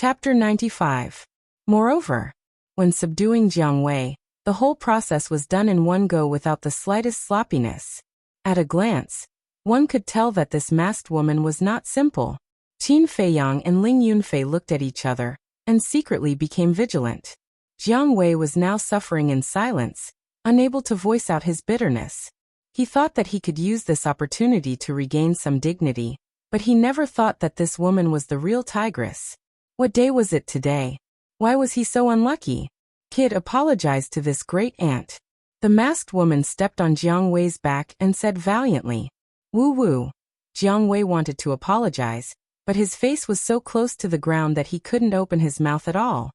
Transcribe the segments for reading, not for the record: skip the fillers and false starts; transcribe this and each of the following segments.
Chapter 95. Moreover, when subduing Jiang Wei, the whole process was done in one go without the slightest sloppiness. At a glance, one could tell that this masked woman was not simple. Qin Feiyang and Ling Yunfei looked at each other, and secretly became vigilant. Jiang Wei was now suffering in silence, unable to voice out his bitterness. He thought that he could use this opportunity to regain some dignity, but he never thought that this woman was the real tigress. What day was it today? Why was he so unlucky? Kid apologized to this great aunt. The masked woman stepped on Jiang Wei's back and said valiantly, "Woo-woo." Jiang Wei wanted to apologize, but his face was so close to the ground that he couldn't open his mouth at all.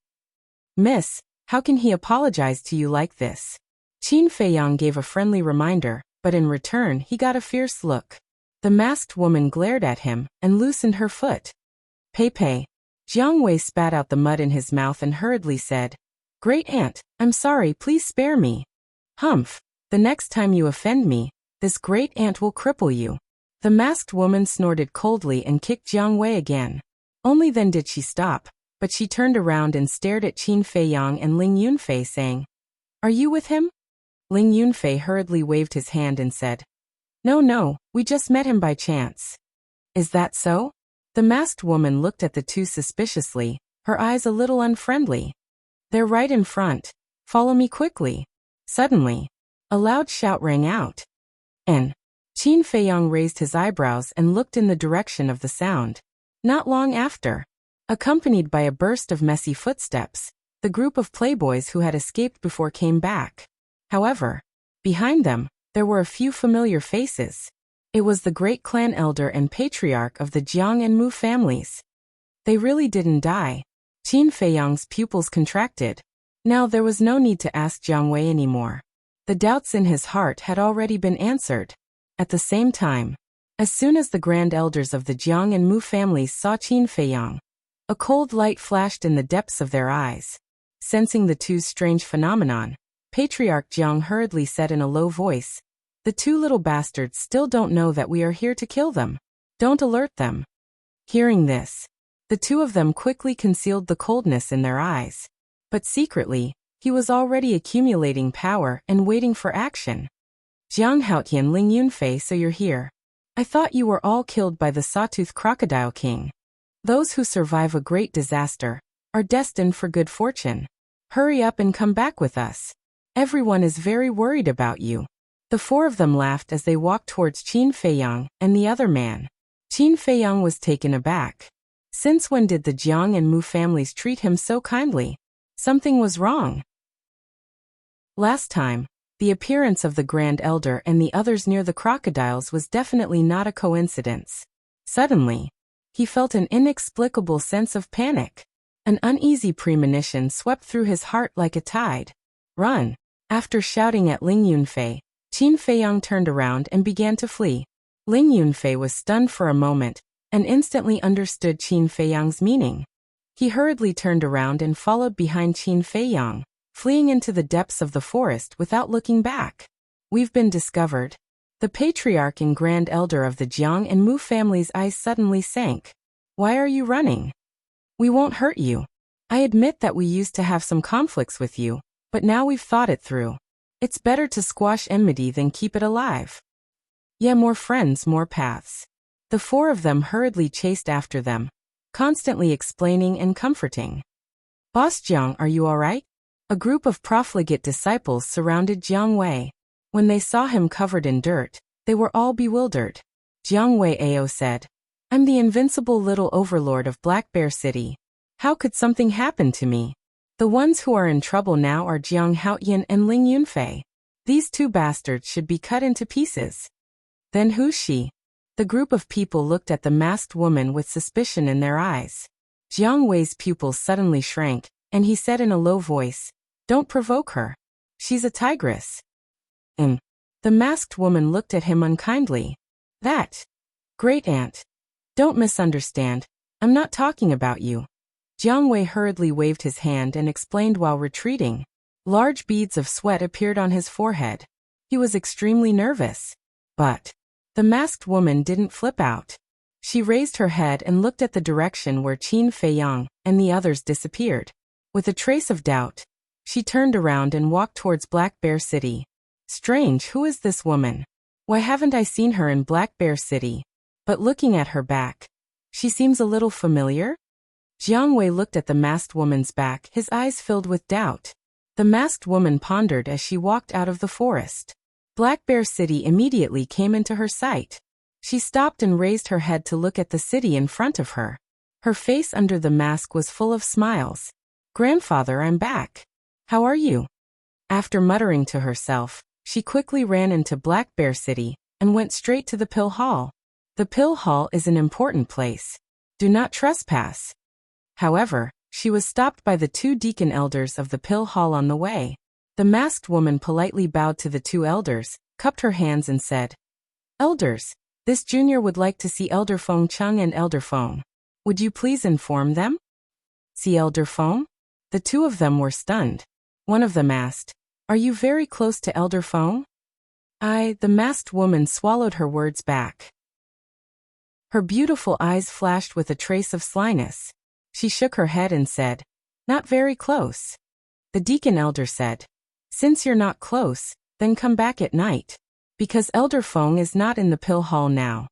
"Miss, how can he apologize to you like this?" Qin Feiyang gave a friendly reminder, but in return he got a fierce look. The masked woman glared at him and loosened her foot. "Pei." Jiang Wei spat out the mud in his mouth and hurriedly said, "Great aunt, I'm sorry, please spare me." "Humph, the next time you offend me, this great aunt will cripple you." The masked woman snorted coldly and kicked Jiang Wei again. Only then did she stop, but she turned around and stared at Qin Feiyang and Ling Yunfei saying, "Are you with him?" Ling Yunfei hurriedly waved his hand and said, No, we just met him by chance." "Is that so?" The masked woman looked at the two suspiciously, her eyes a little unfriendly. "They're right in front. Follow me quickly." Suddenly, a loud shout rang out. And Qin Feiyang raised his eyebrows and looked in the direction of the sound. Not long after, accompanied by a burst of messy footsteps, the group of playboys who had escaped before came back. However, behind them, there were a few familiar faces. It was the great clan elder and patriarch of the Jiang and Mu families. They really didn't die. Qin Feiyang's pupils contracted. Now there was no need to ask Jiang Wei anymore. The doubts in his heart had already been answered. At the same time, as soon as the grand elders of the Jiang and Mu families saw Qin Feiyang, a cold light flashed in the depths of their eyes. Sensing the two's strange phenomenon, Patriarch Jiang hurriedly said in a low voice, "The two little bastards still don't know that we are here to kill them. Don't alert them." Hearing this, the two of them quickly concealed the coldness in their eyes. But secretly, he was already accumulating power and waiting for action. "Jiang Haotian, Ling Yunfei, so you're here. I thought you were all killed by the Sawtooth Crocodile King. Those who survive a great disaster are destined for good fortune. Hurry up and come back with us. Everyone is very worried about you." The four of them laughed as they walked towards Qin Feiyang and the other man. Qin Feiyang was taken aback. Since when did the Jiang and Mu families treat him so kindly? Something was wrong. Last time, the appearance of the Grand Elder and the others near the crocodiles was definitely not a coincidence. Suddenly, he felt an inexplicable sense of panic. An uneasy premonition swept through his heart like a tide. "Run!" After shouting at Ling Yunfei, Qin Feiyang turned around and began to flee. Ling Yunfei was stunned for a moment and instantly understood Qin Feiyang's meaning. He hurriedly turned around and followed behind Qin Feiyang, fleeing into the depths of the forest without looking back. "We've been discovered." The patriarch and grand elder of the Jiang and Mu family's eyes suddenly sank. "Why are you running?" "We won't hurt you. I admit that we used to have some conflicts with you, but now we've thought it through. It's better to squash enmity than keep it alive." "Yeah, more friends, more paths." The four of them hurriedly chased after them, constantly explaining and comforting. "Boss Jiang, are you all right?" A group of profligate disciples surrounded Jiang Wei. When they saw him covered in dirt, they were all bewildered. Jiang Wei Ao said, "I'm the invincible little overlord of Black Bear City. How could something happen to me? The ones who are in trouble now are Jiang Haotian and Ling Yunfei. These two bastards should be cut into pieces." "Then who's she?" The group of people looked at the masked woman with suspicion in their eyes. Jiang Wei's pupils suddenly shrank, and he said in a low voice, "Don't provoke her. She's a tigress." The masked woman looked at him unkindly. "That. Great aunt. Don't misunderstand. I'm not talking about you." Jiang Wei hurriedly waved his hand and explained while retreating. Large beads of sweat appeared on his forehead. He was extremely nervous. But the masked woman didn't flip out. She raised her head and looked at the direction where Qin Feiyang and the others disappeared. With a trace of doubt, she turned around and walked towards Black Bear City. Strange, who is this woman? Why haven't I seen her in Black Bear City? But looking at her back, she seems a little familiar? Jiang Wei looked at the masked woman's back, his eyes filled with doubt. The masked woman pondered as she walked out of the forest. Black Bear City immediately came into her sight. She stopped and raised her head to look at the city in front of her. Her face under the mask was full of smiles. "Grandfather, I'm back. How are you?" After muttering to herself, she quickly ran into Black Bear City and went straight to the Pill Hall. The Pill Hall is an important place. Do not trespass. However, she was stopped by the 2 deacon elders of the Pill Hall on the way. The masked woman politely bowed to the 2 elders, cupped her hands and said, "Elders, this junior would like to see Elder Feng Chung and Elder Feng. Would you please inform them?" "See Elder Feng?" The 2 of them were stunned. One of them asked, "Are you very close to Elder Feng?" The masked woman swallowed her words back. Her beautiful eyes flashed with a trace of slyness. She shook her head and said, "Not very close." The deacon elder said, "Since you're not close, then come back at night. Because Elder Feng is not in the Pill Hall now."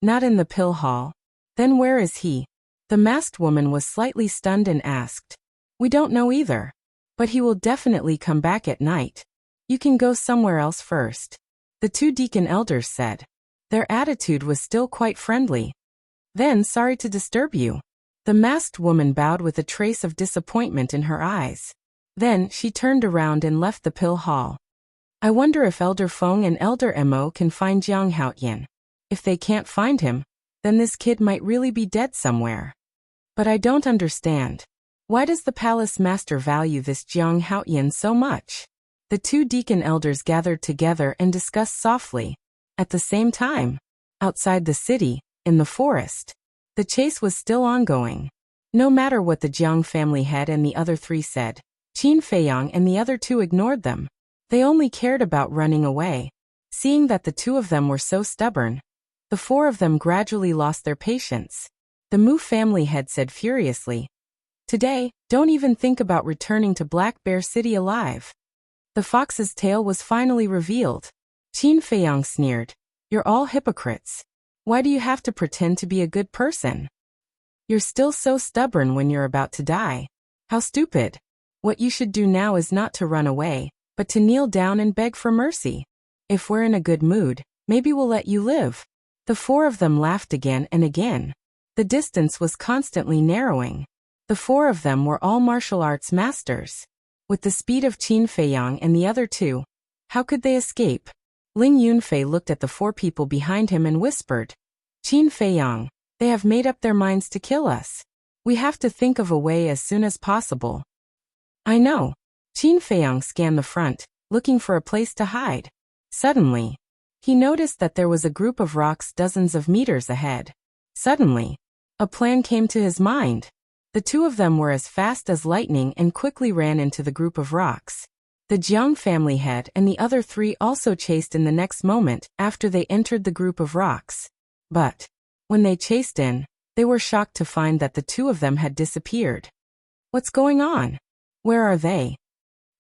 "Not in the Pill Hall? Then where is he?" The masked woman was slightly stunned and asked, "We don't know either. But he will definitely come back at night. You can go somewhere else first." The 2 deacon elders said. Their attitude was still quite friendly. "Then sorry to disturb you." The masked woman bowed with a trace of disappointment in her eyes. Then she turned around and left the Pill Hall. I wonder if Elder Feng and Elder Mo can find Jiang Haoyan. If they can't find him, then this kid might really be dead somewhere. But I don't understand. Why does the palace master value this Jiang Haoyan so much? The 2 deacon elders gathered together and discussed softly. At the same time, outside the city, in the forest, the chase was still ongoing. No matter what the Jiang family head and the other 3 said, Qin Feiyang and the other 2 ignored them. They only cared about running away. Seeing that the 2 of them were so stubborn, the 4 of them gradually lost their patience. The Mu family head said furiously, "Today, don't even think about returning to Black Bear City alive." The fox's tail was finally revealed. Qin Feiyang sneered, "You're all hypocrites. Why do you have to pretend to be a good person? You're still so stubborn when you're about to die. How stupid. What you should do now is not to run away, but to kneel down and beg for mercy. If we're in a good mood, maybe we'll let you live." The 4 of them laughed again and again. The distance was constantly narrowing. The 4 of them were all martial arts masters. With the speed of Qin Feiyang and the other 2, how could they escape? Ling Yunfei looked at the 4 people behind him and whispered, "Qin Feiyang, they have made up their minds to kill us. We have to think of a way as soon as possible." "I know." Qin Feiyang scanned the front, looking for a place to hide. Suddenly, he noticed that there was a group of rocks dozens of meters ahead. Suddenly, a plan came to his mind. The 2 of them were as fast as lightning and quickly ran into the group of rocks. The Jiang family head and the other 3 also chased in the next moment after they entered the group of rocks. But, when they chased in, they were shocked to find that the 2 of them had disappeared. What's going on? Where are they?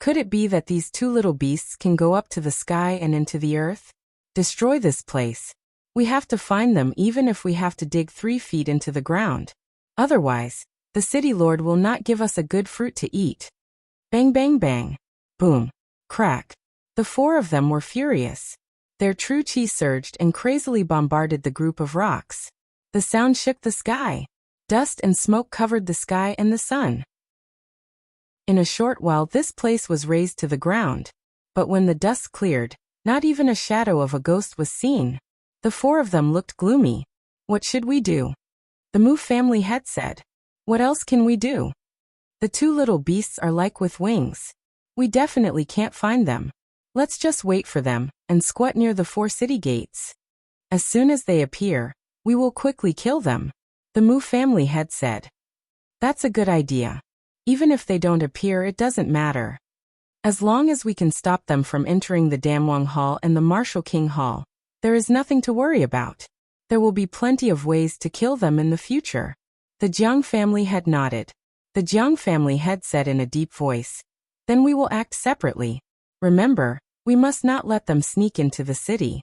Could it be that these 2 little beasts can go up to the sky and into the earth? Destroy this place. We have to find them even if we have to dig 3 feet into the ground. Otherwise, the city lord will not give us a good fruit to eat. Bang bang bang. Boom. Crack. The 4 of them were furious. Their true chi surged and crazily bombarded the group of rocks. The sound shook the sky. Dust and smoke covered the sky and the sun. In a short while this place was razed to the ground. But when the dust cleared, not even a shadow of a ghost was seen. The 4 of them looked gloomy. "What should we do?" The Mu family head said. "What else can we do? The 2 little beasts are like with wings. We definitely can't find them. Let's just wait for them and squat near the 4 city gates. As soon as they appear, we will quickly kill them," the Mu family head said. "That's a good idea. Even if they don't appear, it doesn't matter. As long as we can stop them from entering the Damwang Hall and the Martial King Hall, there is nothing to worry about." There will be plenty of ways to kill them in the future. The Jiang family head nodded. The Jiang family head said in a deep voice, "Then we will act separately. Remember, we must not let them sneak into the city."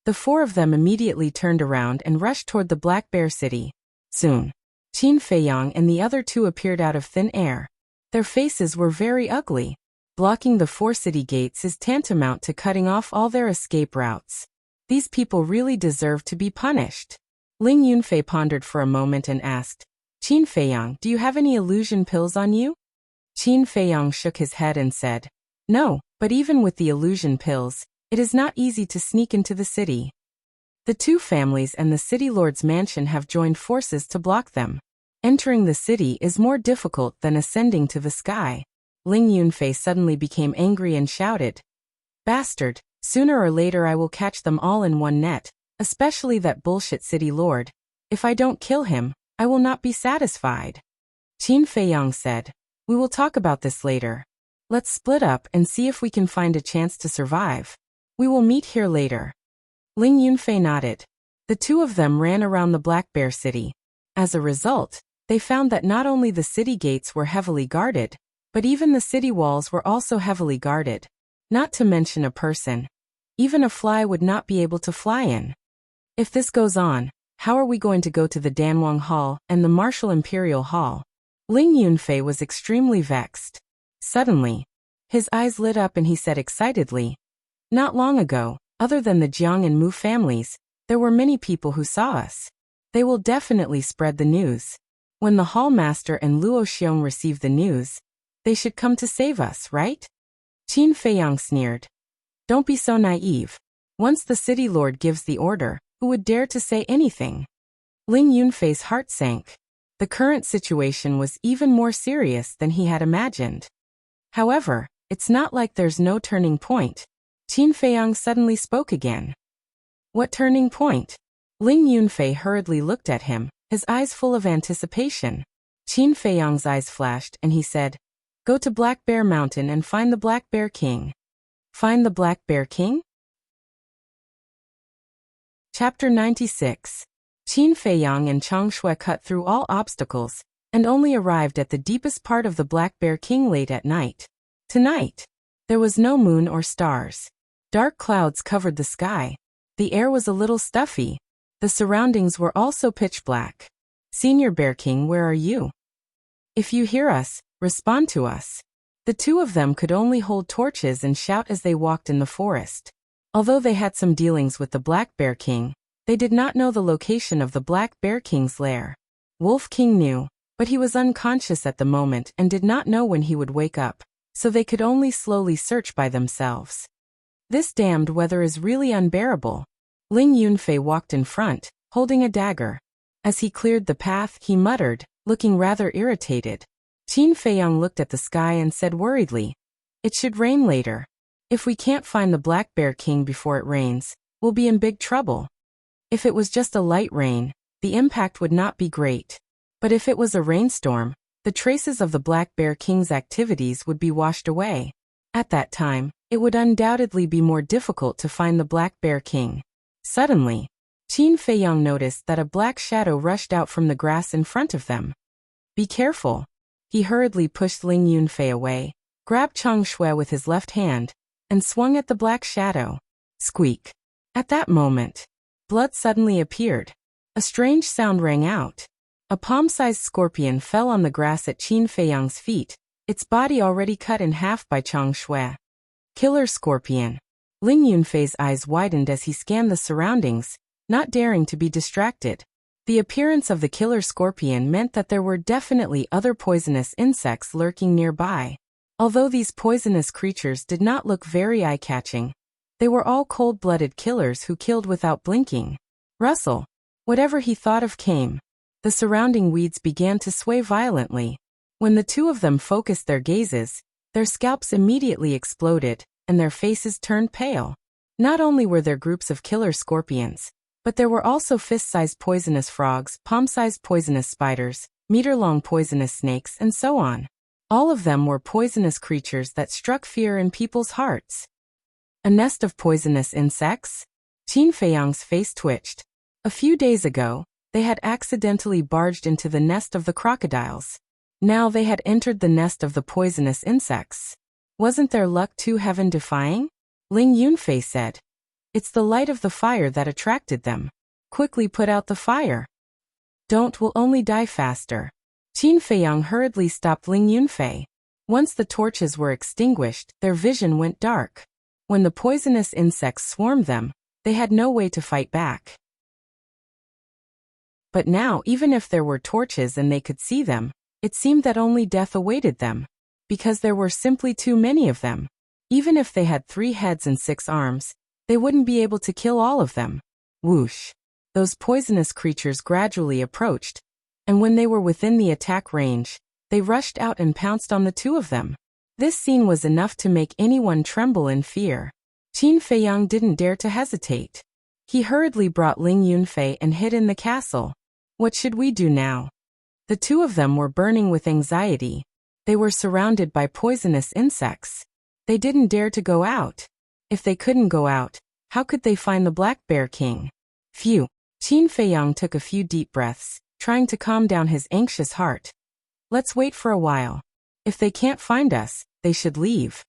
The four of them immediately turned around and rushed toward the Black Bear City. Soon, Qin Feiyang and the other two appeared out of thin air. Their faces were very ugly. Blocking the four city gates is tantamount to cutting off all their escape routes. These people really deserve to be punished. Ling Yunfei pondered for a moment and asked, "Qin Feiyang, do you have any illusion pills on you?" Qin Feiyang shook his head and said, "No, but even with the illusion pills, it is not easy to sneak into the city. The two families and the city lord's mansion have joined forces to block them. Entering the city is more difficult than ascending to the sky." Ling Yunfei suddenly became angry and shouted, "Bastard, sooner or later I will catch them all in one net, especially that bullshit city lord. If I don't kill him, I will not be satisfied." Qin Feiyang said, "We will talk about this later. Let's split up and see if we can find a chance to survive. We will meet here later." Ling Yunfei nodded. The two of them ran around the Black Bear City. As a result, they found that not only the city gates were heavily guarded, but even the city walls were also heavily guarded. Not to mention a person. Even a fly would not be able to fly in. If this goes on, how are we going to go to the Danwang Hall and the Martial Imperial Hall? Ling Yunfei was extremely vexed. Suddenly, his eyes lit up and he said excitedly, "Not long ago, other than the Jiang and Mu families, there were many people who saw us. They will definitely spread the news. When the Hall Master and Luo Xiong receive the news, they should come to save us, right?" Qin Feiyang sneered. "Don't be so naive. Once the city lord gives the order, who would dare to say anything?" Ling Yunfei's heart sank. The current situation was even more serious than he had imagined. However, it's not like there's no turning point. Qin Feiyang suddenly spoke again. "What turning point?" Ling Yunfei hurriedly looked at him, his eyes full of anticipation. Qin Feiyang's eyes flashed and he said, "Go to Black Bear Mountain and find the Black Bear King." Find the Black Bear King? Chapter 96. Qin Feiyang and Chang Shui cut through all obstacles, and only arrived at the deepest part of the Black Bear King late at night. Tonight, there was no moon or stars. Dark clouds covered the sky. The air was a little stuffy. The surroundings were also pitch black. "Senior Bear King, where are you? If you hear us, respond to us." The two of them could only hold torches and shout as they walked in the forest. Although they had some dealings with the Black Bear King, they did not know the location of the Black Bear King's lair. Wolf King knew, but he was unconscious at the moment and did not know when he would wake up, so they could only slowly search by themselves. This damned weather is really unbearable. Ling Yunfei walked in front, holding a dagger. As he cleared the path, he muttered, looking rather irritated. Qin Feiyang looked at the sky and said worriedly, "It should rain later. If we can't find the Black Bear King before it rains, we'll be in big trouble." If it was just a light rain, the impact would not be great. But if it was a rainstorm, the traces of the Black Bear King's activities would be washed away. At that time, it would undoubtedly be more difficult to find the Black Bear King. Suddenly, Qin Feiyang noticed that a black shadow rushed out from the grass in front of them. "Be careful." He hurriedly pushed Ling Yunfei away, grabbed Chang Shui with his left hand, and swung at the black shadow. Squeak. At that moment, blood suddenly appeared. A strange sound rang out. A palm-sized scorpion fell on the grass at Qin Feiyang's feet, its body already cut in half by Chang Shui. Killer scorpion. Ling Yunfei's eyes widened as he scanned the surroundings, not daring to be distracted. The appearance of the killer scorpion meant that there were definitely other poisonous insects lurking nearby. Although these poisonous creatures did not look very eye-catching, they were all cold-blooded killers who killed without blinking. Rustle. Whatever he thought of came. The surrounding weeds began to sway violently. When the two of them focused their gazes, their scalps immediately exploded, and their faces turned pale. Not only were there groups of killer scorpions, but there were also fist-sized poisonous frogs, palm-sized poisonous spiders, meter-long poisonous snakes, and so on. All of them were poisonous creatures that struck fear in people's hearts. A nest of poisonous insects? Qin Feiyang's face twitched. A few days ago, they had accidentally barged into the nest of the crocodiles. Now they had entered the nest of the poisonous insects. Wasn't their luck too heaven-defying? Ling Yunfei said. It's the light of the fire that attracted them. Quickly put out the fire. We'll only die faster. Qin Feiyang hurriedly stopped Ling Yunfei. Once the torches were extinguished, their vision went dark. When the poisonous insects swarmed them, they had no way to fight back. But now, even if there were torches and they could see them, it seemed that only death awaited them, because there were simply too many of them. Even if they had 3 heads and 6 arms, they wouldn't be able to kill all of them. Whoosh! Those poisonous creatures gradually approached, and when they were within the attack range, they rushed out and pounced on the 2 of them. This scene was enough to make anyone tremble in fear. Qin Feiyang didn't dare to hesitate. He hurriedly brought Ling Yunfei and hid in the castle. What should we do now? The 2 of them were burning with anxiety. They were surrounded by poisonous insects. They didn't dare to go out. If they couldn't go out, how could they find the Black Bear King? Phew! Qin Feiyang took a few deep breaths, trying to calm down his anxious heart. Let's wait for a while. If they can't find us, they should leave.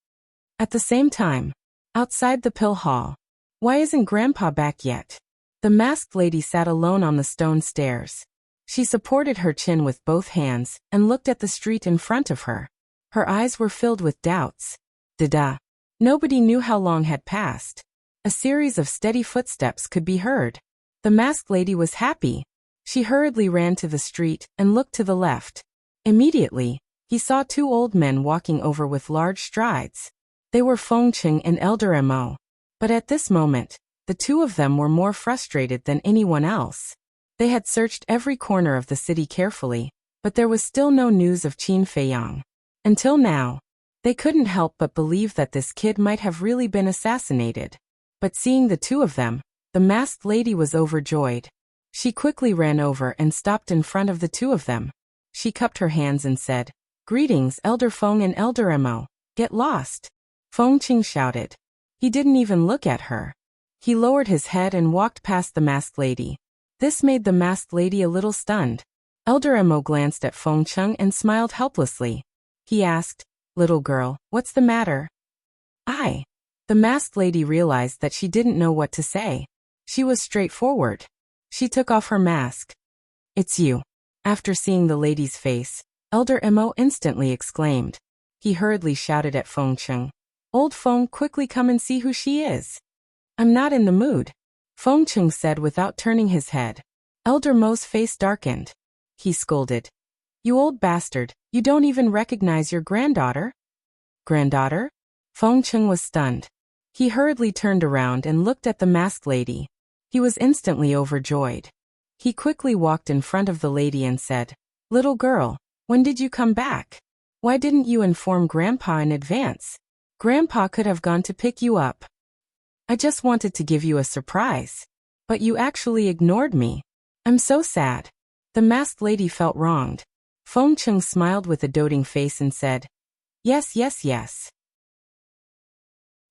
At the same time, outside the pill hall. Why isn't Grandpa back yet? The masked lady sat alone on the stone stairs. She supported her chin with both hands and looked at the street in front of her. Her eyes were filled with doubts. Da-da. Nobody knew how long had passed. A series of steady footsteps could be heard. The masked lady was happy. She hurriedly ran to the street and looked to the left. Immediately, he saw 2 old men walking over with large strides. They were Fengcheng and Elder Mo. But at this moment, the 2 of them were more frustrated than anyone else. They had searched every corner of the city carefully, but there was still no news of Qin Feiyang. Until now, they couldn't help but believe that this kid might have really been assassinated. But seeing the 2 of them, the masked lady was overjoyed. She quickly ran over and stopped in front of the 2 of them. She cupped her hands and said, "Greetings, Elder Feng and Elder Mo. Get lost." Fengcheng shouted. He didn't even look at her. He lowered his head and walked past the masked lady. This made the masked lady a little stunned. Elder Mo glanced at Fengcheng and smiled helplessly. He asked, "Little girl, what's the matter?" The masked lady realized that she didn't know what to say. She was straightforward. She took off her mask. "It's you." After seeing the lady's face, Elder Mo instantly exclaimed. He hurriedly shouted at Fengcheng, "Old Feng, quickly come and see who she is." "I'm not in the mood," Fengcheng said without turning his head. Elder Mo's face darkened. He scolded, "You old bastard, you don't even recognize your granddaughter?" "Granddaughter?" Fengcheng was stunned. He hurriedly turned around and looked at the masked lady. He was instantly overjoyed. He quickly walked in front of the lady and said, "Little girl, when did you come back? Why didn't you inform Grandpa in advance? Grandpa could have gone to pick you up. I just wanted to give you a surprise. But you actually ignored me. I'm so sad." The masked lady felt wronged. Fengcheng smiled with a doting face and said, Yes.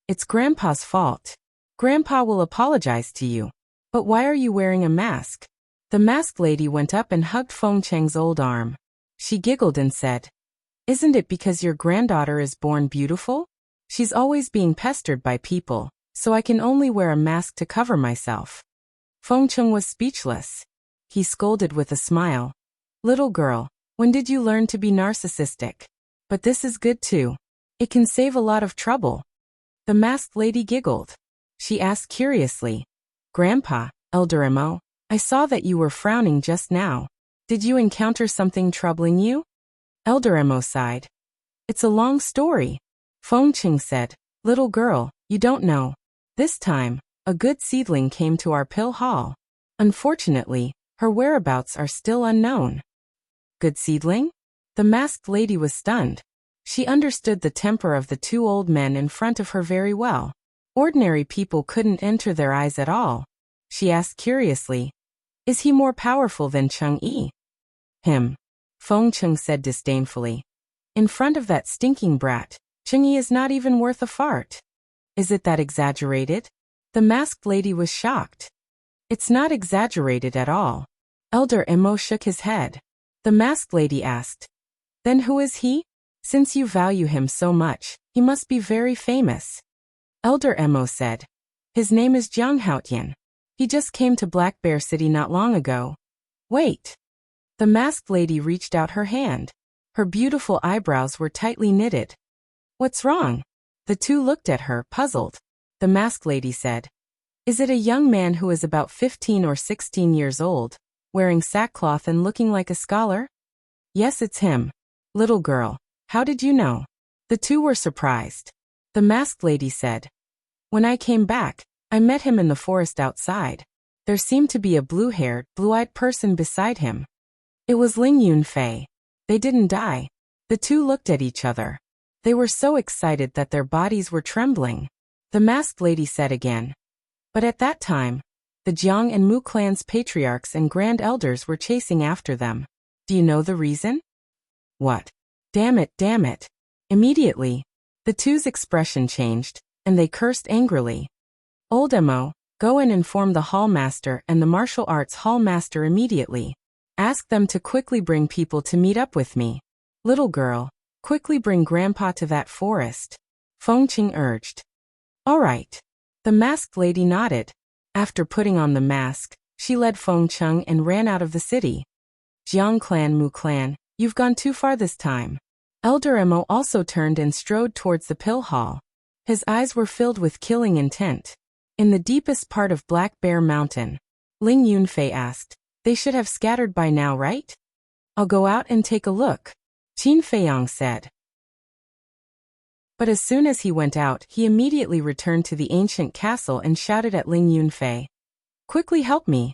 It's Grandpa's fault. Grandpa will apologize to you. But why are you wearing a mask?" The masked lady went up and hugged Fengcheng's old arm. She giggled and said, "Isn't it because your granddaughter is born beautiful? She's always being pestered by people, so I can only wear a mask to cover myself." Fengcheng was speechless. He scolded with a smile. "Little girl, when did you learn to be narcissistic? But this is good too. It can save a lot of trouble." The masked lady giggled. She asked curiously, "Grandpa, Elder Mo, I saw that you were frowning just now. Did you encounter something troubling you?" Elder Mo sighed. "It's a long story," Fengcheng said. "Little girl, you don't know. This time, a good seedling came to our pill hall. Unfortunately, her whereabouts are still unknown." "Good seedling?" The masked lady was stunned. She understood the temper of the 2 old men in front of her very well. Ordinary people couldn't enter their eyes at all. She asked curiously, "Is he more powerful than Cheng-Yi?" "Him," Fengcheng said disdainfully. "In front of that stinking brat, Cheng-Yi is not even worth a fart." "Is it that exaggerated?" The masked lady was shocked. It's not exaggerated at all. Elder Emo shook his head. The masked lady asked, Then who is he? Since you value him so much, he must be very famous. Elder Emo said, His name is Jiang Haotian. He just came to Black Bear City not long ago. Wait. The masked lady reached out her hand. Her beautiful eyebrows were tightly knitted. What's wrong? The two looked at her, puzzled. The masked lady said, Is it a young man who is about 15 or 16 years old, wearing sackcloth and looking like a scholar? Yes, it's him. Little girl, how did you know? The two were surprised. The masked lady said, When I came back, I met him in the forest outside. There seemed to be a blue-haired, blue-eyed person beside him. It was Ling Yunfei. They didn't die. The two looked at each other. They were so excited that their bodies were trembling. The masked lady said again, But at that time, the Jiang and Mu clans' patriarchs and grand elders were chasing after them. Do you know the reason? What? Damn it, damn it. Immediately, the two's expression changed, and they cursed angrily. Old Emo, go and inform the hall master and the martial arts hall master immediately. Ask them to quickly bring people to meet up with me. Little girl, quickly bring Grandpa to that forest. Feng Qing urged. All right. The masked lady nodded. After putting on the mask, she led Feng Qing and ran out of the city. Jiang clan, Mu clan, you've gone too far this time. Elder Emo also turned and strode towards the pill hall. His eyes were filled with killing intent. In the deepest part of Black Bear Mountain, Ling Yunfei asked, They should have scattered by now, right? I'll go out and take a look, Qin Feiyang said. But as soon as he went out, he immediately returned to the ancient castle and shouted at Ling Yunfei, Quickly help me.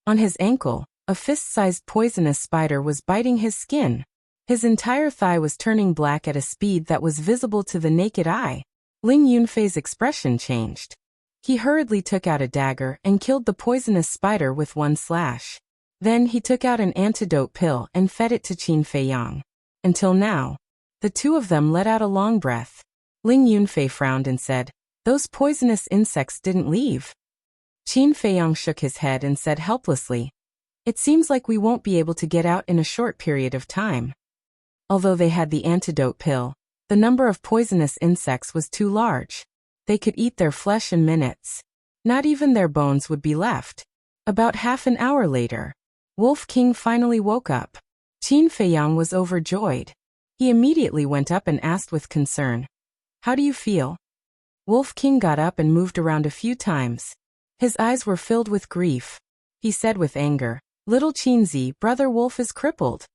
On his ankle, a fist-sized poisonous spider was biting his skin. His entire thigh was turning black at a speed that was visible to the naked eye. Ling Yunfei's expression changed. He hurriedly took out a dagger and killed the poisonous spider with one slash. Then he took out an antidote pill and fed it to Qin Feiyang. Until now, the two of them let out a long breath. Ling Yunfei frowned and said, Those poisonous insects didn't leave. Qin Feiyang shook his head and said helplessly, It seems like we won't be able to get out in a short period of time. Although they had the antidote pill, the number of poisonous insects was too large. They could eat their flesh in minutes. Not even their bones would be left. About half an hour later, Wolf King finally woke up. Qin Feiyang was overjoyed. He immediately went up and asked with concern, How do you feel? Wolf King got up and moved around a few times. His eyes were filled with grief. He said with anger, Little Qinzi, Brother Wolf is crippled.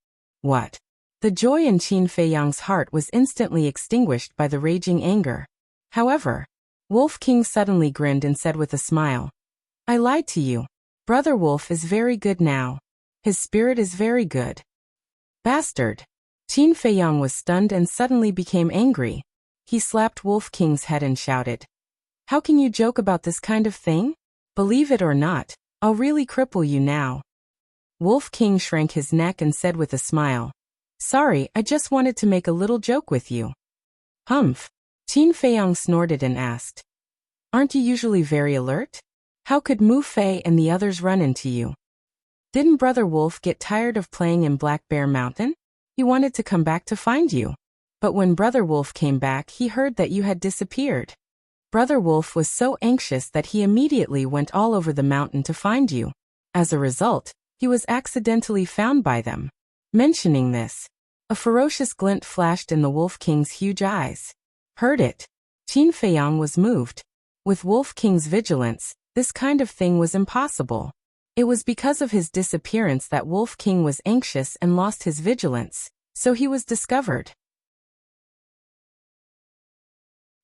What? The joy in Qin Feiyang's heart was instantly extinguished by the raging anger. However, Wolf King suddenly grinned and said with a smile, I lied to you. Brother Wolf is very good now. His spirit is very good. Bastard. Qin Feiyang was stunned and suddenly became angry. He slapped Wolf King's head and shouted, How can you joke about this kind of thing? Believe it or not, I'll really cripple you now. Wolf King shrank his neck and said with a smile, Sorry, I just wanted to make a little joke with you. Humph. Qin Feiyang snorted and asked, Aren't you usually very alert? How could Mu Fei and the others run into you? Didn't Brother Wolf get tired of playing in Black Bear Mountain? He wanted to come back to find you. But when Brother Wolf came back, he heard that you had disappeared. Brother Wolf was so anxious that he immediately went all over the mountain to find you. As a result, he was accidentally found by them. Mentioning this, a ferocious glint flashed in the Wolf King's huge eyes. Heard it. Qin Feiyang was moved. With Wolf King's vigilance, this kind of thing was impossible. It was because of his disappearance that Wolf King was anxious and lost his vigilance, so he was discovered.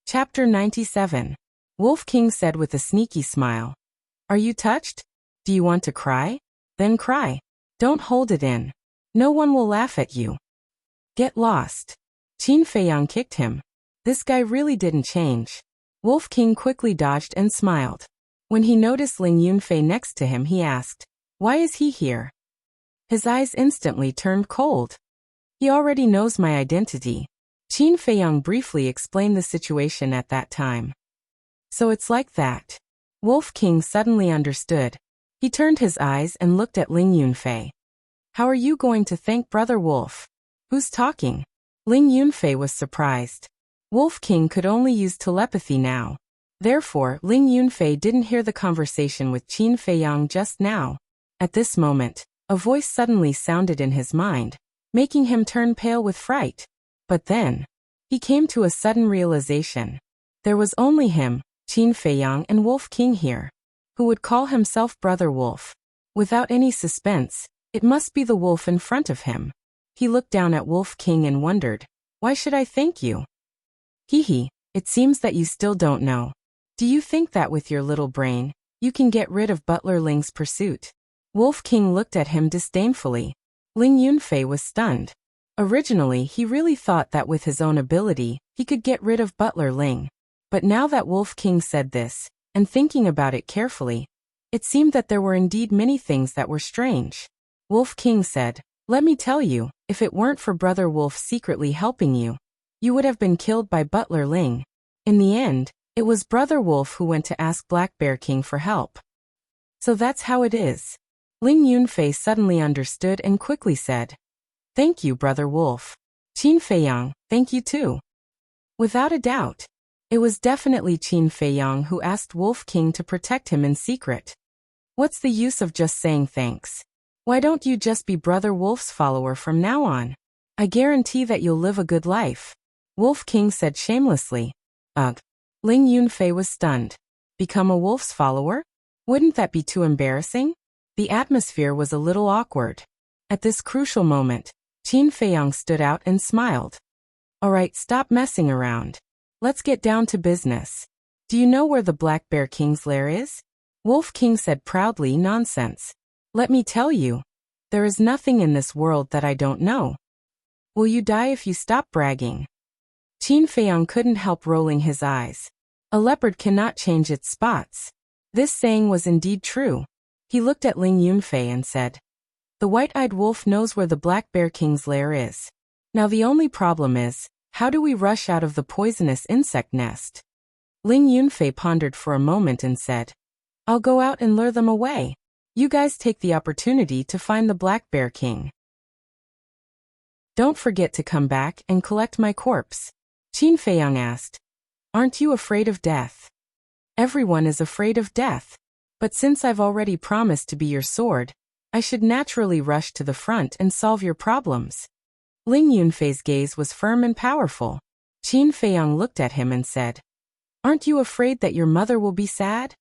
Chapter 97. Wolf King said with a sneaky smile, Are you touched? Do you want to cry? Then cry. Don't hold it in. No one will laugh at you. Get lost. Qin Feiyang kicked him. This guy really didn't change. Wolf King quickly dodged and smiled. When he noticed Ling Yunfei next to him, he asked, Why is he here? His eyes instantly turned cold. He already knows my identity. Qin Feiyang briefly explained the situation at that time. So it's like that. Wolf King suddenly understood. He turned his eyes and looked at Ling Yunfei. How are you going to thank Brother Wolf? Who's talking? Ling Yunfei was surprised. Wolf King could only use telepathy now. Therefore, Ling Yunfei didn't hear the conversation with Qin Feiyang just now. At this moment, a voice suddenly sounded in his mind, making him turn pale with fright. But then, he came to a sudden realization. There was only him, Qin Feiyang, and Wolf King here, who would call himself Brother Wolf. Without any suspense, it must be the wolf in front of him. He looked down at Wolf King and wondered, why should I thank you? Hee, it seems that you still don't know. Do you think that with your little brain, you can get rid of Butler Ling's pursuit? Wolf King looked at him disdainfully. Ling Yunfei was stunned. Originally, he really thought that with his own ability, he could get rid of Butler Ling. But now that Wolf King said this, and thinking about it carefully, it seemed that there were indeed many things that were strange. Wolf King said, let me tell you, if it weren't for Brother Wolf secretly helping you, you would have been killed by Butler Ling. In the end, it was Brother Wolf who went to ask Black Bear King for help. So that's how it is. Ling Yunfei suddenly understood and quickly said, thank you, Brother Wolf. Qin Feiyang, thank you too. Without a doubt, it was definitely Qin Feiyang who asked Wolf King to protect him in secret. What's the use of just saying thanks? Why don't you just be Brother Wolf's follower from now on? I guarantee that you'll live a good life. Wolf King said shamelessly. Ugh. Ling Yunfei was stunned. Become a wolf's follower? Wouldn't that be too embarrassing? The atmosphere was a little awkward. At this crucial moment, Qin Feiyang stood out and smiled. Alright, stop messing around. Let's get down to business. Do you know where the Black Bear King's lair is? Wolf King said proudly, nonsense. Let me tell you, there is nothing in this world that I don't know. Will you die if you stop bragging? Qin Feiyang couldn't help rolling his eyes. A leopard cannot change its spots. This saying was indeed true. He looked at Ling Yunfei and said, the white-eyed wolf knows where the Black Bear King's lair is. Now the only problem is, how do we rush out of the poisonous insect nest? Ling Yunfei pondered for a moment and said, I'll go out and lure them away. You guys take the opportunity to find the Black Bear King. Don't forget to come back and collect my corpse. Qin Feiyang asked, aren't you afraid of death? Everyone is afraid of death. But since I've already promised to be your sword, I should naturally rush to the front and solve your problems. Ling Yunfei's gaze was firm and powerful. Qin Feiyang looked at him and said, aren't you afraid that your mother will be sad?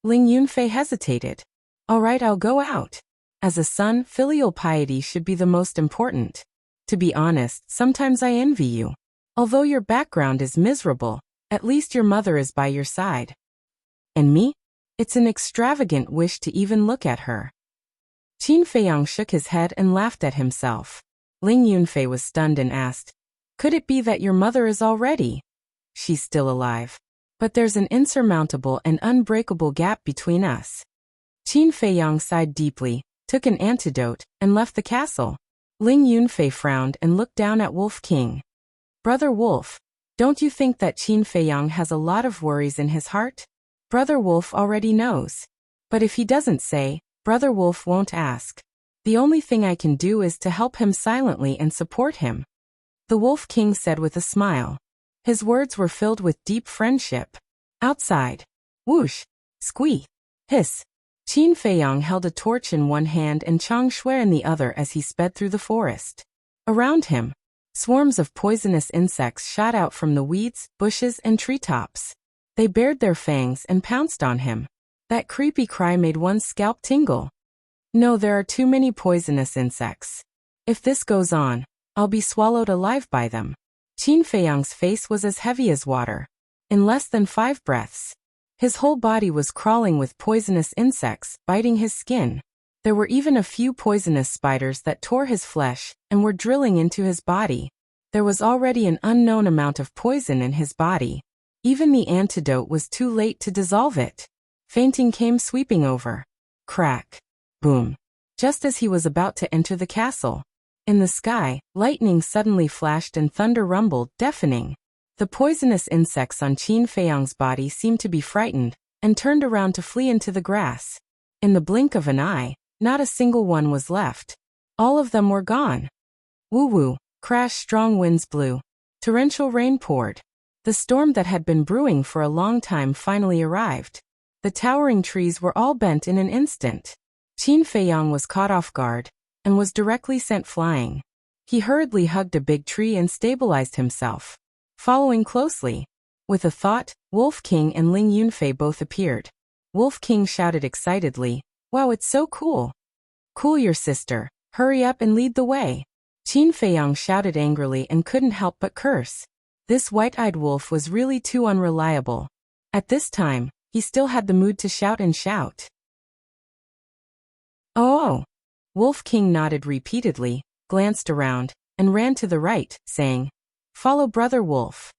Ling Yunfei hesitated. Alright, I'll go out. As a son, filial piety should be the most important. To be honest, sometimes I envy you. Although your background is miserable, at least your mother is by your side. And me? It's an extravagant wish to even look at her. Qin Feiyang shook his head and laughed at himself. Ling Yunfei was stunned and asked, could it be that your mother is already? She's still alive. But there's an insurmountable and unbreakable gap between us. Qin Feiyang sighed deeply, took an antidote, and left the castle. Ling Yunfei frowned and looked down at Wolf King. Brother Wolf, don't you think that Qin Feiyang has a lot of worries in his heart? Brother Wolf already knows. But if he doesn't say, Brother Wolf won't ask. The only thing I can do is to help him silently and support him. The Wolf King said with a smile. His words were filled with deep friendship. Outside. Whoosh. Squeak. Hiss. Qin Feiyang held a torch in one hand and Chang Shui in the other as he sped through the forest. Around him, swarms of poisonous insects shot out from the weeds, bushes, and treetops. They bared their fangs and pounced on him. That creepy cry made one's scalp tingle. No, there are too many poisonous insects. If this goes on, I'll be swallowed alive by them. Qin Feiyang's face was as heavy as water. In less than 5 breaths, his whole body was crawling with poisonous insects, biting his skin. There were even a few poisonous spiders that tore his flesh and were drilling into his body. There was already an unknown amount of poison in his body. Even the antidote was too late to dissolve it. Fainting came sweeping over. Crack. Boom. Just as he was about to enter the castle. In the sky, lightning suddenly flashed and thunder rumbled, deafening. The poisonous insects on Qin Feiyang's body seemed to be frightened, and turned around to flee into the grass. In the blink of an eye, not a single one was left. All of them were gone. Woo-woo, crash, strong winds blew. Torrential rain poured. The storm that had been brewing for a long time finally arrived. The towering trees were all bent in an instant. Qin Feiyang was caught off guard and was directly sent flying. He hurriedly hugged a big tree and stabilized himself. Following closely, with a thought, Wolf King and Ling Yunfei both appeared. Wolf King shouted excitedly, "Wow, it's so cool!" "Cool your sister, hurry up and lead the way." Qin Feiyang shouted angrily and couldn't help but curse. This white-eyed wolf was really too unreliable. At this time, he still had the mood to shout and shout. "Oh!" Wolf King nodded repeatedly, glanced around, and ran to the right, saying, "Follow Brother Wolf."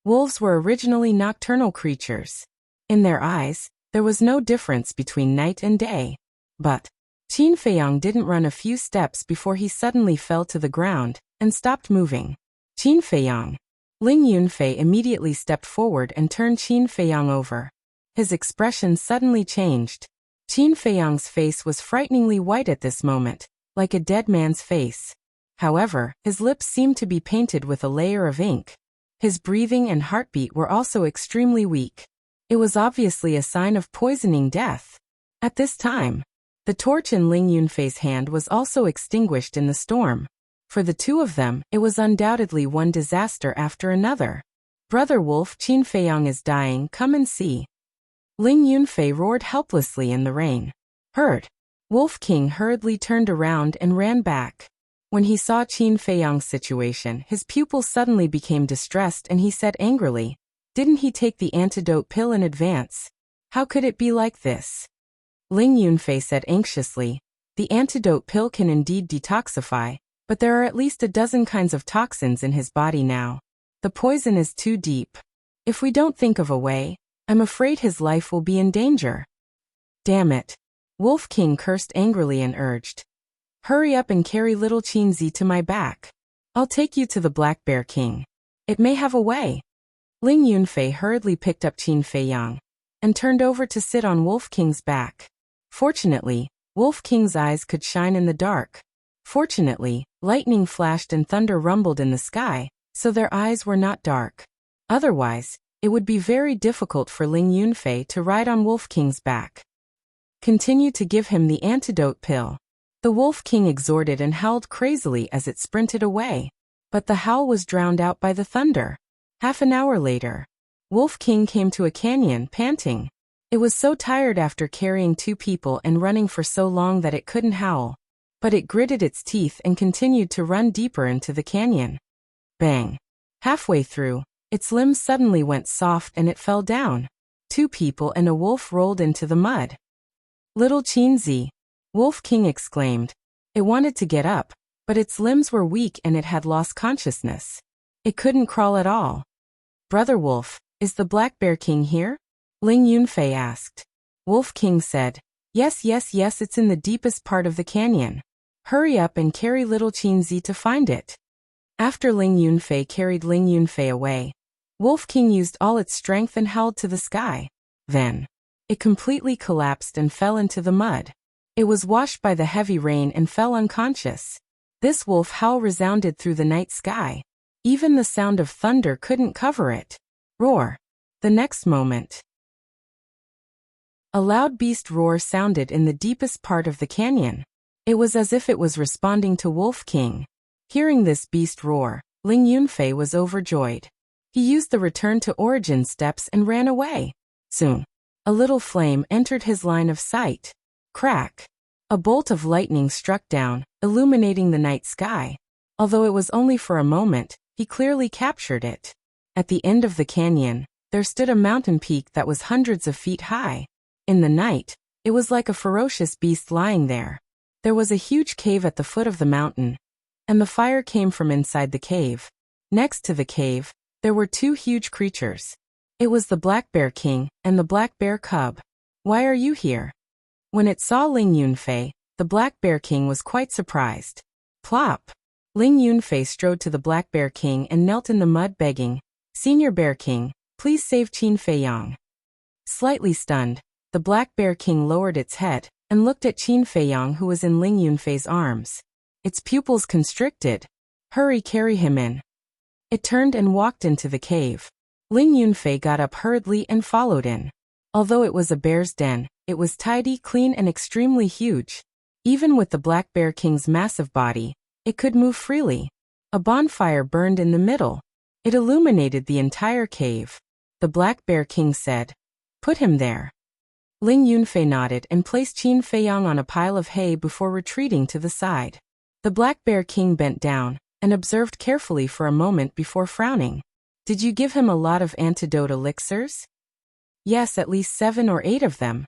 Wolves were originally nocturnal creatures. In their eyes, there was no difference between night and day. But Qin Feiyang didn't run a few steps before he suddenly fell to the ground and stopped moving. "Qin Feiyang." Ling Yunfei immediately stepped forward and turned Qin Feiyang over. His expression suddenly changed. Qin Feiyang's face was frighteningly white at this moment, like a dead man's face. However, his lips seemed to be painted with a layer of ink. His breathing and heartbeat were also extremely weak. It was obviously a sign of poisoning death. At this time, the torch in Ling Yunfei's hand was also extinguished in the storm. For the two of them, it was undoubtedly one disaster after another. "Brother Wolf, Qin Feiyang is dying, come and see." Ling Yunfei roared helplessly in the rain. "Hurt!" Wolf King hurriedly turned around and ran back. When he saw Qin Feiyang's situation, his pupil suddenly became distressed and he said angrily, "Didn't he take the antidote pill in advance? How could it be like this?" Ling Yunfei said anxiously, "The antidote pill can indeed detoxify, but there are at least a dozen kinds of toxins in his body now. The poison is too deep. If we don't think of a way, I'm afraid his life will be in danger." "Damn it." Wolf King cursed angrily and urged, "Hurry up and carry little Qinzi to my back. I'll take you to the Black Bear King. It may have a way." Ling Yunfei hurriedly picked up Qin Feiyang and turned over to sit on Wolf King's back. Fortunately, Wolf King's eyes could shine in the dark. Fortunately, lightning flashed and thunder rumbled in the sky, so their eyes were not dark. Otherwise, it would be very difficult for Ling Yunfei to ride on Wolf King's back. "Continue to give him the antidote pill." The Wolf King exhorted and howled crazily as it sprinted away. But the howl was drowned out by the thunder. Half an hour later, Wolf King came to a canyon, panting. It was so tired after carrying two people and running for so long that it couldn't howl. But it gritted its teeth and continued to run deeper into the canyon. Bang! Halfway through, its limbs suddenly went soft and it fell down. Two people and a wolf rolled into the mud. "Little Qinzi!" Wolf King exclaimed. It wanted to get up, but its limbs were weak and it had lost consciousness. It couldn't crawl at all. "Brother Wolf, is the Black Bear King here?" Ling Yunfei asked. Wolf King said, Yes, it's in the deepest part of the canyon. Hurry up and carry little Qinzi to find it." After Ling Yunfei carried Ling Yunfei away, Wolf King used all its strength and howled to the sky. Then, it completely collapsed and fell into the mud. It was washed by the heavy rain and fell unconscious. This wolf howl resounded through the night sky. Even the sound of thunder couldn't cover it. Roar! The next moment, a loud beast roar sounded in the deepest part of the canyon. It was as if it was responding to Wolf King. Hearing this beast roar, Ling Yunfei was overjoyed. He used the return to origin steps and ran away. Soon, a little flame entered his line of sight. Crack! A bolt of lightning struck down, illuminating the night sky. Although it was only for a moment, he clearly captured it. At the end of the canyon, there stood a mountain peak that was hundreds of feet high. In the night, it was like a ferocious beast lying there. There was a huge cave at the foot of the mountain, and the fire came from inside the cave. Next to the cave, there were two huge creatures. It was the Black Bear King and the Black Bear Cub. "Why are you here?" When it saw Ling Yunfei, the Black Bear King was quite surprised. Plop! Ling Yunfei strode to the Black Bear King and knelt in the mud begging, "Senior Bear King, please save Qin Feiyang." Slightly stunned, the Black Bear King lowered its head, and looked at Qin Feiyang, who was in Ling Yunfei's arms. Its pupils constricted. "Hurry, carry him in." It turned and walked into the cave. Ling Yunfei got up hurriedly and followed in. Although it was a bear's den, it was tidy, clean, and extremely huge. Even with the Black Bear King's massive body, it could move freely. A bonfire burned in the middle. It illuminated the entire cave. The Black Bear King said, "Put him there." Ling Yunfei nodded and placed Qin Feiyang on a pile of hay before retreating to the side. The Black Bear King bent down and observed carefully for a moment before frowning. "Did you give him a lot of antidote elixirs?" "Yes, at least 7 or 8 of them."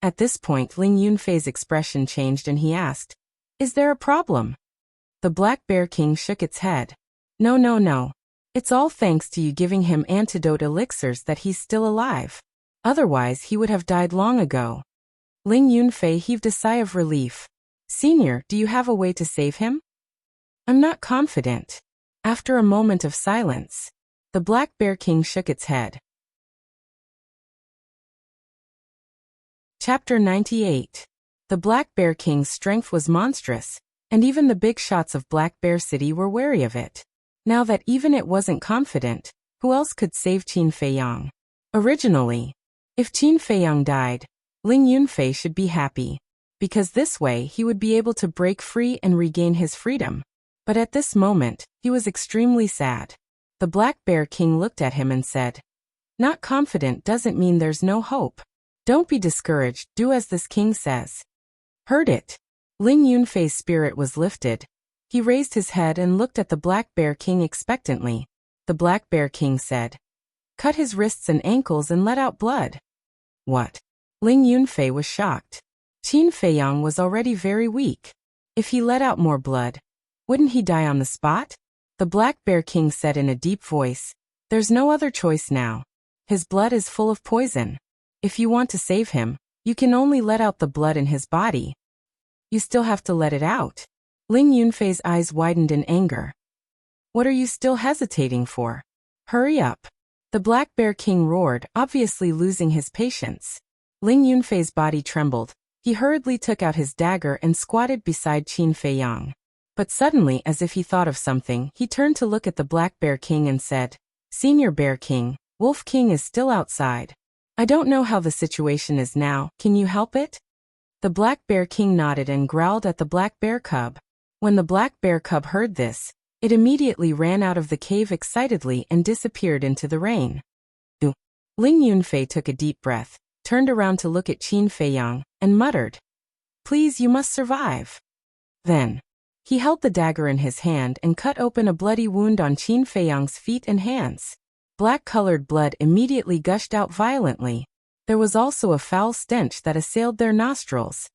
At this point, Ling Yunfei's expression changed and he asked, "Is there a problem?" The Black Bear King shook its head. No. It's all thanks to you giving him antidote elixirs that he's still alive. Otherwise, he would have died long ago." Ling Yunfei heaved a sigh of relief. "Senior, do you have a way to save him?" "I'm not confident." After a moment of silence, the Black Bear King shook its head. Chapter 98. The Black Bear King's strength was monstrous, and even the big shots of Black Bear City were wary of it. Now that even it wasn't confident, who else could save Qin Feiyang? Originally, if Qin Feiyang died, Ling Yunfei should be happy, because this way he would be able to break free and regain his freedom. But at this moment, he was extremely sad. The Black Bear King looked at him and said, "Not confident doesn't mean there's no hope. Don't be discouraged, do as this king says." Heard it. Ling Yunfei's spirit was lifted. He raised his head and looked at the Black Bear King expectantly. The Black Bear King said, "Cut his wrists and ankles and let out blood." What? Ling Yunfei was shocked. Qin Feiyang was already very weak. If he let out more blood, wouldn't he die on the spot? The Black Bear King said in a deep voice, "There's no other choice now. His blood is full of poison. If you want to save him, you can only let out the blood in his body. You still have to let it out." Ling Yunfei's eyes widened in anger. "What are you still hesitating for? Hurry up." The Black Bear King roared, obviously losing his patience. Ling Yunfei's body trembled. He hurriedly took out his dagger and squatted beside Qin Feiyang. But suddenly, as if he thought of something, he turned to look at the Black Bear King and said, "Senior Bear King, Wolf King is still outside. I don't know how the situation is now, can you help it?" The Black Bear King nodded and growled at the Black Bear Cub. When the Black Bear Cub heard this, it immediately ran out of the cave excitedly and disappeared into the rain. Ling Yunfei took a deep breath, turned around to look at Qin Feiyang, and muttered, "Please, you must survive." Then, he held the dagger in his hand and cut open a bloody wound on Qin Feiyang's feet and hands. Black-colored blood immediately gushed out violently. There was also a foul stench that assailed their nostrils.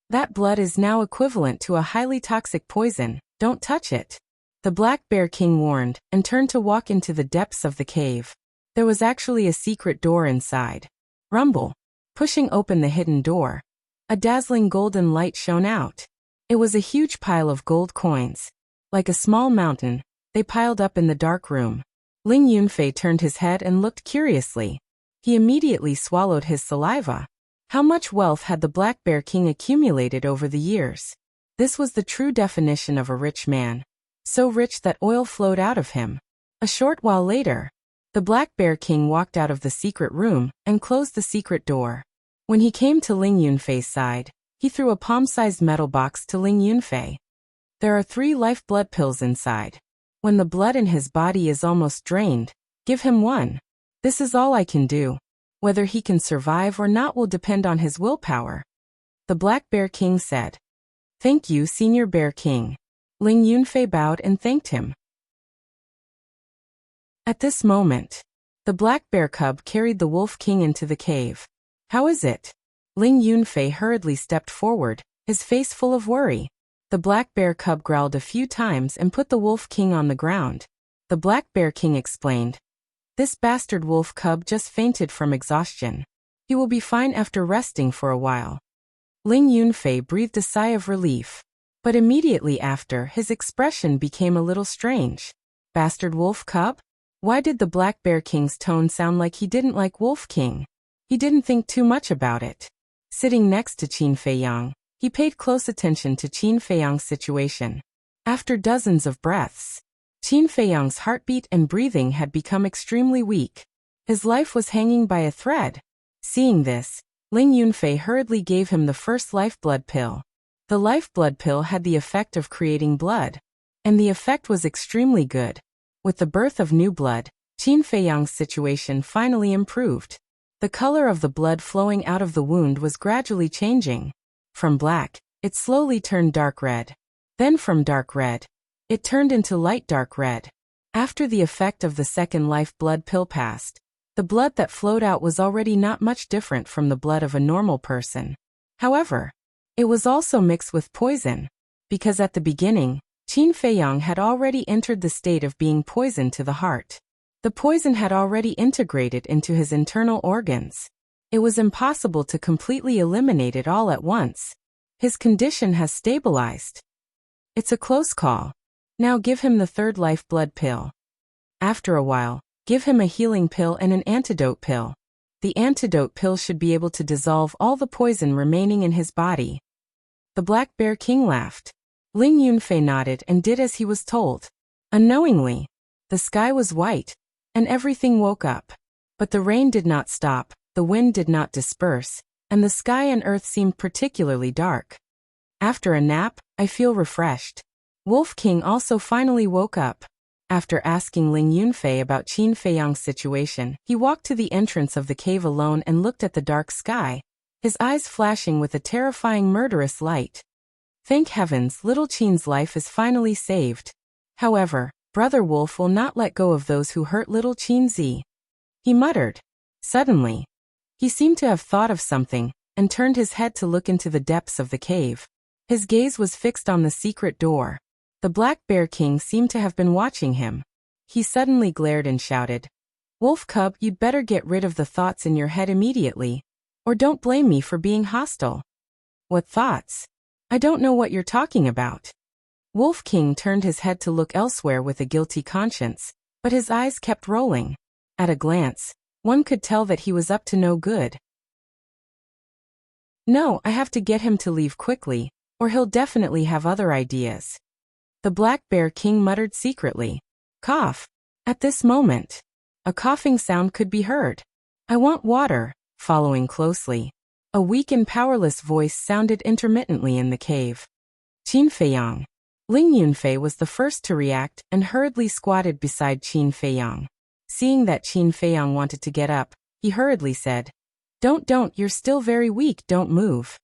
"That blood is now equivalent to a highly toxic poison, don't touch it," the Black Bear King warned, and turned to walk into the depths of the cave. There was actually a secret door inside. Rumble. Pushing open the hidden door, a dazzling golden light shone out. It was a huge pile of gold coins. Like a small mountain, they piled up in the dark room. Ling Yunfei turned his head and looked curiously. He immediately swallowed his saliva. How much wealth had the Black Bear King accumulated over the years? This was the true definition of a rich man. So rich that oil flowed out of him. A short while later, the Black Bear King walked out of the secret room and closed the secret door. When he came to Ling Yunfei's side, he threw a palm-sized metal box to Ling Yunfei. "There are 3 life blood pills inside. When the blood in his body is almost drained, give him one. This is all I can do. Whether he can survive or not will depend on his willpower." The Black Bear King said, "Thank you, Senior Bear King." Ling Yunfei bowed and thanked him. At this moment, the Black Bear Cub carried the Wolf King into the cave. "How is it?" Ling Yunfei hurriedly stepped forward, his face full of worry. The Black Bear Cub growled a few times and put the Wolf King on the ground. The Black Bear King explained, "This bastard wolf cub just fainted from exhaustion. He will be fine after resting for a while." Ling Yunfei breathed a sigh of relief. But immediately after, his expression became a little strange. Bastard wolf cub? Why did the Black Bear King's tone sound like he didn't like Wolf King? He didn't think too much about it. Sitting next to Qin Feiyang, he paid close attention to Qin Feiyang's situation. After dozens of breaths, Qin Feiyang's heartbeat and breathing had become extremely weak. His life was hanging by a thread. Seeing this, Ling Yunfei hurriedly gave him the first lifeblood pill. The lifeblood pill had the effect of creating blood, and the effect was extremely good. With the birth of new blood, Qin Feiyang's situation finally improved. The color of the blood flowing out of the wound was gradually changing. From black, it slowly turned dark red. Then from dark red, it turned into light dark red. After the effect of the second lifeblood pill passed, the blood that flowed out was already not much different from the blood of a normal person. However, it was also mixed with poison, because at the beginning, Qin Feiyang had already entered the state of being poisoned to the heart. The poison had already integrated into his internal organs. It was impossible to completely eliminate it all at once. His condition has stabilized. It's a close call. Now give him the third lifeblood pill. After a while, give him a healing pill and an antidote pill. The antidote pill should be able to dissolve all the poison remaining in his body. The Black Bear King laughed. Ling Yunfei nodded and did as he was told. Unknowingly, the sky was white, and everything woke up. But the rain did not stop, the wind did not disperse, and the sky and earth seemed particularly dark. After a nap, I feel refreshed. Wolf King also finally woke up. After asking Ling Yunfei about Qin Feiyang's situation, he walked to the entrance of the cave alone and looked at the dark sky, his eyes flashing with a terrifying murderous light. Thank heavens, little Qin's life is finally saved. However, Brother Wolf will not let go of those who hurt little Qin Zi. He muttered. Suddenly, he seemed to have thought of something, and turned his head to look into the depths of the cave. His gaze was fixed on the secret door. The Black Bear King seemed to have been watching him. He suddenly glared and shouted, Wolf Cub, you'd better get rid of the thoughts in your head immediately, or don't blame me for being hostile. What thoughts? I don't know what you're talking about. Wolf King turned his head to look elsewhere with a guilty conscience, but his eyes kept rolling. At a glance, one could tell that he was up to no good. No, I have to get him to leave quickly, or he'll definitely have other ideas. The Black Bear King muttered secretly. Cough. At this moment, a coughing sound could be heard. I want water. Following closely, a weak and powerless voice sounded intermittently in the cave. Qin Feiyang. Ling Yunfei was the first to react and hurriedly squatted beside Qin Feiyang. Seeing that Qin Feiyang wanted to get up, he hurriedly said, Don't, you're still very weak, don't move.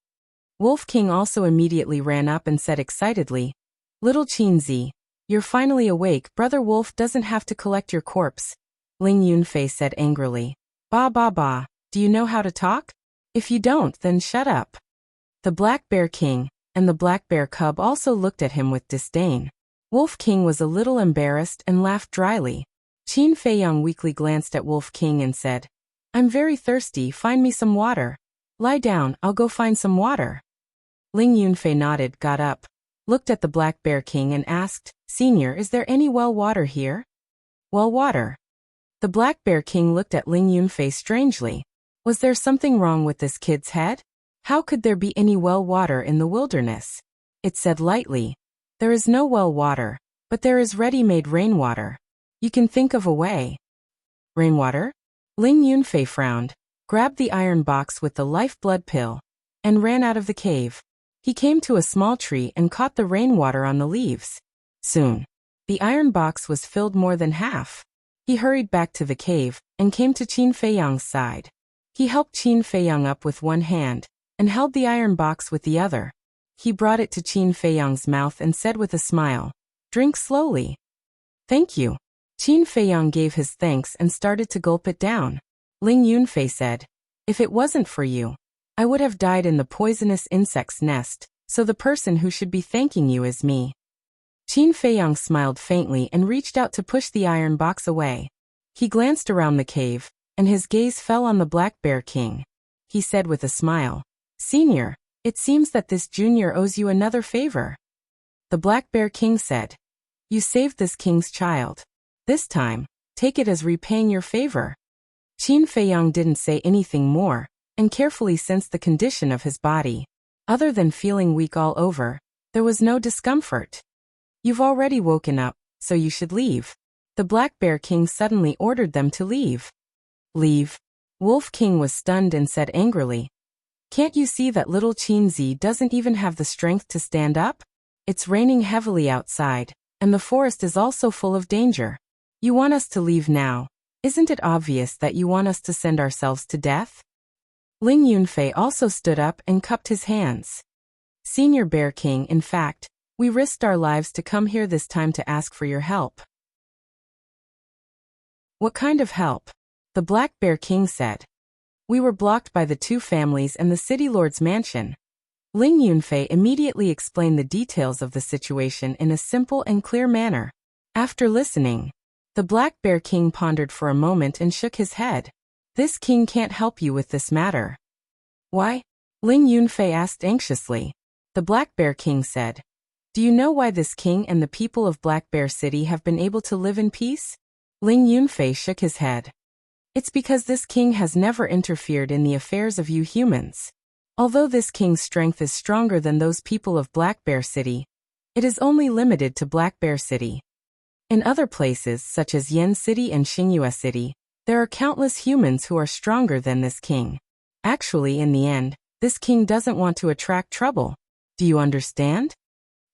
Wolf King also immediately ran up and said excitedly, Little Qin Zi, you're finally awake, Brother Wolf doesn't have to collect your corpse. Ling Yunfei said angrily, Ba, do you know how to talk? If you don't, then shut up. The Black Bear King and the Black Bear Cub also looked at him with disdain. Wolf King was a little embarrassed and laughed dryly. Qin Feiyang weakly glanced at Wolf King and said, I'm very thirsty, find me some water. Lie down, I'll go find some water. Ling Yunfei nodded, got up, looked at the Black Bear King and asked, Senior, is there any well water here? Well water. The Black Bear King looked at Ling Yunfei strangely. Was there something wrong with this kid's head? How could there be any well water in the wilderness? It said lightly, There is no well water, but there is ready-made rainwater. You can think of a way. Rainwater? Ling Yunfei frowned, grabbed the iron box with the lifeblood pill, and ran out of the cave. He came to a small tree and caught the rainwater on the leaves. Soon, the iron box was filled more than half. He hurried back to the cave and came to Qin Feiyang's side. He helped Qin Feiyang up with one hand and held the iron box with the other. He brought it to Qin Feiyang's mouth and said with a smile, Drink slowly. Thank you. Qin Feiyang gave his thanks and started to gulp it down. Ling Yunfei said, If it wasn't for you, I would have died in the poisonous insect's nest, so the person who should be thanking you is me. Qin Feiyang smiled faintly and reached out to push the iron box away. He glanced around the cave, and his gaze fell on the Black Bear King. He said with a smile, Senior, it seems that this junior owes you another favor. The Black Bear King said, You saved this king's child. This time, take it as repaying your favor. Qin Feiyang didn't say anything more, and carefully sensed the condition of his body. Other than feeling weak all over, there was no discomfort. "You've already woken up, so you should leave." The Black Bear King suddenly ordered them to leave. "Leave?" Wolf King was stunned and said angrily. "Can't you see that little Qinzi doesn't even have the strength to stand up? It's raining heavily outside, and the forest is also full of danger. You want us to leave now? Isn't it obvious that you want us to send ourselves to death?" Ling Yunfei also stood up and cupped his hands. "Senior Bear King, in fact, we risked our lives to come here this time to ask for your help." "What kind of help?" the Black Bear King said. "We were blocked by the two families and the city lord's mansion." Ling Yunfei immediately explained the details of the situation in a simple and clear manner. After listening, the Black Bear King pondered for a moment and shook his head. "This king can't help you with this matter." "Why?" Ling Yunfei asked anxiously. The Black Bear King said, "Do you know why this king and the people of Black Bear City have been able to live in peace?" Ling Yunfei shook his head. "It's because this king has never interfered in the affairs of you humans. Although this king's strength is stronger than those people of Black Bear City, it is only limited to Black Bear City. In other places such as Yen City and Xingyue City, there are countless humans who are stronger than this king. Actually, in the end, this king doesn't want to attract trouble. Do you understand?"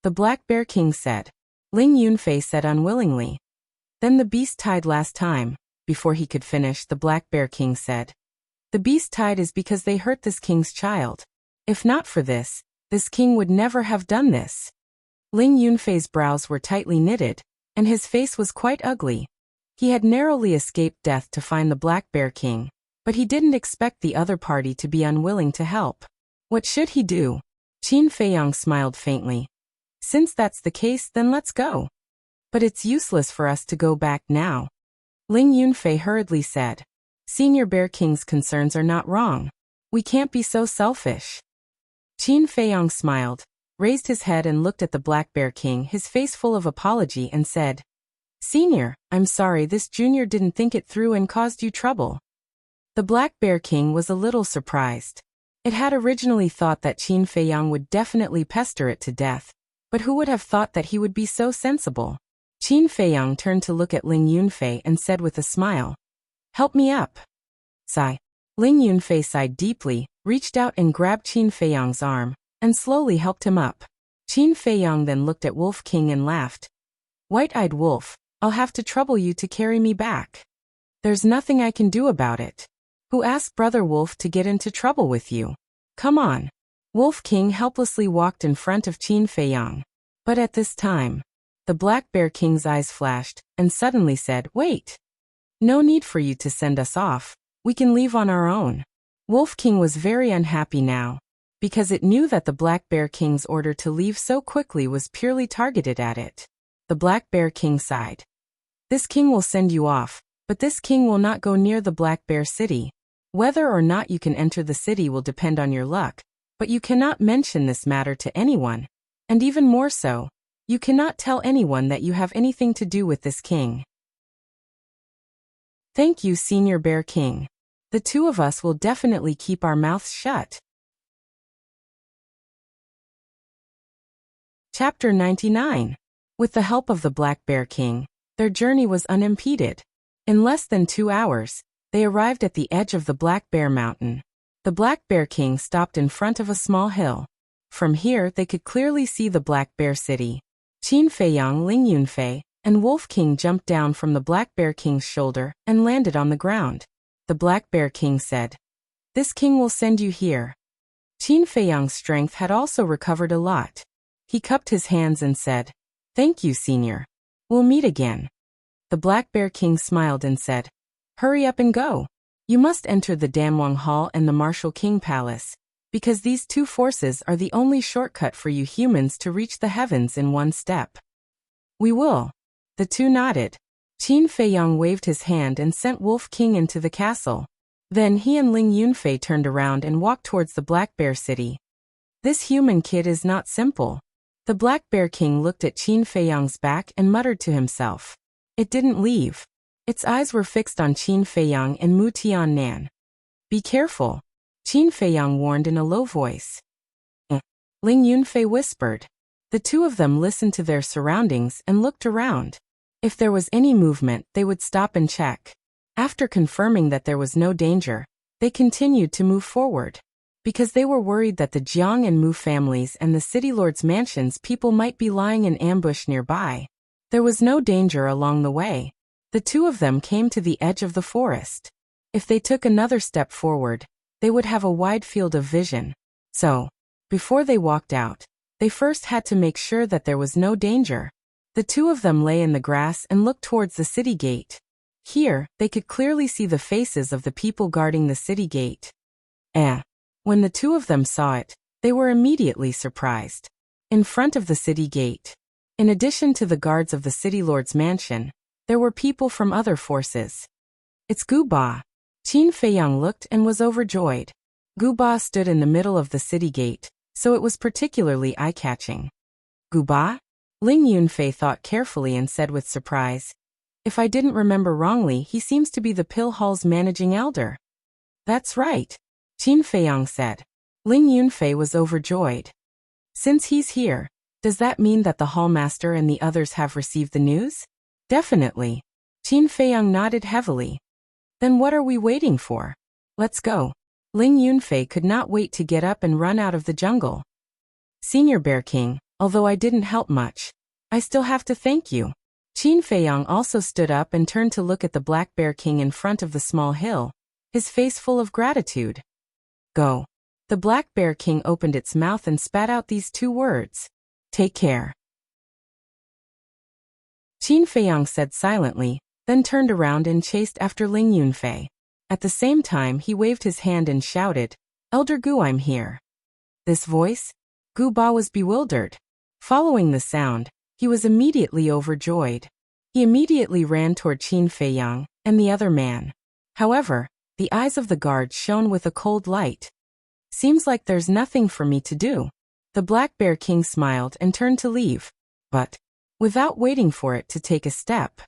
the Black Bear King said. Ling Yunfei said unwillingly. "Then the beast tied last time." Before he could finish, the Black Bear King said, "The beast tied is because they hurt this king's child. If not for this king would never have done this." Ling Yunfei's brows were tightly knitted, and his face was quite ugly. He had narrowly escaped death to find the Black Bear King, but he didn't expect the other party to be unwilling to help. What should he do? Qin Feiyang smiled faintly. "Since that's the case, then let's go." "But it's useless for us to go back now," Ling Yunfei hurriedly said. "Senior Bear King's concerns are not wrong. We can't be so selfish." Qin Feiyang smiled, raised his head and looked at the Black Bear King, his face full of apology, and said, "Senior, I'm sorry this junior didn't think it through and caused you trouble." The Black Bear King was a little surprised. It had originally thought that Qin Feiyang would definitely pester it to death, but who would have thought that he would be so sensible? Qin Feiyang turned to look at Ling Yunfei and said with a smile, "Help me up." Sigh. Ling Yunfei sighed deeply, reached out and grabbed Qin Feiyang's arm, and slowly helped him up. Qin Feiyang then looked at Wolf King and laughed. "White-eyed wolf, I'll have to trouble you to carry me back." "There's nothing I can do about it." "Who asked Brother Wolf to get into trouble with you? Come on." Wolf King helplessly walked in front of Qin Feiyang. But at this time, the Black Bear King's eyes flashed, and suddenly said, "Wait. No need for you to send us off. We can leave on our own." Wolf King was very unhappy now, because it knew that the Black Bear King's order to leave so quickly was purely targeted at it. The Black Bear King sighed. "This king will send you off, but this king will not go near the Black Bear City. Whether or not you can enter the city will depend on your luck, but you cannot mention this matter to anyone. And even more so, you cannot tell anyone that you have anything to do with this king." "Thank you, Senior Bear King. The two of us will definitely keep our mouths shut." Chapter 99. With the help of the Black Bear King, their journey was unimpeded. In less than 2 hours, they arrived at the edge of the Black Bear Mountain. The Black Bear King stopped in front of a small hill. From here they could clearly see the Black Bear City. Qin Feiyang, Ling Yunfei, and Wolf King jumped down from the Black Bear King's shoulder and landed on the ground. The Black Bear King said, "This king will send you here." Qin Feiyang's strength had also recovered a lot. He cupped his hands and said, "Thank you, Senior. We'll meet again." The Black Bear King smiled and said, "Hurry up and go. You must enter the Danwang Hall and the Martial King Palace, because these two forces are the only shortcut for you humans to reach the heavens in one step." "We will." The two nodded. Qin Feiyang waved his hand and sent Wolf King into the castle. Then he and Ling Yunfei turned around and walked towards the Black Bear City. "This human kid is not simple." The Black Bear King looked at Qin Feiyang's back and muttered to himself. It didn't leave. Its eyes were fixed on Qin Feiyang and Mu Tiannan. "Be careful." Qin Feiyang warned in a low voice. Ling Yunfei whispered. The two of them listened to their surroundings and looked around. If there was any movement, they would stop and check. After confirming that there was no danger, they continued to move forward. Because they were worried that the Jiang and Mu families and the city lord's mansions people might be lying in ambush nearby. There was no danger along the way. The two of them came to the edge of the forest. If they took another step forward, they would have a wide field of vision. So, before they walked out, they first had to make sure that there was no danger. The two of them lay in the grass and looked towards the city gate. Here, they could clearly see the faces of the people guarding the city gate. When the two of them saw it, they were immediately surprised. In front of the city gate, in addition to the guards of the city lord's mansion, there were people from other forces. It's Gu Ba. Qin Feiyang looked and was overjoyed. Gu Ba stood in the middle of the city gate, so it was particularly eye-catching. Gu Ba? Ling Yunfei thought carefully and said with surprise. If I didn't remember wrongly, he seems to be the Pill Hall's managing elder. That's right, Qin Feiyang said. Ling Yunfei was overjoyed. Since he's here, does that mean that the hallmaster and the others have received the news? Definitely. Qin Feiyang nodded heavily. Then what are we waiting for? Let's go. Ling Yunfei could not wait to get up and run out of the jungle. Senior Bear King, although I didn't help much, I still have to thank you. Qin Feiyang also stood up and turned to look at the Black Bear King in front of the small hill, his face full of gratitude. Go. The Black Bear King opened its mouth and spat out these two words. Take care. Qin Feiyang said silently, then turned around and chased after Ling Yunfei. At the same time he waved his hand and shouted, Elder Gu, I'm here. This voice? Gu Ba was bewildered. Following the sound, he was immediately overjoyed. He immediately ran toward Qin Feiyang and the other man. However, the eyes of the guard shone with a cold light. Seems like there's nothing for me to do. The Black Bear King smiled and turned to leave. But, without waiting for it to take a step.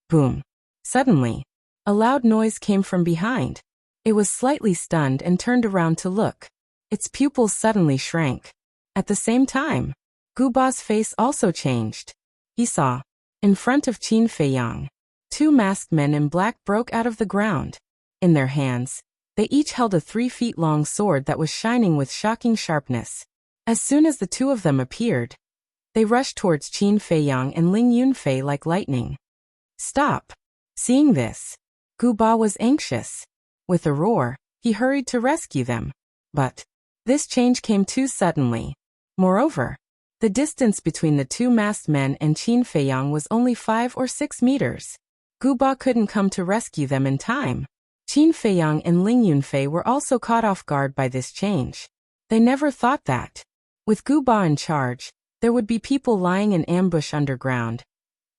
Boom. Suddenly, a loud noise came from behind. It was slightly stunned and turned around to look. Its pupils suddenly shrank. At the same time, Gu Ba's face also changed. He saw, in front of Qin Feiyang, two masked men in black broke out of the ground. In their hands, they each held a 3-feet-long sword that was shining with shocking sharpness. As soon as the two of them appeared, they rushed towards Qin Feiyang and Ling Yunfei like lightning. Stop! Seeing this, Gu Ba was anxious. With a roar, he hurried to rescue them. But this change came too suddenly. Moreover, the distance between the two masked men and Qin Feiyang was only 5 or 6 meters. Gu Ba couldn't come to rescue them in time. Qin Feiyang and Ling Yunfei were also caught off guard by this change. They never thought that, with Gu Ba in charge, there would be people lying in ambush underground,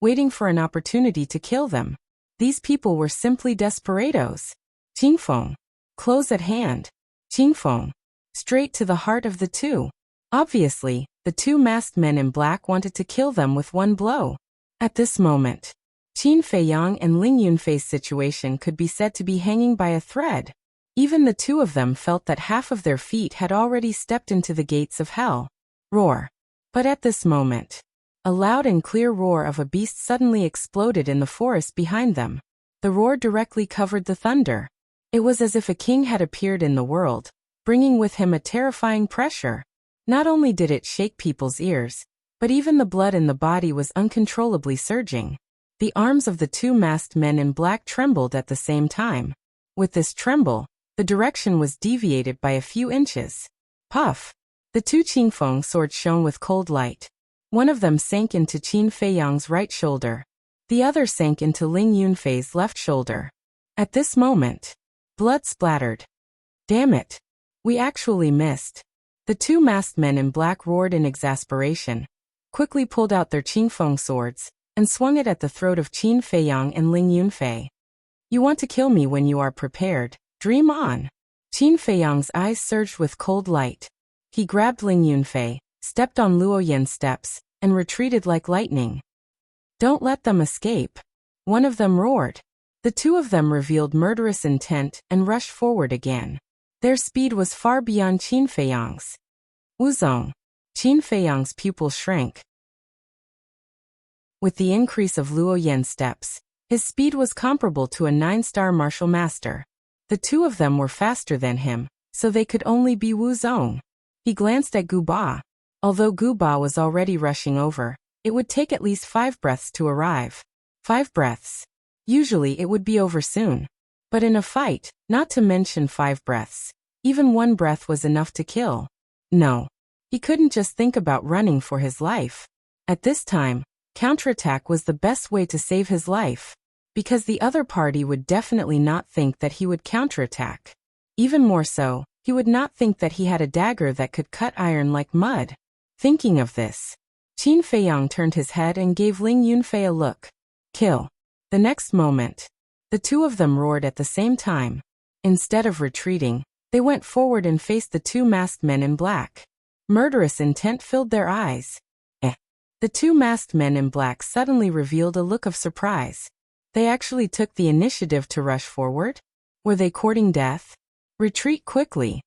waiting for an opportunity to kill them. These people were simply desperados. Qingfeng. Close at hand. Qingfeng. Straight to the heart of the two. Obviously, the two masked men in black wanted to kill them with one blow. At this moment, Qin Feiyang and Ling Yunfei's situation could be said to be hanging by a thread. Even the two of them felt that half of their feet had already stepped into the gates of hell. Roar. But at this moment, a loud and clear roar of a beast suddenly exploded in the forest behind them. The roar directly covered the thunder. It was as if a king had appeared in the world, bringing with him a terrifying pressure. Not only did it shake people's ears, but even the blood in the body was uncontrollably surging. The arms of the two masked men in black trembled at the same time. With this tremble, the direction was deviated by a few inches. Puff! The two Qingfeng swords shone with cold light. One of them sank into Qin Feiyang's right shoulder. The other sank into Ling Yunfei's left shoulder. At this moment, blood splattered. Damn it! We actually missed. The two masked men in black roared in exasperation, quickly pulled out their Qingfeng swords, and swung it at the throat of Qin Feiyang and Ling Yunfei. You want to kill me when you are prepared, dream on. Qin Feiyang's eyes surged with cold light. He grabbed Ling Yunfei, stepped on Luo Yan's steps, and retreated like lightning. Don't let them escape. One of them roared. The two of them revealed murderous intent and rushed forward again. Their speed was far beyond Qin Feiyang's. Wuzong. Qin Feiyang's pupils shrank. With the increase of Luo Yan's steps, his speed was comparable to a 9-star martial master. The two of them were faster than him, so they could only be Wuzong. He glanced at Gu Ba. Although Gu Ba was already rushing over, it would take at least 5 breaths to arrive. 5 breaths. Usually it would be over soon. But in a fight, not to mention 5 breaths, even 1 breath was enough to kill. No. He couldn't just think about running for his life. At this time, counterattack was the best way to save his life, because the other party would definitely not think that he would counterattack. Even more so, he would not think that he had a dagger that could cut iron like mud. Thinking of this, Qin Feiyang turned his head and gave Ling Yunfei a look. Kill. The next moment, the two of them roared at the same time. Instead of retreating, they went forward and faced the 2 masked men in black. Murderous intent filled their eyes. The 2 masked men in black suddenly revealed a look of surprise. They actually took the initiative to rush forward? Were they courting death? Retreat quickly.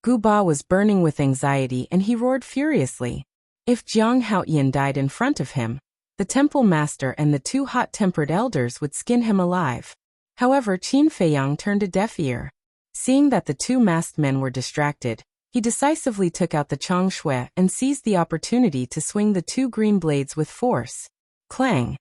Gu Ba was burning with anxiety and he roared furiously. If Jiang Haoyan died in front of him, the temple master and the 2 hot-tempered elders would skin him alive. However, Qin Feiyang turned a deaf ear. Seeing that the 2 masked men were distracted, he decisively took out the Chong Shui and seized the opportunity to swing the 2 green blades with force. Clang!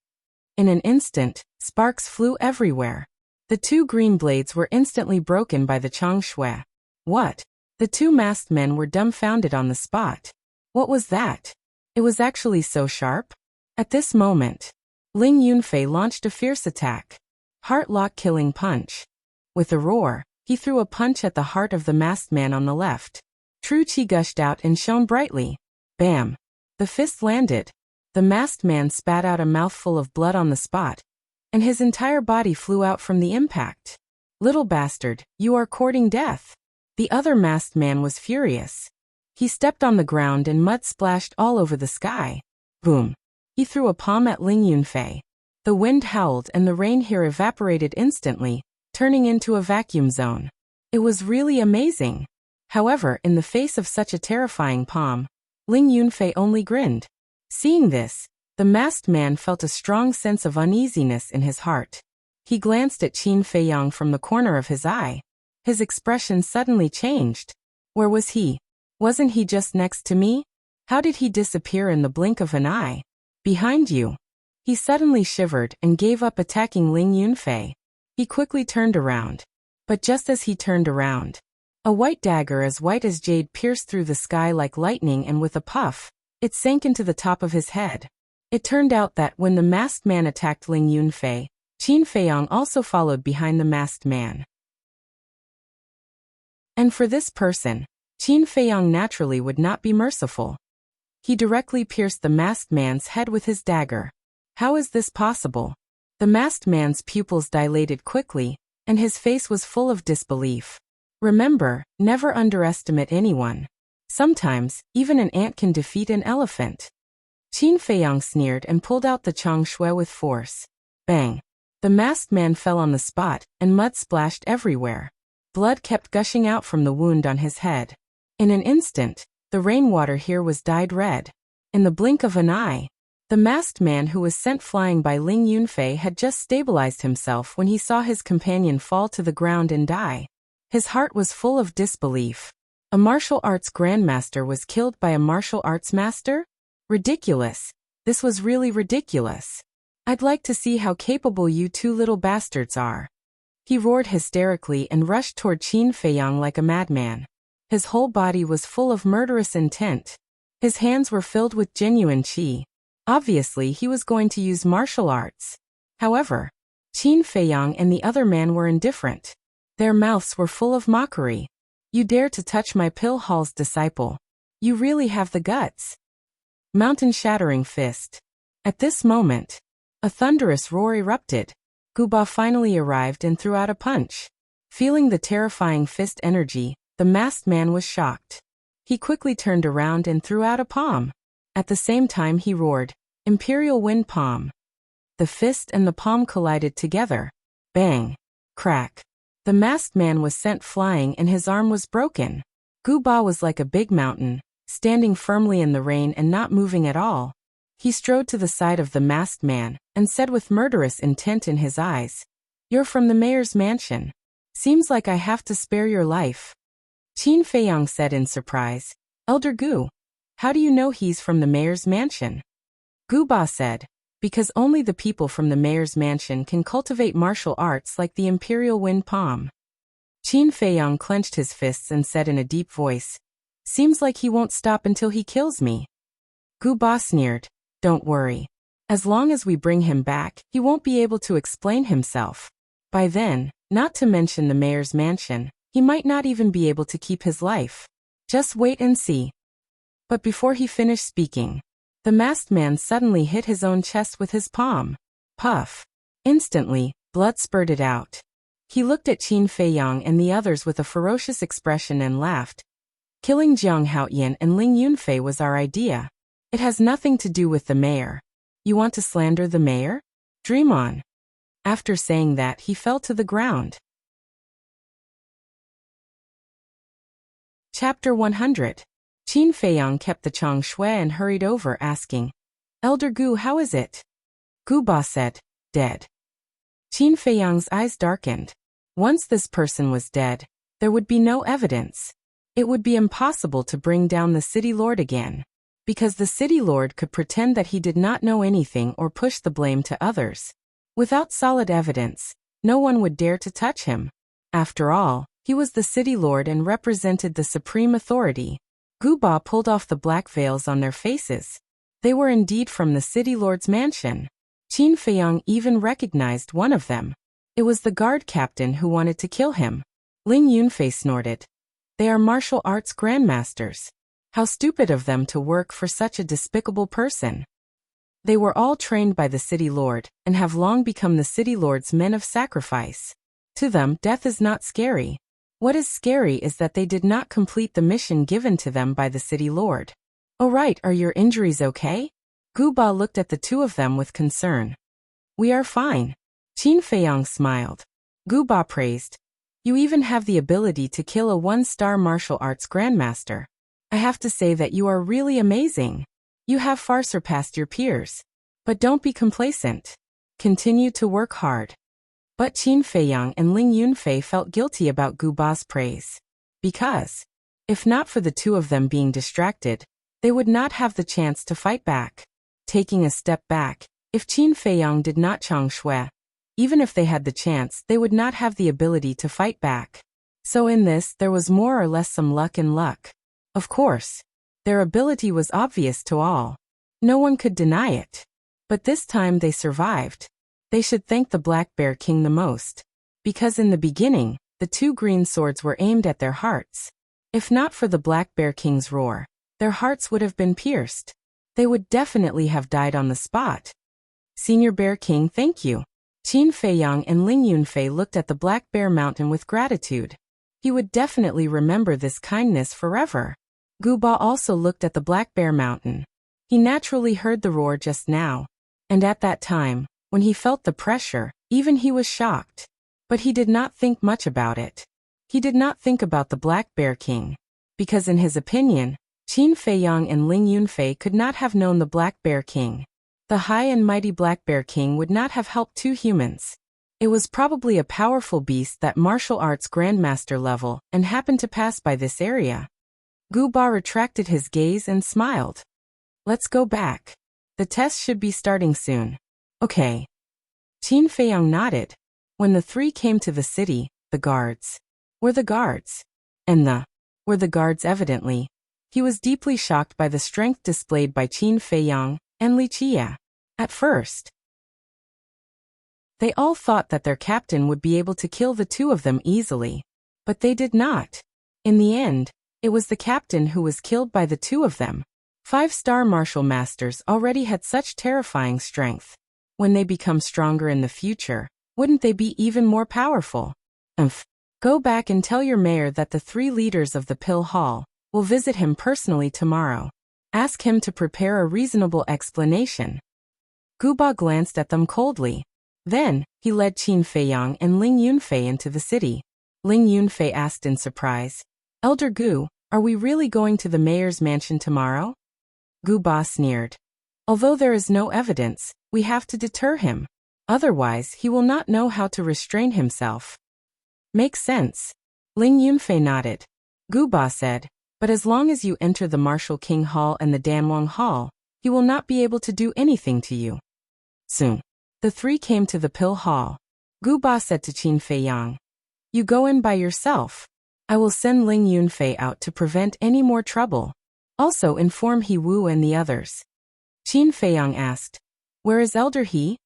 In an instant, sparks flew everywhere. The 2 green blades were instantly broken by the Chong Shui. What? The 2 masked men were dumbfounded on the spot. What was that? It was actually so sharp? At this moment, Ling Yunfei launched a fierce attack. Heart-lock killing punch. With a roar, he threw a punch at the heart of the masked man on the left. True Qi gushed out and shone brightly. Bam! The fist landed. The masked man spat out a mouthful of blood on the spot, and his entire body flew out from the impact. Little bastard, you are courting death. The other masked man was furious. He stepped on the ground and mud splashed all over the sky. Boom! He threw a palm at Ling Yunfei. The wind howled and the rain here evaporated instantly, turning into a vacuum zone. It was really amazing. However, in the face of such a terrifying palm, Ling Yunfei only grinned. Seeing this, the masked man felt a strong sense of uneasiness in his heart. He glanced at Qin Feiyang from the corner of his eye. His expression suddenly changed. Where was he? Wasn't he just next to me? How did he disappear in the blink of an eye? Behind you. He suddenly shivered and gave up attacking Ling Yunfei. He quickly turned around. But just as he turned around, a white dagger as white as jade pierced through the sky like lightning, and with a puff, it sank into the top of his head. It turned out that when the masked man attacked Ling Yunfei, Qin Feiyang also followed behind the masked man. And for this person, Qin Feiyang naturally would not be merciful. He directly pierced the masked man's head with his dagger. How is this possible? The masked man's pupils dilated quickly, and his face was full of disbelief. Remember, never underestimate anyone. Sometimes, even an ant can defeat an elephant. Qin Feiyang sneered and pulled out the Chong Shui with force. Bang! The masked man fell on the spot, and mud splashed everywhere. Blood kept gushing out from the wound on his head. In an instant, the rainwater here was dyed red. In the blink of an eye, the masked man who was sent flying by Ling Yunfei had just stabilized himself when he saw his companion fall to the ground and die. His heart was full of disbelief. A martial arts grandmaster was killed by a martial arts master? Ridiculous. This was really ridiculous. I'd like to see how capable you 2 little bastards are. He roared hysterically and rushed toward Qin Feiyang like a madman. His whole body was full of murderous intent. His hands were filled with genuine qi. Obviously, he was going to use martial arts. However, Qin Feiyang and the other man were indifferent. Their mouths were full of mockery. You dare to touch my pill hall's disciple. You really have the guts. Mountain-shattering fist. At this moment, a thunderous roar erupted. Gu Ba finally arrived and threw out a punch. Feeling the terrifying fist energy, the masked man was shocked. He quickly turned around and threw out a palm. At the same time he roared, Imperial Wind Palm. The fist and the palm collided together. Bang! Crack! The masked man was sent flying and his arm was broken. Gu Ba was like a big mountain, standing firmly in the rain and not moving at all. He strode to the side of the masked man and said with murderous intent in his eyes, "You're from the mayor's mansion. Seems like I have to spare your life." Qin Feiyang said in surprise, "Elder Gu, how do you know he's from the mayor's mansion?" Gu Ba said, "Because only the people from the mayor's mansion can cultivate martial arts like the imperial wind palm." Qin Feiyang clenched his fists and said in a deep voice, "Seems like he won't stop until he kills me." Gu Ba sneered, "Don't worry. As long as we bring him back, he won't be able to explain himself. By then, not to mention the mayor's mansion, he might not even be able to keep his life. Just wait and see." But before he finished speaking, the masked man suddenly hit his own chest with his palm. Puff. Instantly, blood spurted out. He looked at Qin Feiyang and the others with a ferocious expression and laughed. "Killing Jiang Haoyan and Ling Yunfei was our idea. It has nothing to do with the mayor. You want to slander the mayor? Dream on." After saying that, he fell to the ground. Chapter 100. Qin Feiyang kept the Chang Shui and hurried over, asking, "Elder Gu, how is it?" Gu Ba said, "Dead." Qin Feiyang's eyes darkened. Once this person was dead, there would be no evidence. It would be impossible to bring down the city lord again, because the city lord could pretend that he did not know anything or push the blame to others. Without solid evidence, no one would dare to touch him. After all, he was the city lord and represented the supreme authority. Gu Ba pulled off the black veils on their faces. They were indeed from the city lord's mansion. Qin Feiyang even recognized one of them. It was the guard captain who wanted to kill him. Ling Yunfei snorted. "They are martial arts grandmasters. How stupid of them to work for such a despicable person." They were all trained by the city lord, and have long become the city lord's men of sacrifice. To them, death is not scary. What is scary is that they did not complete the mission given to them by the city lord. "Oh right, are your injuries okay?" Gu Ba looked at the two of them with concern. "We are fine." Qin Feiyang smiled. Gu Ba praised, "You even have the ability to kill a one-star martial arts grandmaster. I have to say that you are really amazing. You have far surpassed your peers. But don't be complacent. Continue to work hard." But Qin Feiyang and Ling Yunfei felt guilty about Gu Ba's praise. Because, if not for the two of them being distracted, they would not have the chance to fight back. Taking a step back, if Qin Feiyang did not Chang Shui, even if they had the chance, they would not have the ability to fight back. So in this, there was more or less some luck and luck. Of course, their ability was obvious to all. No one could deny it. But this time they survived. They should thank the Black Bear King the most. Because in the beginning, the two green swords were aimed at their hearts. If not for the Black Bear King's roar, their hearts would have been pierced. They would definitely have died on the spot. "Senior Bear King, thank you." Qin Feiyang and Ling Yunfei looked at the Black Bear Mountain with gratitude. He would definitely remember this kindness forever. Gu Ba also looked at the Black Bear Mountain. He naturally heard the roar just now. And at that time, when he felt the pressure, even he was shocked. But he did not think much about it. He did not think about the Black Bear King. Because in his opinion, Qin Feiyang and Ling Yunfei could not have known the Black Bear King. The high and mighty Black Bear King would not have helped two humans. It was probably a powerful beast that martial arts grandmaster level and happened to pass by this area. Gu Ba retracted his gaze and smiled. "Let's go back. The test should be starting soon." "Okay." Qin Feiyang nodded. When the three came to the city, the guards. Were the guards? Were the guards evidently. He was deeply shocked by the strength displayed by Qin Feiyang and Li Qia. At first, they all thought that their captain would be able to kill the two of them easily. But they did not. In the end, it was the captain who was killed by the two of them. 5-star martial masters already had such terrifying strength. When they become stronger in the future, wouldn't they be even more powerful? Go back and tell your mayor that the 3 leaders of the Pill Hall will visit him personally tomorrow. Ask him to prepare a reasonable explanation. Gu Ba glanced at them coldly. Then, he led Qin Feiyang and Ling Yunfei into the city. Ling Yunfei asked in surprise. Elder Gu, are we really going to the mayor's mansion tomorrow? Gu Ba sneered. Although there is no evidence, we have to deter him. Otherwise, he will not know how to restrain himself. Makes sense. Ling Yunfei nodded. Gu Ba said, but as long as you enter the Martial King Hall and the Danwang Hall, he will not be able to do anything to you. Soon, the three came to the Pill Hall. Gu Ba said to Qin Feiyang, you go in by yourself. I will send Ling Yunfei out to prevent any more trouble. Also inform He Wu and the others. Qin Feiyang asked, where is Elder He?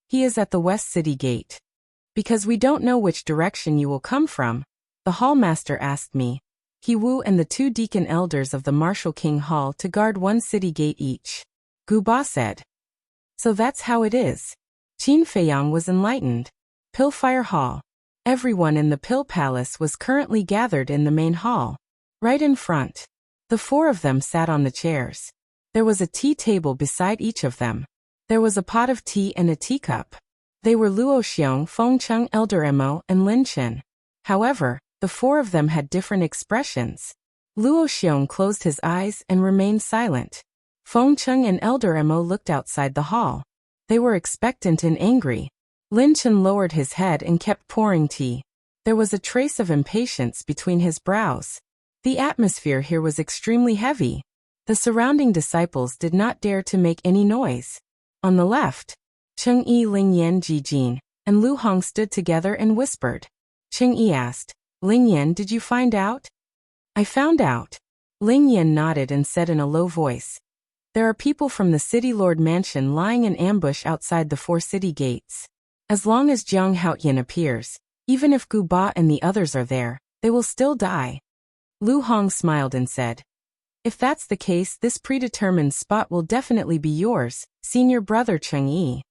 He is at the West City Gate. Because we don't know which direction you will come from, the hallmaster asked me, He Wu and the 2 deacon elders of the Martial King Hall to guard 1 city gate each. Gu Ba said. So that's how it is. Qin Feiyang was enlightened. Pillfire Hall. Everyone in the Pill Palace was currently gathered in the main hall. Right in front. The 4 of them sat on the chairs. There was a tea table beside each of them. There was a pot of tea and a teacup. They were Luo Xiong, Feng Cheng, Elder Mo, and Lin Chen. However, the 4 of them had different expressions. Luo Xiong closed his eyes and remained silent. Feng Cheng and Elder Mo looked outside the hall. They were expectant and angry. Lin Chen lowered his head and kept pouring tea. There was a trace of impatience between his brows. The atmosphere here was extremely heavy. The surrounding disciples did not dare to make any noise. On the left, Cheng Yi, Ling Yan, Ji Jin, and Lu Hong stood together and whispered. Cheng Yi asked, Ling Yan, did you find out? I found out. Ling Yan nodded and said in a low voice. There are people from the City Lord Mansion lying in ambush outside the 4 city gates. As long as Jiang Haoyan appears, even if Gu Ba and the others are there, they will still die. Lu Hong smiled and said, if that's the case, this predetermined spot will definitely be yours, senior brother Cheng Yi.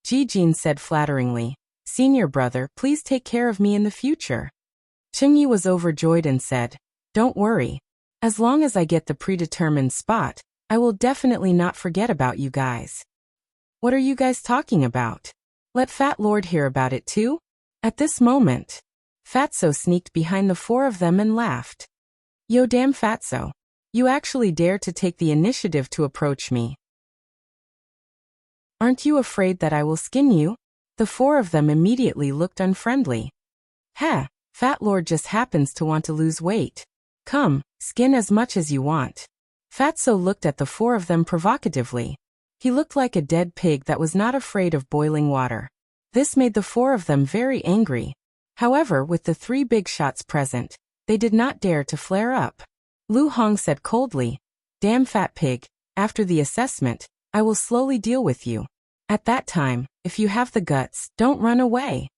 Ji Jin said flatteringly, senior brother, please take care of me in the future. Cheng Yi was overjoyed and said, don't worry. As long as I get the predetermined spot, I will definitely not forget about you guys. What are you guys talking about? Let Fat Lord hear about it too? At this moment, Fatso sneaked behind the 4 of them and laughed. Yo damn Fatso. You actually dare to take the initiative to approach me. Aren't you afraid that I will skin you? The 4 of them immediately looked unfriendly. Heh, Fat Lord just happens to want to lose weight. Come, skin as much as you want. Fatso looked at the 4 of them provocatively. He looked like a dead pig that was not afraid of boiling water. This made the 4 of them very angry. However, with the 3 big shots present, they did not dare to flare up. Lu Hong said coldly, damn fat pig, after the assessment, I will slowly deal with you. At that time, if you have the guts, don't run away.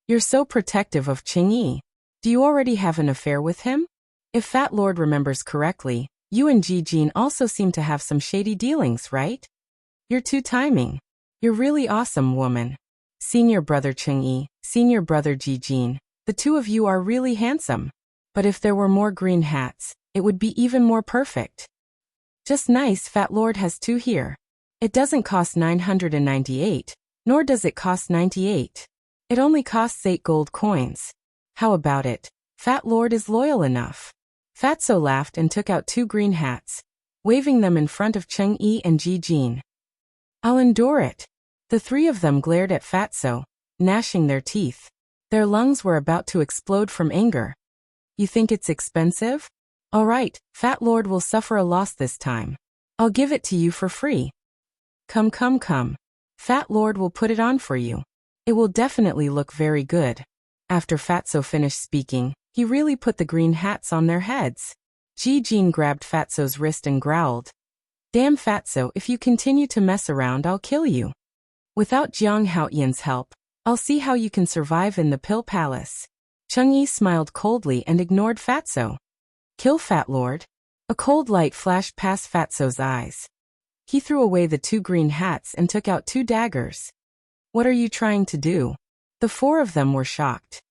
You're so protective of Cheng Yi. Do you already have an affair with him? If Fat Lord remembers correctly, you and Ji Jin also seem to have some shady dealings, right? You're too timing. You're really awesome, woman. Senior brother Cheng Yi, senior brother Ji Jin, the 2 of you are really handsome. But if there were more green hats, it would be even more perfect. Just nice, Fat Lord has 2 here. It doesn't cost 998, nor does it cost 98. It only costs 8 gold coins. How about it? Fat Lord is loyal enough. Fatso laughed and took out 2 green hats, waving them in front of Cheng Yi and Ji Jin. I'll endure it. The 3 of them glared at Fatso, gnashing their teeth. Their lungs were about to explode from anger. You think it's expensive? All right, Fat Lord will suffer a loss this time. I'll give it to you for free. Come, come, come. Fat Lord will put it on for you. It will definitely look very good. After Fatso finished speaking, he really put the green hats on their heads. Ji Jin grabbed Fatso's wrist and growled. Damn Fatso, if you continue to mess around, I'll kill you. Without Jiang Haoyan's help, I'll see how you can survive in the Pill Palace. Cheng Yi smiled coldly and ignored Fatso. Kill Fat Lord? A cold light flashed past Fatso's eyes. He threw away the 2 green hats and took out 2 daggers. What are you trying to do? The 4 of them were shocked.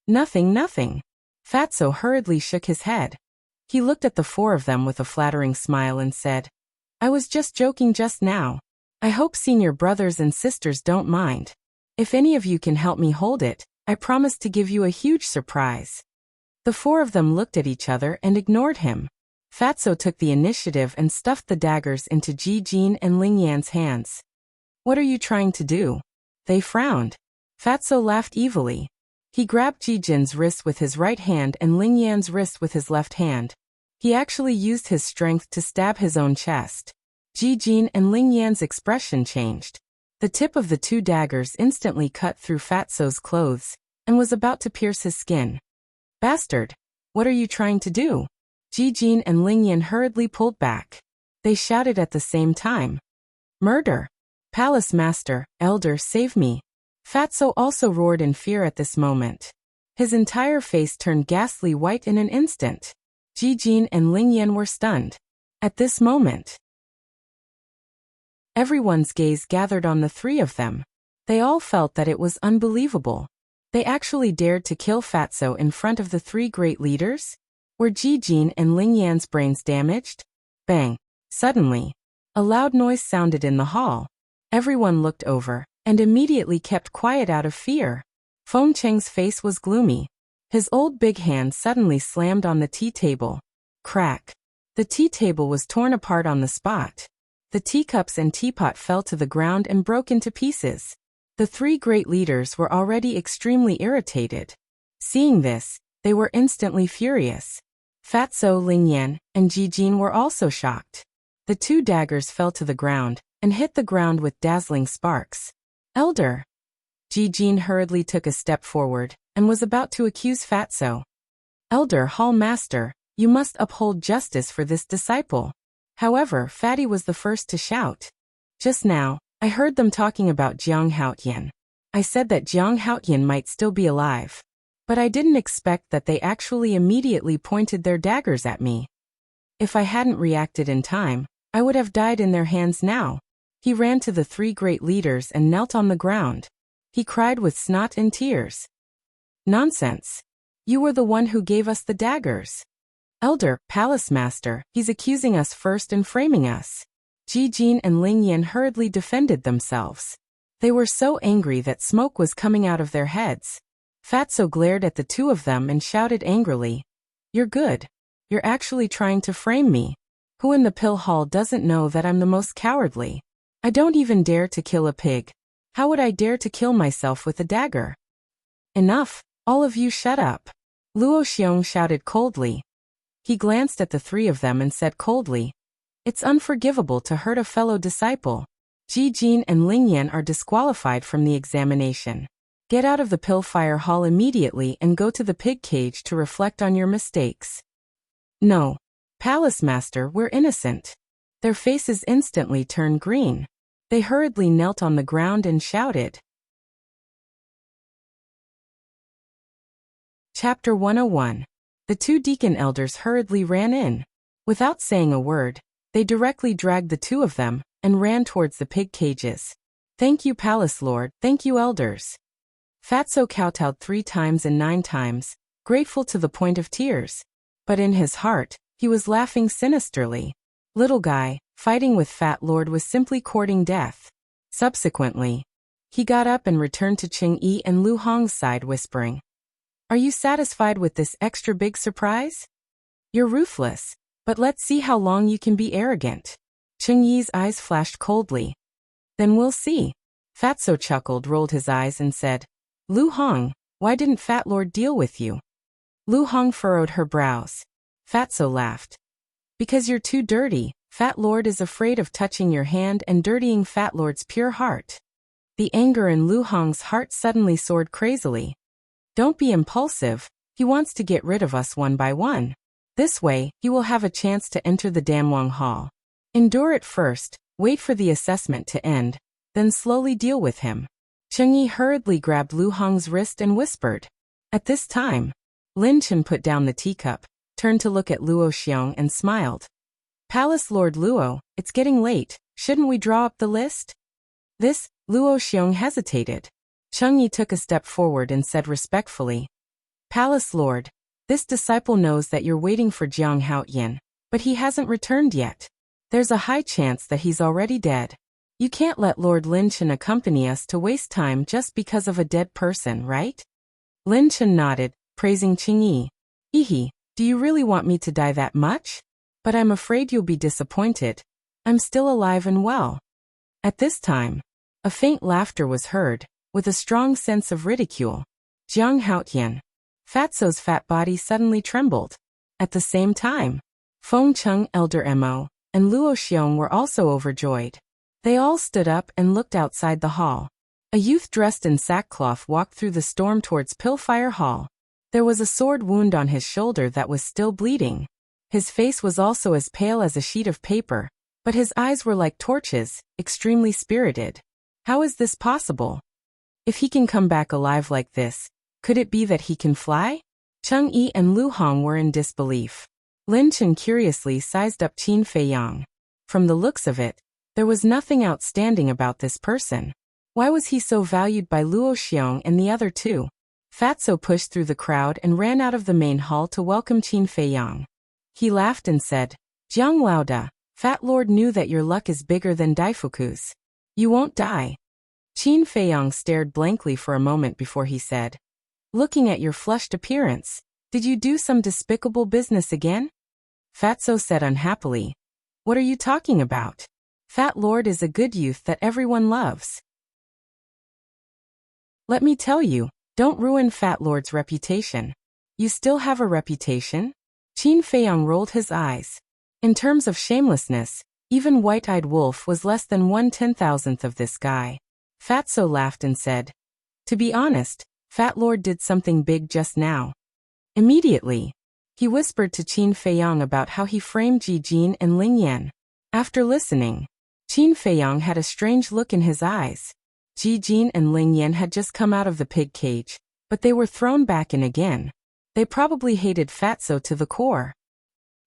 Nothing, nothing. Fatso hurriedly shook his head. He looked at the 4 of them with a flattering smile and said, I was just joking just now. I hope senior brothers and sisters don't mind. If any of you can help me hold it, I promised to give you a huge surprise." The four of them looked at each other and ignored him. Fatso took the initiative and stuffed the daggers into Ji Jin and Ling Yan's hands. "What are you trying to do?" They frowned. Fatso laughed evilly. He grabbed Ji Jin's wrist with his right hand and Ling Yan's wrist with his left hand. He actually used his strength to stab his own chest. Ji Jin and Ling Yan's expression changed. The tip of the two daggers instantly cut through Fatso's clothes and was about to pierce his skin. "Bastard! What are you trying to do?" Ji Jin and Ling Yan hurriedly pulled back. They shouted at the same time. "Murder! Palace Master, Elder, save me!" Fatso also roared in fear at this moment. His entire face turned ghastly white in an instant. Ji Jin and Ling Yan were stunned. At this moment, everyone's gaze gathered on the three of them. They all felt that it was unbelievable. They actually dared to kill Fatso in front of the three great leaders? Were Ji Jin and Ling Yan's brains damaged? Bang! Suddenly, a loud noise sounded in the hall. Everyone looked over and immediately kept quiet out of fear. Feng Cheng's face was gloomy. His old big hand suddenly slammed on the tea table. Crack! The tea table was torn apart on the spot. The teacups and teapot fell to the ground and broke into pieces. The three great leaders were already extremely irritated. Seeing this, they were instantly furious. Fatso, Ling Yan, and Ji Jin were also shocked. The two daggers fell to the ground and hit the ground with dazzling sparks. "Elder!" Ji Jin hurriedly took a step forward and was about to accuse Fatso. "Elder Hall Master, you must uphold justice for this disciple." However, Fatty was the first to shout. "Just now, I heard them talking about Jiang Haotian. I said that Jiang Haotian might still be alive. But I didn't expect that they actually immediately pointed their daggers at me. If I hadn't reacted in time, I would have died in their hands now." He ran to the three great leaders and knelt on the ground. He cried with snot and tears. "Nonsense! You were the one who gave us the daggers." "Elder, Palace Master, he's accusing us first and framing us." Ji Jin and Ling Yan hurriedly defended themselves. They were so angry that smoke was coming out of their heads. Fatso glared at the two of them and shouted angrily, "You're good. You're actually trying to frame me. Who in the pill hall doesn't know that I'm the most cowardly? I don't even dare to kill a pig. How would I dare to kill myself with a dagger?" "Enough, all of you shut up," Luo Xiong shouted coldly. He glanced at the three of them and said coldly, "It's unforgivable to hurt a fellow disciple. Ji Jin and Ling Yan are disqualified from the examination. Get out of the Pillfire Hall immediately and go to the pig cage to reflect on your mistakes." "No. Palace Master, we're innocent." Their faces instantly turned green. They hurriedly knelt on the ground and shouted. Chapter 101. The two deacon elders hurriedly ran in. Without saying a word, they directly dragged the two of them and ran towards the pig cages. "Thank you, Palace Lord, thank you, elders." Fatso kowtowed 3 times and 9 times, grateful to the point of tears. But in his heart, he was laughing sinisterly. Little guy, fighting with Fat Lord was simply courting death. Subsequently, he got up and returned to Cheng Yi and Lu Hong's side whispering, "Are you satisfied with this extra big surprise? You're ruthless, but let's see how long you can be arrogant." Cheng Yi's eyes flashed coldly. "Then we'll see." Fatso chuckled, rolled his eyes and said, "Lu Hong, why didn't Fat Lord deal with you?" Lu Hong furrowed her brows. Fatso laughed. "Because you're too dirty. Fat Lord is afraid of touching your hand and dirtying Fat Lord's pure heart." The anger in Lu Hong's heart suddenly soared crazily. "Don't be impulsive. He wants to get rid of us one by one. This way, he will have a chance to enter the Danwang Hall. Endure it first, wait for the assessment to end, then slowly deal with him." Cheng Yi hurriedly grabbed Lu Hong's wrist and whispered. At this time, Lin Chen put down the teacup, turned to look at Luo Xiong and smiled. "Palace Lord Luo, it's getting late, shouldn't we draw up the list?" Luo Xiong hesitated. Cheng Yi took a step forward and said respectfully, "Palace Lord, this disciple knows that you're waiting for Jiang Haotian, but he hasn't returned yet. There's a high chance that he's already dead. You can't let Lord Lin Chen accompany us to waste time just because of a dead person, right?" Lin Chen nodded, praising Qingyi. Ehe, do you really want me to die that much? But I'm afraid you'll be disappointed. I'm still alive and well. At this time, a faint laughter was heard, with a strong sense of ridicule. Jiang Haotian. Fatso's fat body suddenly trembled. At the same time, Feng Cheng, Elder Mo, and Luo Xiong were also overjoyed. They all stood up and looked outside the hall. A youth dressed in sackcloth walked through the storm towards Pillfire Hall. There was a sword wound on his shoulder that was still bleeding. His face was also as pale as a sheet of paper, but his eyes were like torches, extremely spirited. How is this possible? If he can come back alive like this, could it be that he can fly? Cheng Yi and Lu Hong were in disbelief. Lin Chen curiously sized up Qin Feiyang. From the looks of it, there was nothing outstanding about this person. Why was he so valued by Luo Xiong and the other two? Fatso pushed through the crowd and ran out of the main hall to welcome Qin Feiyang. He laughed and said, Jiang Laoda, Fat Lord knew that your luck is bigger than Daifuku's. You won't die. Qin Feiyang stared blankly for a moment before he said, looking at your flushed appearance, did you do some despicable business again? Fatso said unhappily, what are you talking about? Fat Lord is a good youth that everyone loves. Let me tell you, don't ruin Fat Lord's reputation. You still have a reputation? Qin Feiyang rolled his eyes. In terms of shamelessness, even White-Eyed Wolf was less than 1/10,000th of this guy. Fatso laughed and said, to be honest, Fat Lord did something big just now. Immediately, he whispered to Qin Feiyang about how he framed Ji Jin and Ling Yan. After listening, Qin Feiyang had a strange look in his eyes. Ji Jin and Ling Yan had just come out of the pig cage, but they were thrown back in again. They probably hated Fatso to the core.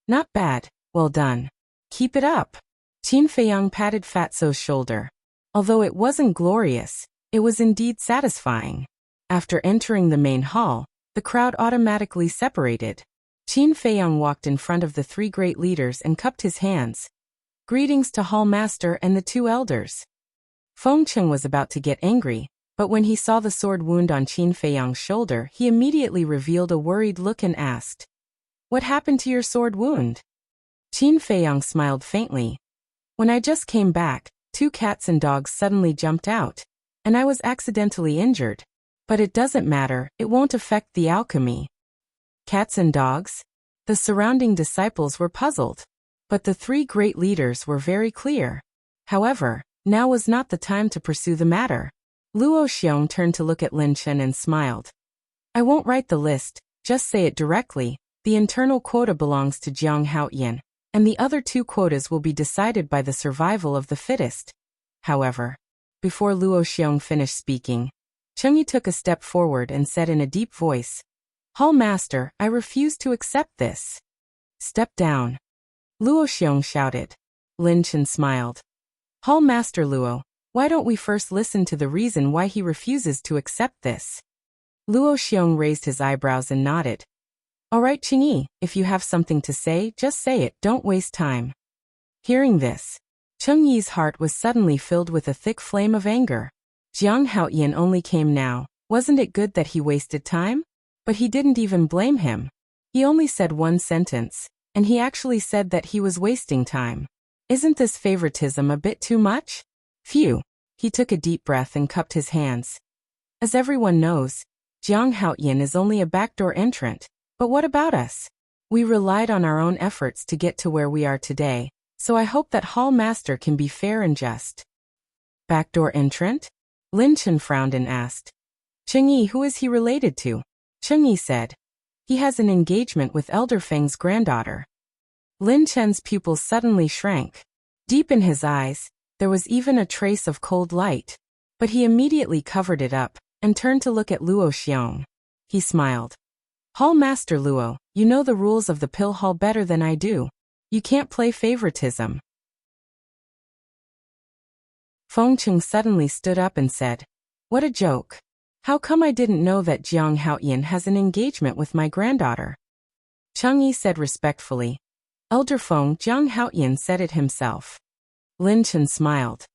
Not bad, well done. Keep it up. Qin Feiyang patted Fatso's shoulder. Although it wasn't glorious, it was indeed satisfying. After entering the main hall, the crowd automatically separated. Qin Feiyang walked in front of the three great leaders and cupped his hands. Greetings to Hall Master and the two elders. Feng Cheng was about to get angry, but when he saw the sword wound on Qin Feiyang's shoulder, he immediately revealed a worried look and asked, what happened to your sword wound? Qin Feiyang smiled faintly. When I just came back, two cats and dogs suddenly jumped out, and I was accidentally injured. But it doesn't matter, it won't affect the alchemy. Cats and dogs? The surrounding disciples were puzzled. But the three great leaders were very clear. However, now was not the time to pursue the matter. Luo Xiong turned to look at Lin Chen and smiled. I won't write the list, just say it directly. The internal quota belongs to Jiang Haoyan, and the other two quotas will be decided by the survival of the fittest. However, before Luo Xiong finished speaking, Chengyi took a step forward and said in a deep voice, Hall Master, I refuse to accept this. Step down. Luo Xiong shouted. Lin Chen smiled. Hall Master Luo, why don't we first listen to the reason why he refuses to accept this? Luo Xiong raised his eyebrows and nodded. All right, Qingyi, if you have something to say, just say it, don't waste time. Hearing this, Chengyi's heart was suddenly filled with a thick flame of anger. Jiang Haoyan only came now, wasn't it good that he wasted time? But he didn't even blame him. He only said one sentence, and he actually said that he was wasting time. Isn't this favoritism a bit too much? Phew. He took a deep breath and cupped his hands. As everyone knows, Jiang Haoyan is only a backdoor entrant. But what about us? We relied on our own efforts to get to where we are today, so I hope that Hall Master can be fair and just. Backdoor entrant? Lin Chen frowned and asked. Chengyi, who is he related to? Chengyi said. He has an engagement with Elder Feng's granddaughter. Lin Chen's pupils suddenly shrank. Deep in his eyes, there was even a trace of cold light. But he immediately covered it up, and turned to look at Luo Xiong. He smiled. Hall Master Luo, you know the rules of the Pill Hall better than I do. You can't play favoritism. Feng Cheng suddenly stood up and said, what a joke. How come I didn't know that Jiang Haoyan has an engagement with my granddaughter? Chengyi said respectfully. Elder Feng, Jiang Haoyan said it himself. Lin Chen smiled.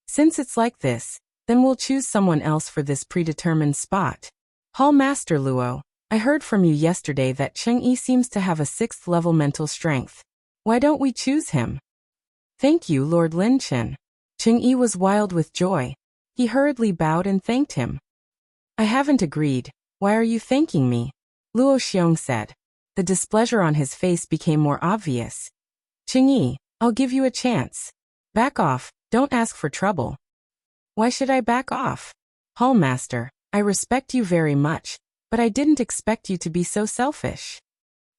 Since it's like this, then we'll choose someone else for this predetermined spot. Hall Master Luo, I heard from you yesterday that Cheng-Yi seems to have a 6th level mental strength. Why don't we choose him? Thank you, Lord Lin Chen. Cheng-Yi was wild with joy. He hurriedly bowed and thanked him. I haven't agreed. Why are you thanking me? Luo Xiong said. The displeasure on his face became more obvious. Cheng-Yi, I'll give you a chance. Back off, don't ask for trouble. Why should I back off? Hall Master, I respect you very much, but I didn't expect you to be so selfish.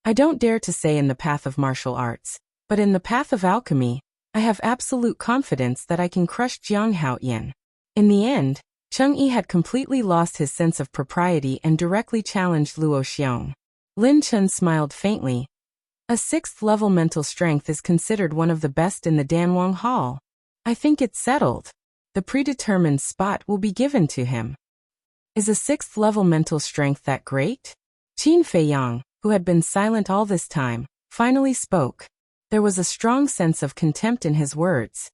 I don't dare to say in the path of martial arts, but in the path of alchemy, I have absolute confidence that I can crush Jiang Haoyan. In the end, Cheng-Yi had completely lost his sense of propriety and directly challenged Luo Xiong. Lin Chen smiled faintly. A 6th level mental strength is considered one of the best in the Danwang Hall. I think it's settled. The predetermined spot will be given to him. Is a 6th level mental strength that great? Qin Feiyang, who had been silent all this time, finally spoke. There was a strong sense of contempt in his words.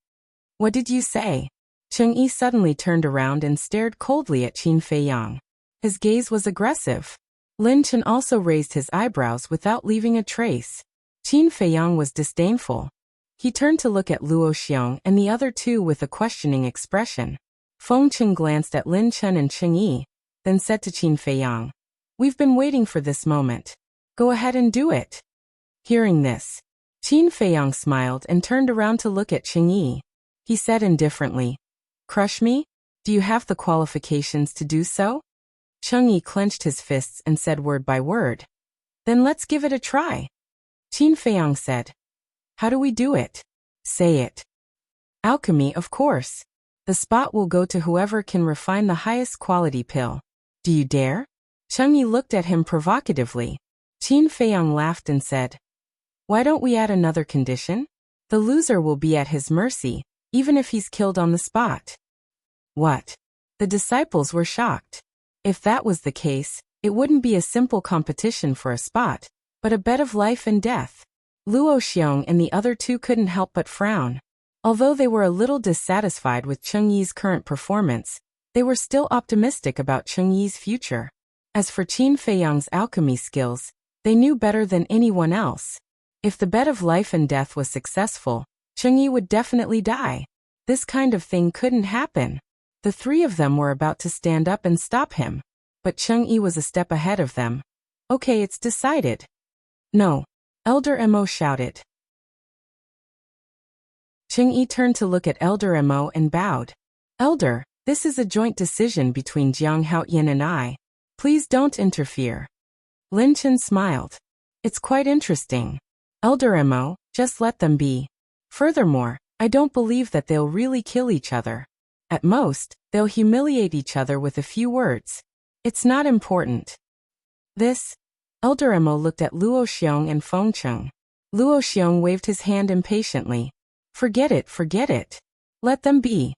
What did you say? Cheng-Yi suddenly turned around and stared coldly at Qin Feiyang. His gaze was aggressive. Lin Chen also raised his eyebrows without leaving a trace. Qin Feiyang was disdainful. He turned to look at Luo Xiong and the other two with a questioning expression. Feng Chen glanced at Lin Chen and Cheng-Yi, then said to Qin Feiyang, We've been waiting for this moment. Go ahead and do it. Hearing this, Qin Feiyang smiled and turned around to look at Cheng-Yi. He said indifferently, Crush me? Do you have the qualifications to do so? Cheng-Yi clenched his fists and said word by word. Then let's give it a try. Qin Feiyang said. How do we do it? Say it. Alchemy, of course. The spot will go to whoever can refine the highest quality pill. Do you dare? Cheng-Yi looked at him provocatively. Qin Feiyang laughed and said, Why don't we add another condition? The loser will be at his mercy, even if he's killed on the spot. What? The disciples were shocked. If that was the case, it wouldn't be a simple competition for a spot, but a bet of life and death. Luo Xiong and the other two couldn't help but frown. Although they were a little dissatisfied with Cheng-Yi's current performance, they were still optimistic about Cheng-Yi's future. As for Qin Feiyang's alchemy skills, they knew better than anyone else. If the bet of life and death was successful, Cheng-Yi would definitely die. This kind of thing couldn't happen. The three of them were about to stand up and stop him, but Cheng-Yi was a step ahead of them. Okay, it's decided. No. Elder Mo shouted. Cheng-Yi turned to look at Elder Mo and bowed. Elder, this is a joint decision between Jiang Haoyan and I. Please don't interfere. Lin Chen smiled. It's quite interesting. Elder Mo, just let them be. Furthermore, I don't believe that they'll really kill each other. At most, they'll humiliate each other with a few words. It's not important. This? Elder Mo looked at Luo Xiong and Feng Cheng. Luo Xiong waved his hand impatiently. Forget it. Let them be.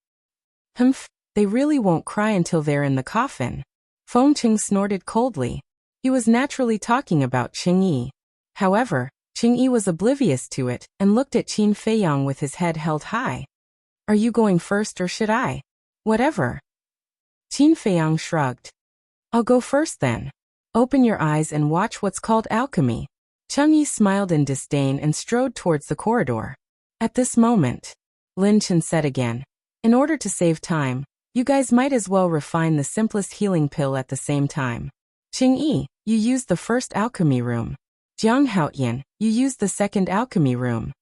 Humph, they really won't cry until they're in the coffin. Feng Cheng snorted coldly. He was naturally talking about Cheng-Yi. However, Cheng-Yi was oblivious to it and looked at Qin Feiyang with his head held high. Are you going first or should I? Whatever. Qin Feiyang shrugged. I'll go first then. Open your eyes and watch what's called alchemy. Cheng-Yi smiled in disdain and strode towards the corridor. At this moment, Lin Chen said again, in order to save time, you guys might as well refine the simplest healing pill at the same time. Cheng-Yi, you used the first alchemy room. Jiang Haoyan, you used the second alchemy room.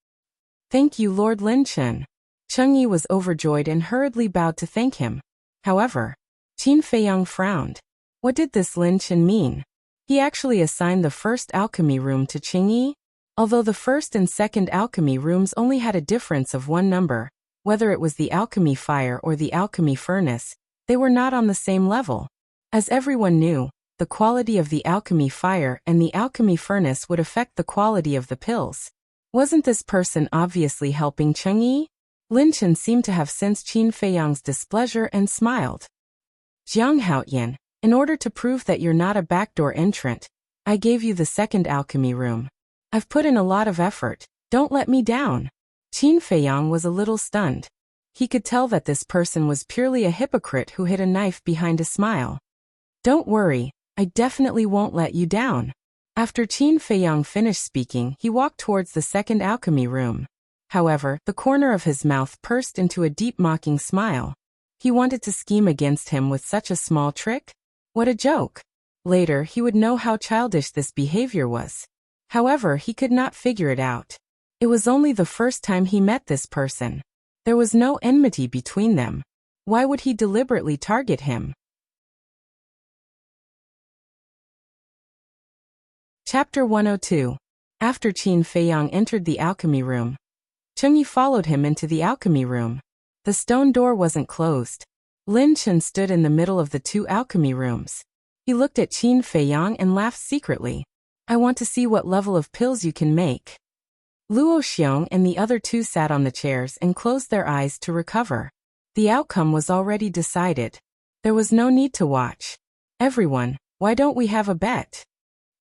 Thank you, Lord Lin Chen. Cheng-Yi was overjoyed and hurriedly bowed to thank him. However, Qin Feiyang frowned. What did this Lin Chen mean? He actually assigned the first alchemy room to Cheng-Yi? Although the first and second alchemy rooms only had a difference of one number, whether it was the alchemy fire or the alchemy furnace, they were not on the same level. As everyone knew, the quality of the alchemy fire and the alchemy furnace would affect the quality of the pills. Wasn't this person obviously helping Cheng-Yi? Lin Chen seemed to have sensed Qin Feiyang's displeasure and smiled. Jiang Haoyan, in order to prove that you're not a backdoor entrant, I gave you the second alchemy room. I've put in a lot of effort. Don't let me down. Qin Feiyang was a little stunned. He could tell that this person was purely a hypocrite who hid a knife behind a smile. Don't worry, I definitely won't let you down. After Qin Feiyang finished speaking, he walked towards the second alchemy room. However, the corner of his mouth pursed into a deep mocking smile. He wanted to scheme against him with such a small trick? What a joke! Later, he would know how childish this behavior was. However, he could not figure it out. It was only the first time he met this person. There was no enmity between them. Why would he deliberately target him? Chapter 102. After Qin Feiyang entered the alchemy room, Chengyi followed him into the alchemy room. The stone door wasn't closed. Lin Chen stood in the middle of the two alchemy rooms. He looked at Qin Feiyang and laughed secretly. I want to see what level of pills you can make. Luo Xiong and the other two sat on the chairs and closed their eyes to recover. The outcome was already decided. There was no need to watch. Everyone, why don't we have a bet?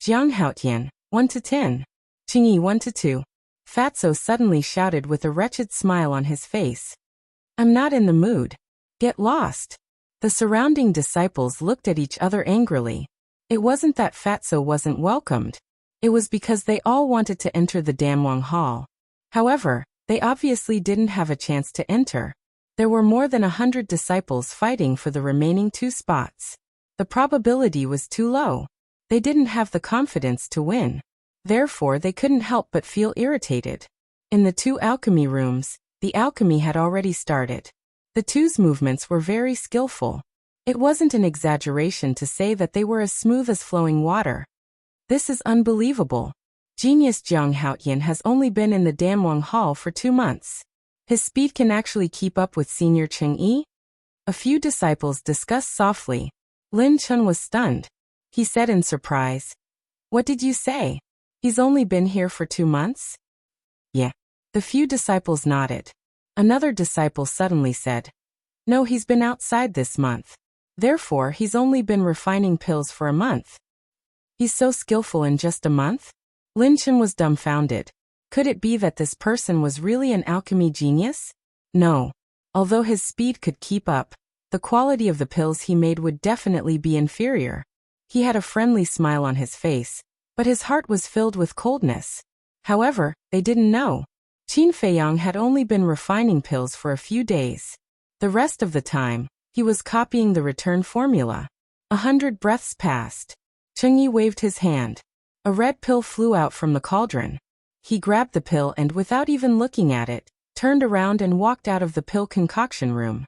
Jiang Haotian, 1 to 10. Qingyi 1 to 2. Fatso suddenly shouted with a wretched smile on his face. I'm not in the mood. Get lost. The surrounding disciples looked at each other angrily. It wasn't that Fatso wasn't welcomed. It was because they all wanted to enter the Danwang Hall. However, they obviously didn't have a chance to enter. There were more than 100 disciples fighting for the remaining 2 spots. The probability was too low. They didn't have the confidence to win. Therefore, they couldn't help but feel irritated. In the 2 alchemy rooms, the alchemy had already started. The 2's movements were very skillful. It wasn't an exaggeration to say that they were as smooth as flowing water. This is unbelievable. Genius Jiang Haotian has only been in the Danwang Hall for 2 months. His speed can actually keep up with Senior Chengyi? A few disciples discussed softly. Lin Chen was stunned. He said in surprise, What did you say? He's only been here for 2 months? Yeah. The few disciples nodded. Another disciple suddenly said, No, he's been outside this month. Therefore, he's only been refining pills for a month. He's so skillful in just a month? Lin Chen was dumbfounded. Could it be that this person was really an alchemy genius? No. Although his speed could keep up, the quality of the pills he made would definitely be inferior. He had a friendly smile on his face, but his heart was filled with coldness. However, they didn't know. Qin Feiyang had only been refining pills for a few days. The rest of the time, he was copying the return formula. 100 breaths passed. Chengyi waved his hand. A red pill flew out from the cauldron. He grabbed the pill and, without even looking at it, turned around and walked out of the pill concoction room.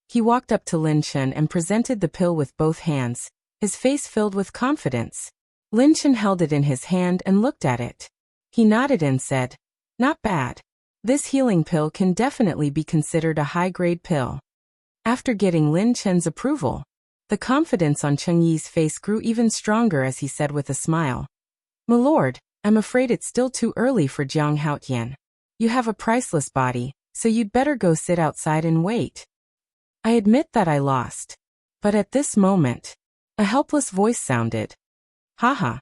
He walked up to Lin Chen and presented the pill with both hands, his face filled with confidence. Lin Chen held it in his hand and looked at it. He nodded and said, Not bad. This healing pill can definitely be considered a high-grade pill. After getting Lin Chen's approval, the confidence on Chengyi's face grew even stronger as he said with a smile, My lord, I'm afraid it's still too early for Jiang Haotian. You have a priceless body, so you'd better go sit outside and wait. I admit that I lost. But at this moment, a helpless voice sounded. Haha.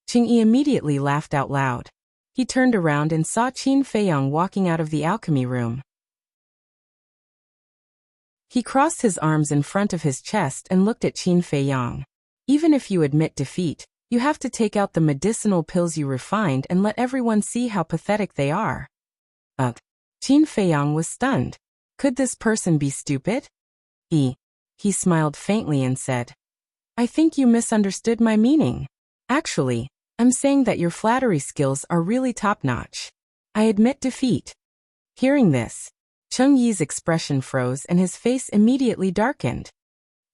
Chengyi immediately laughed out loud. He turned around and saw Qin Feiyang walking out of the alchemy room. He crossed his arms in front of his chest and looked at Qin Feiyang. Even if you admit defeat, you have to take out the medicinal pills you refined and let everyone see how pathetic they are. Ugh. Qin Feiyang was stunned. Could this person be stupid? He smiled faintly and said, I think you misunderstood my meaning. Actually, I'm saying that your flattery skills are really top-notch. I admit defeat. Hearing this, Chengyi's expression froze and his face immediately darkened.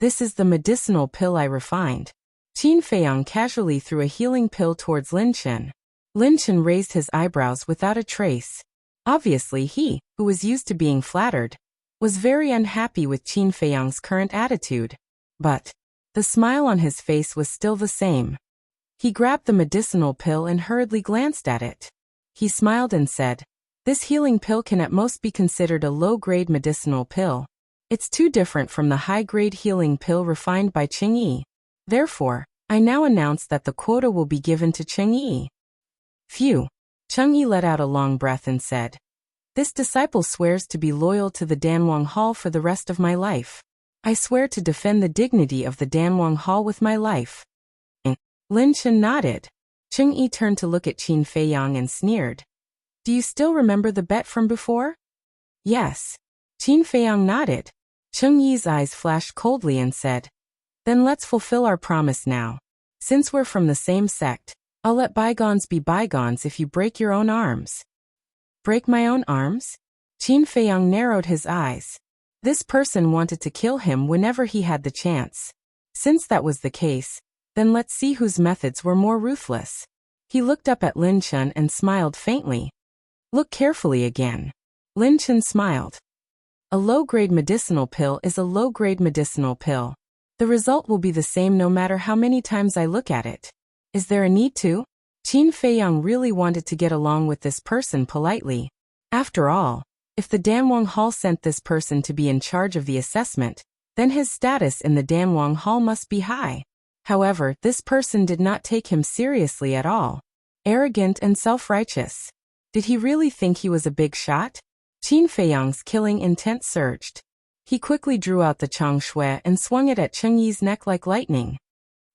This is the medicinal pill I refined. Qin Feiyang casually threw a healing pill towards Lin Chen. Lin Chen raised his eyebrows without a trace. Obviously he, who was used to being flattered, was very unhappy with Qin Feiyang's current attitude. But the smile on his face was still the same. He grabbed the medicinal pill and hurriedly glanced at it. He smiled and said, This healing pill can at most be considered a low-grade medicinal pill. It's too different from the high-grade healing pill refined by Chengyi. Therefore, I now announce that the quota will be given to Chengyi. Phew. Chengyi let out a long breath and said, This disciple swears to be loyal to the Danwang Hall for the rest of my life. I swear to defend the dignity of the Danwang Hall with my life. Lin Chen nodded. Cheng Yi turned to look at Qin Feiyang and sneered. Do you still remember the bet from before? Yes. Qin Feiyang nodded. Cheng Yi's eyes flashed coldly and said, Then let's fulfill our promise now. Since we're from the same sect, I'll let bygones be bygones if you break your own arms. Break my own arms? Qin Feiyang narrowed his eyes. This person wanted to kill him whenever he had the chance. Since that was the case, then let's see whose methods were more ruthless. He looked up at Lin Chen and smiled faintly. Look carefully again. Lin Chen smiled. A low-grade medicinal pill is a low-grade medicinal pill. The result will be the same no matter how many times I look at it. Is there a need to? Qin Feiyang really wanted to get along with this person politely. After all, if the Danwang Hall sent this person to be in charge of the assessment, then his status in the Danwang Hall must be high. However, this person did not take him seriously at all. Arrogant and self-righteous. Did he really think he was a big shot? Qin Feiyang's killing intent surged. He quickly drew out the Chang Shui and swung it at Cheng Yi's neck like lightning.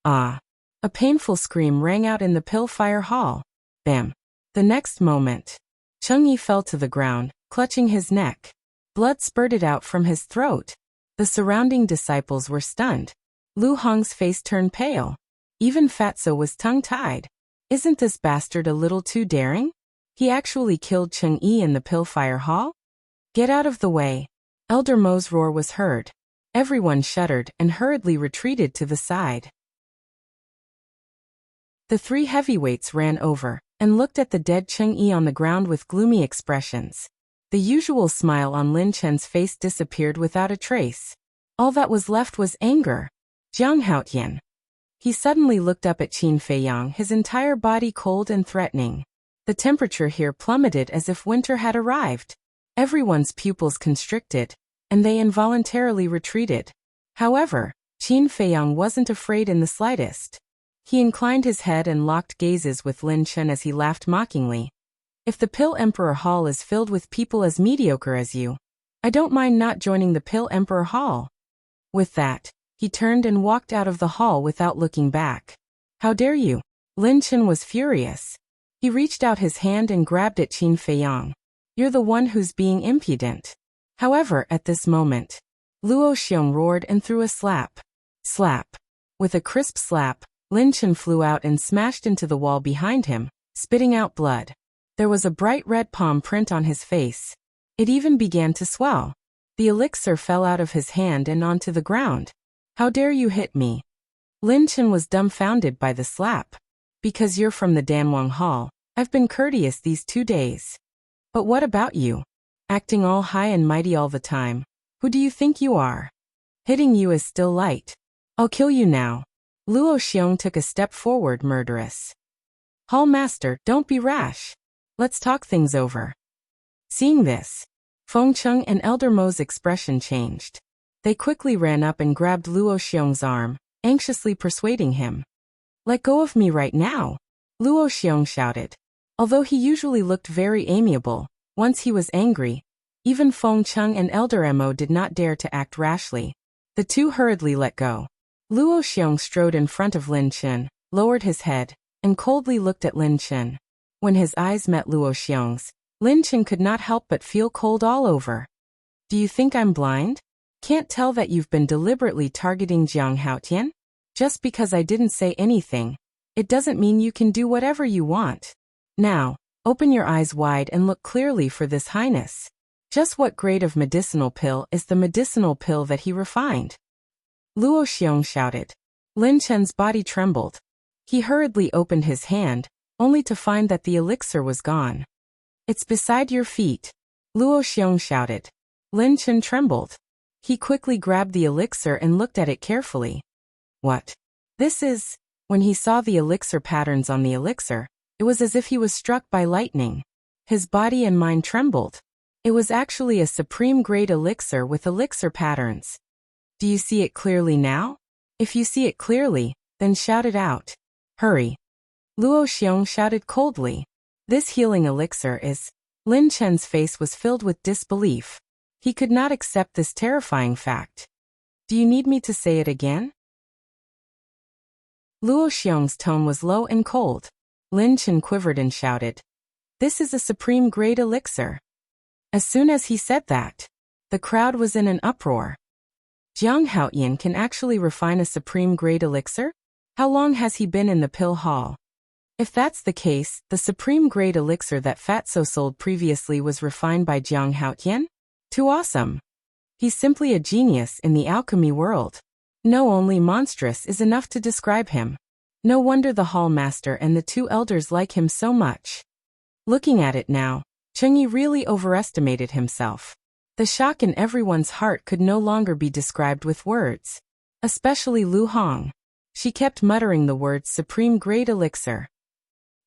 Ah! A painful scream rang out in the Pillfire Hall. Bam! The next moment, Cheng Yi fell to the ground, clutching his neck. Blood spurted out from his throat. The surrounding disciples were stunned. Lu Hong's face turned pale. Even Fatso was tongue-tied. Isn't this bastard a little too daring? He actually killed Cheng Yi in the Pillfire Hall? Get out of the way. Elder Mo's roar was heard. Everyone shuddered and hurriedly retreated to the side. The three heavyweights ran over and looked at the dead Cheng Yi on the ground with gloomy expressions. The usual smile on Lin Chen's face disappeared without a trace. All that was left was anger. Jiang Haotian. He suddenly looked up at Qin Feiyang, his entire body cold and threatening. The temperature here plummeted as if winter had arrived. Everyone's pupils constricted, and they involuntarily retreated. However, Qin Feiyang wasn't afraid in the slightest. He inclined his head and locked gazes with Lin Chen as he laughed mockingly. If the Pill Emperor Hall is filled with people as mediocre as you, I don't mind not joining the Pill Emperor Hall. With that, he turned and walked out of the hall without looking back. How dare you? Lin Chen was furious. He reached out his hand and grabbed at Qin Feiyang. You're the one who's being impudent. However, at this moment, Luo Xiong roared and threw a slap. Slap. With a crisp slap, Lin Chen flew out and smashed into the wall behind him, spitting out blood. There was a bright red palm print on his face. It even began to swell. The elixir fell out of his hand and onto the ground. How dare you hit me? Lin Chen was dumbfounded by the slap. Because you're from the Danwang Hall, I've been courteous these 2 days. But what about you? Acting all high and mighty all the time. Who do you think you are? Hitting you is still light. I'll kill you now. Luo Xiong took a step forward, murderous. Hall Master, don't be rash. Let's talk things over. Seeing this, Feng Cheng and Elder Mo's expression changed. They quickly ran up and grabbed Luo Xiong's arm, anxiously persuading him. Let go of me right now, Luo Xiong shouted. Although he usually looked very amiable, once he was angry, even Feng Cheng and Elder Mo did not dare to act rashly. The two hurriedly let go. Luo Xiong strode in front of Lin Chen, lowered his head, and coldly looked at Lin Chen. When his eyes met Luo Xiong's, Lin Chen could not help but feel cold all over. Do you think I'm blind? Can't tell that you've been deliberately targeting Jiang Haotian? Just because I didn't say anything, it doesn't mean you can do whatever you want. Now, open your eyes wide and look clearly for this highness. Just what grade of medicinal pill is the medicinal pill that he refined? Luo Xiong shouted. Lin Chen's body trembled. He hurriedly opened his hand, only to find that the elixir was gone. It's beside your feet, Luo Xiong shouted. Lin Chen trembled. He quickly grabbed the elixir and looked at it carefully. What? This is... When he saw the elixir patterns on the elixir, it was as if he was struck by lightning. His body and mind trembled. It was actually a supreme grade elixir with elixir patterns. Do you see it clearly now? If you see it clearly, then shout it out. Hurry. Luo Xiong shouted coldly. This healing elixir is... Lin Chen's face was filled with disbelief. He could not accept this terrifying fact. Do you need me to say it again? Luo Xiong's tone was low and cold. Lin Chen quivered and shouted, "This is a supreme-grade elixir." As soon as he said that, the crowd was in an uproar. Jiang Haoyan can actually refine a supreme-grade elixir? How long has he been in the pill hall? If that's the case, the supreme-grade elixir that Fatso sold previously was refined by Jiang Haoyan? Too awesome. He's simply a genius in the alchemy world. No, only monstrous is enough to describe him. No wonder the hall master and the two elders like him so much. Looking at it now, Chengyi really overestimated himself. The shock in everyone's heart could no longer be described with words. Especially Lu Hong. She kept muttering the words supreme grade elixir.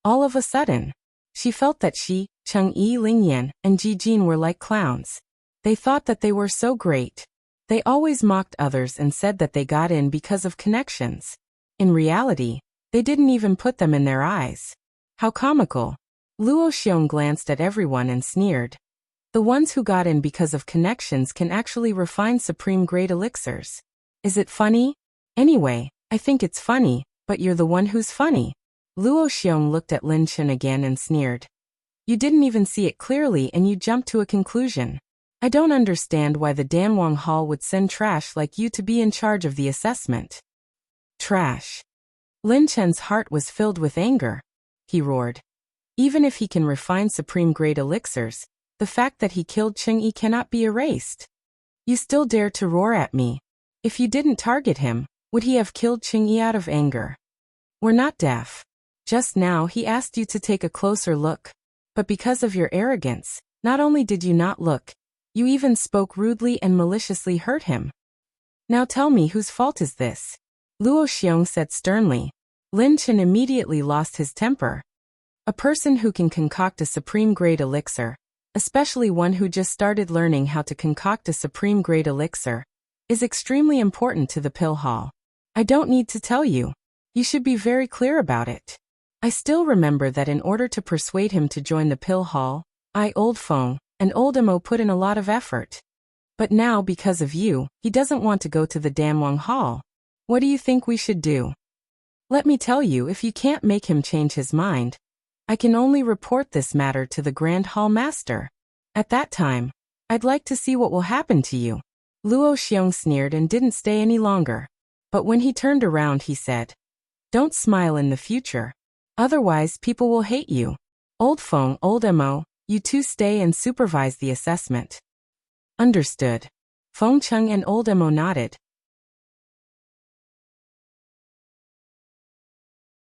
All of a sudden, she felt that she, Chengyi, Lingyan, and Ji Jin were like clowns. They thought that they were so great. They always mocked others and said that they got in because of connections. In reality, they didn't even put them in their eyes. How comical. Luo Xiong glanced at everyone and sneered. The ones who got in because of connections can actually refine supreme-grade elixirs. Is it funny? Anyway, I think it's funny, but you're the one who's funny. Luo Xiong looked at Lin Chen again and sneered. You didn't even see it clearly and you jumped to a conclusion. I don't understand why the Danwang Hall would send trash like you to be in charge of the assessment. Trash. Lin Chen's heart was filled with anger. He roared. Even if he can refine supreme-grade elixirs, the fact that he killed Chengyi cannot be erased. You still dare to roar at me. If you didn't target him, would he have killed Chengyi out of anger? We're not deaf. Just now he asked you to take a closer look. But because of your arrogance, not only did you not look, you even spoke rudely and maliciously hurt him. Now tell me whose fault is this? Luo Xiong said sternly. Lin Chen immediately lost his temper. A person who can concoct a supreme-grade elixir, especially one who just started learning how to concoct a supreme-grade elixir, is extremely important to the pill hall. I don't need to tell you. You should be very clear about it. I still remember that in order to persuade him to join the pill hall, I, Old Feng, and Old Mo put in a lot of effort. But now, because of you, he doesn't want to go to the Danwang Hall. What do you think we should do? Let me tell you, if you can't make him change his mind, I can only report this matter to the Grand Hall Master. At that time, I'd like to see what will happen to you. Luo Xiong sneered and didn't stay any longer. But when he turned around he said, Don't smile in the future. Otherwise people will hate you. Old Feng, Old Mo, you two stay and supervise the assessment. Understood. Feng Cheng and Old Mo nodded.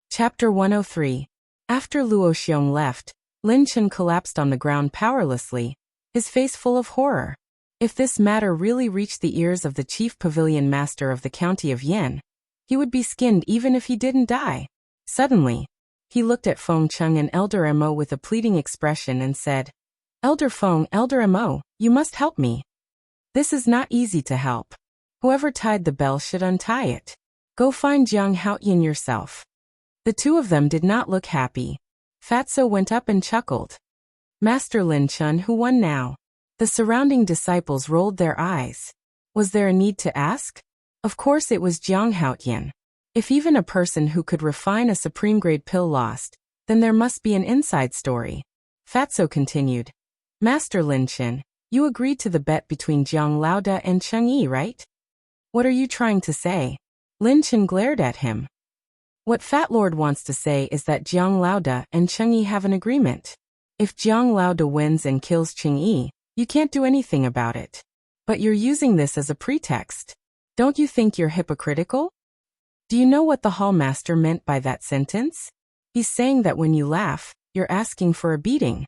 Chapter 103. After Luo Xiong left, Lin Chen collapsed on the ground powerlessly, his face full of horror. If this matter really reached the ears of the chief pavilion master of the county of Yan, he would be skinned even if he didn't die. Suddenly, he looked at Feng Cheng and Elder Mo with a pleading expression and said, Elder Feng, Elder Mo, you must help me. This is not easy to help. Whoever tied the bell should untie it. Go find Jiang Haoyan yourself. The two of them did not look happy. Fatso went up and chuckled. Master Lin Chen, who won now? The surrounding disciples rolled their eyes. Was there a need to ask? Of course it was Jiang Haoyan. If even a person who could refine a supreme-grade pill lost, then there must be an inside story. Fatso continued. Master Lin Chen, you agreed to the bet between Jiang Laoda and Chengyi, right? What are you trying to say? Lin Chen glared at him. What Fat Lord wants to say is that Jiang Laoda and Chengyi have an agreement. If Jiang Laoda wins and kills Chengyi, you can't do anything about it. But you're using this as a pretext. Don't you think you're hypocritical? Do you know what the hall master meant by that sentence? He's saying that when you laugh, you're asking for a beating.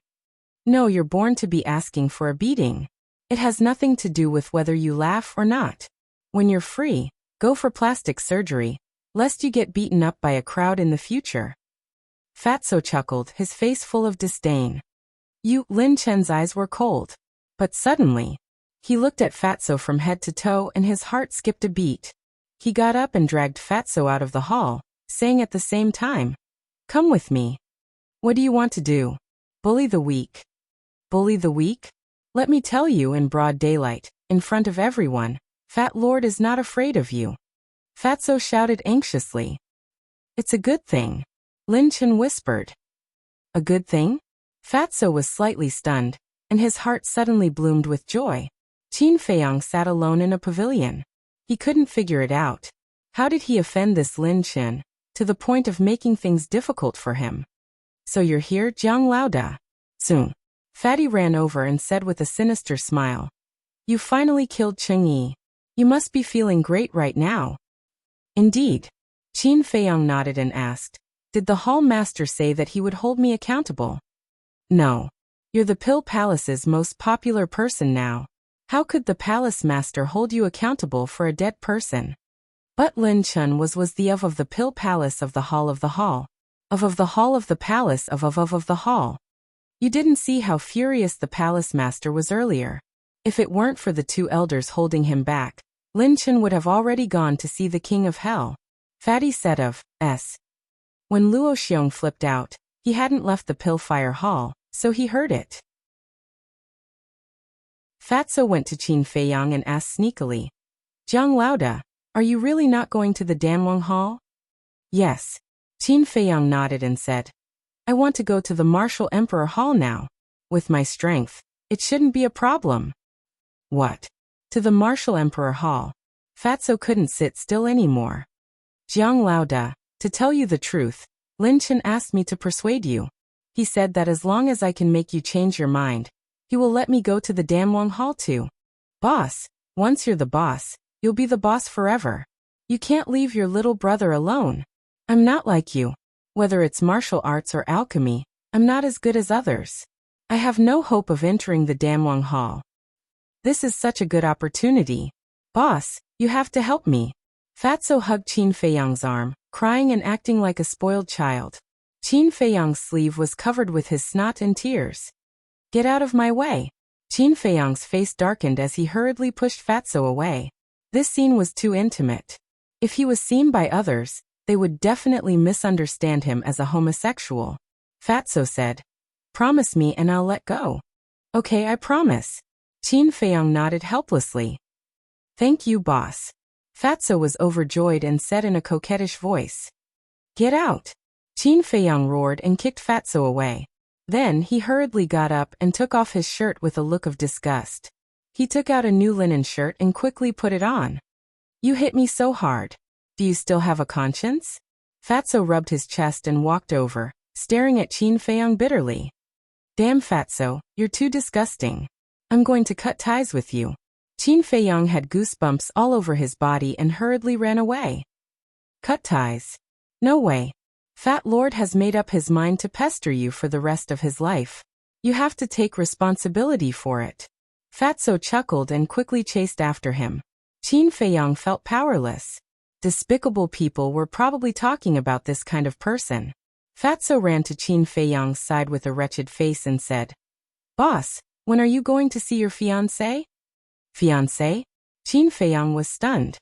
No, you're born to be asking for a beating. It has nothing to do with whether you laugh or not. When you're free, go for plastic surgery, lest you get beaten up by a crowd in the future. Fatso chuckled, his face full of disdain. Lin Chen's eyes were cold. But suddenly, he looked at Fatso from head to toe and his heart skipped a beat. He got up and dragged Fatso out of the hall, saying at the same time, Come with me. What do you want to do? Bully the weak. Bully the weak? Let me tell you in broad daylight, in front of everyone, Fat Lord is not afraid of you. Fatso shouted anxiously. It's a good thing, Lin Chen whispered. A good thing? Fatso was slightly stunned, and his heart suddenly bloomed with joy. Qin Feiyang sat alone in a pavilion. He couldn't figure it out. How did he offend this Lin Chen, to the point of making things difficult for him? So you're here, Jiang Laoda? Soon. Fatty ran over and said with a sinister smile. You finally killed Cheng Yi. You must be feeling great right now. Indeed. Qin Feiyang nodded and asked, did the hall master say that he would hold me accountable? No. You're the Pill Palace's most popular person now. How could the palace master hold you accountable for a dead person? But Lin Chen was the of the Pill Palace of the Hall of the Hall. Of the Hall of the Palace of the Hall. You didn't see how furious the palace master was earlier. If it weren't for the two elders holding him back, Lin Chen would have already gone to see the King of Hell. Fatty said of S. When Luo Xiong flipped out, he hadn't left the Pillfire Hall, so he heard it. Fatso went to Qin Feiyang and asked sneakily, Jiang Laoda, are you really not going to the Danwang Hall? Yes. Qin Feiyang nodded and said, I want to go to the Martial Emperor Hall now. With my strength, it shouldn't be a problem. What? To the Martial Emperor Hall? Fatso couldn't sit still anymore. Jiang Laoda, to tell you the truth, Lin Chen asked me to persuade you. He said that as long as I can make you change your mind, he will let me go to the Danwang Hall too. Boss, once you're the boss, you'll be the boss forever. You can't leave your little brother alone. I'm not like you. Whether it's martial arts or alchemy, I'm not as good as others. I have no hope of entering the Danwang Hall. This is such a good opportunity. Boss, you have to help me. Fatso hugged Qin Feiyang's arm, crying and acting like a spoiled child. Qin Feiyang's sleeve was covered with his snot and tears. Get out of my way. Qin Feiyang's face darkened as he hurriedly pushed Fatso away. This scene was too intimate. If he was seen by others, they would definitely misunderstand him as a homosexual. Fatso said, Promise me and I'll let go. Okay, I promise. Qin Feiyang nodded helplessly. Thank you, boss. Fatso was overjoyed and said in a coquettish voice. Get out. Qin Feiyang roared and kicked Fatso away. Then he hurriedly got up and took off his shirt with a look of disgust. He took out a new linen shirt and quickly put it on. You hit me so hard. Do you still have a conscience? Fatso rubbed his chest and walked over, staring at Qin Feiyang bitterly. Damn Fatso, you're too disgusting. I'm going to cut ties with you. Qin Feiyang had goosebumps all over his body and hurriedly ran away. Cut ties? No way. Fat Lord has made up his mind to pester you for the rest of his life. You have to take responsibility for it. Fatso chuckled and quickly chased after him. Qin Feiyang felt powerless. Despicable people were probably talking about this kind of person. Fatso ran to Qin Feiyang's side with a wretched face and said, Boss, when are you going to see your fiancé? Fiancé? Qin Feiyang was stunned.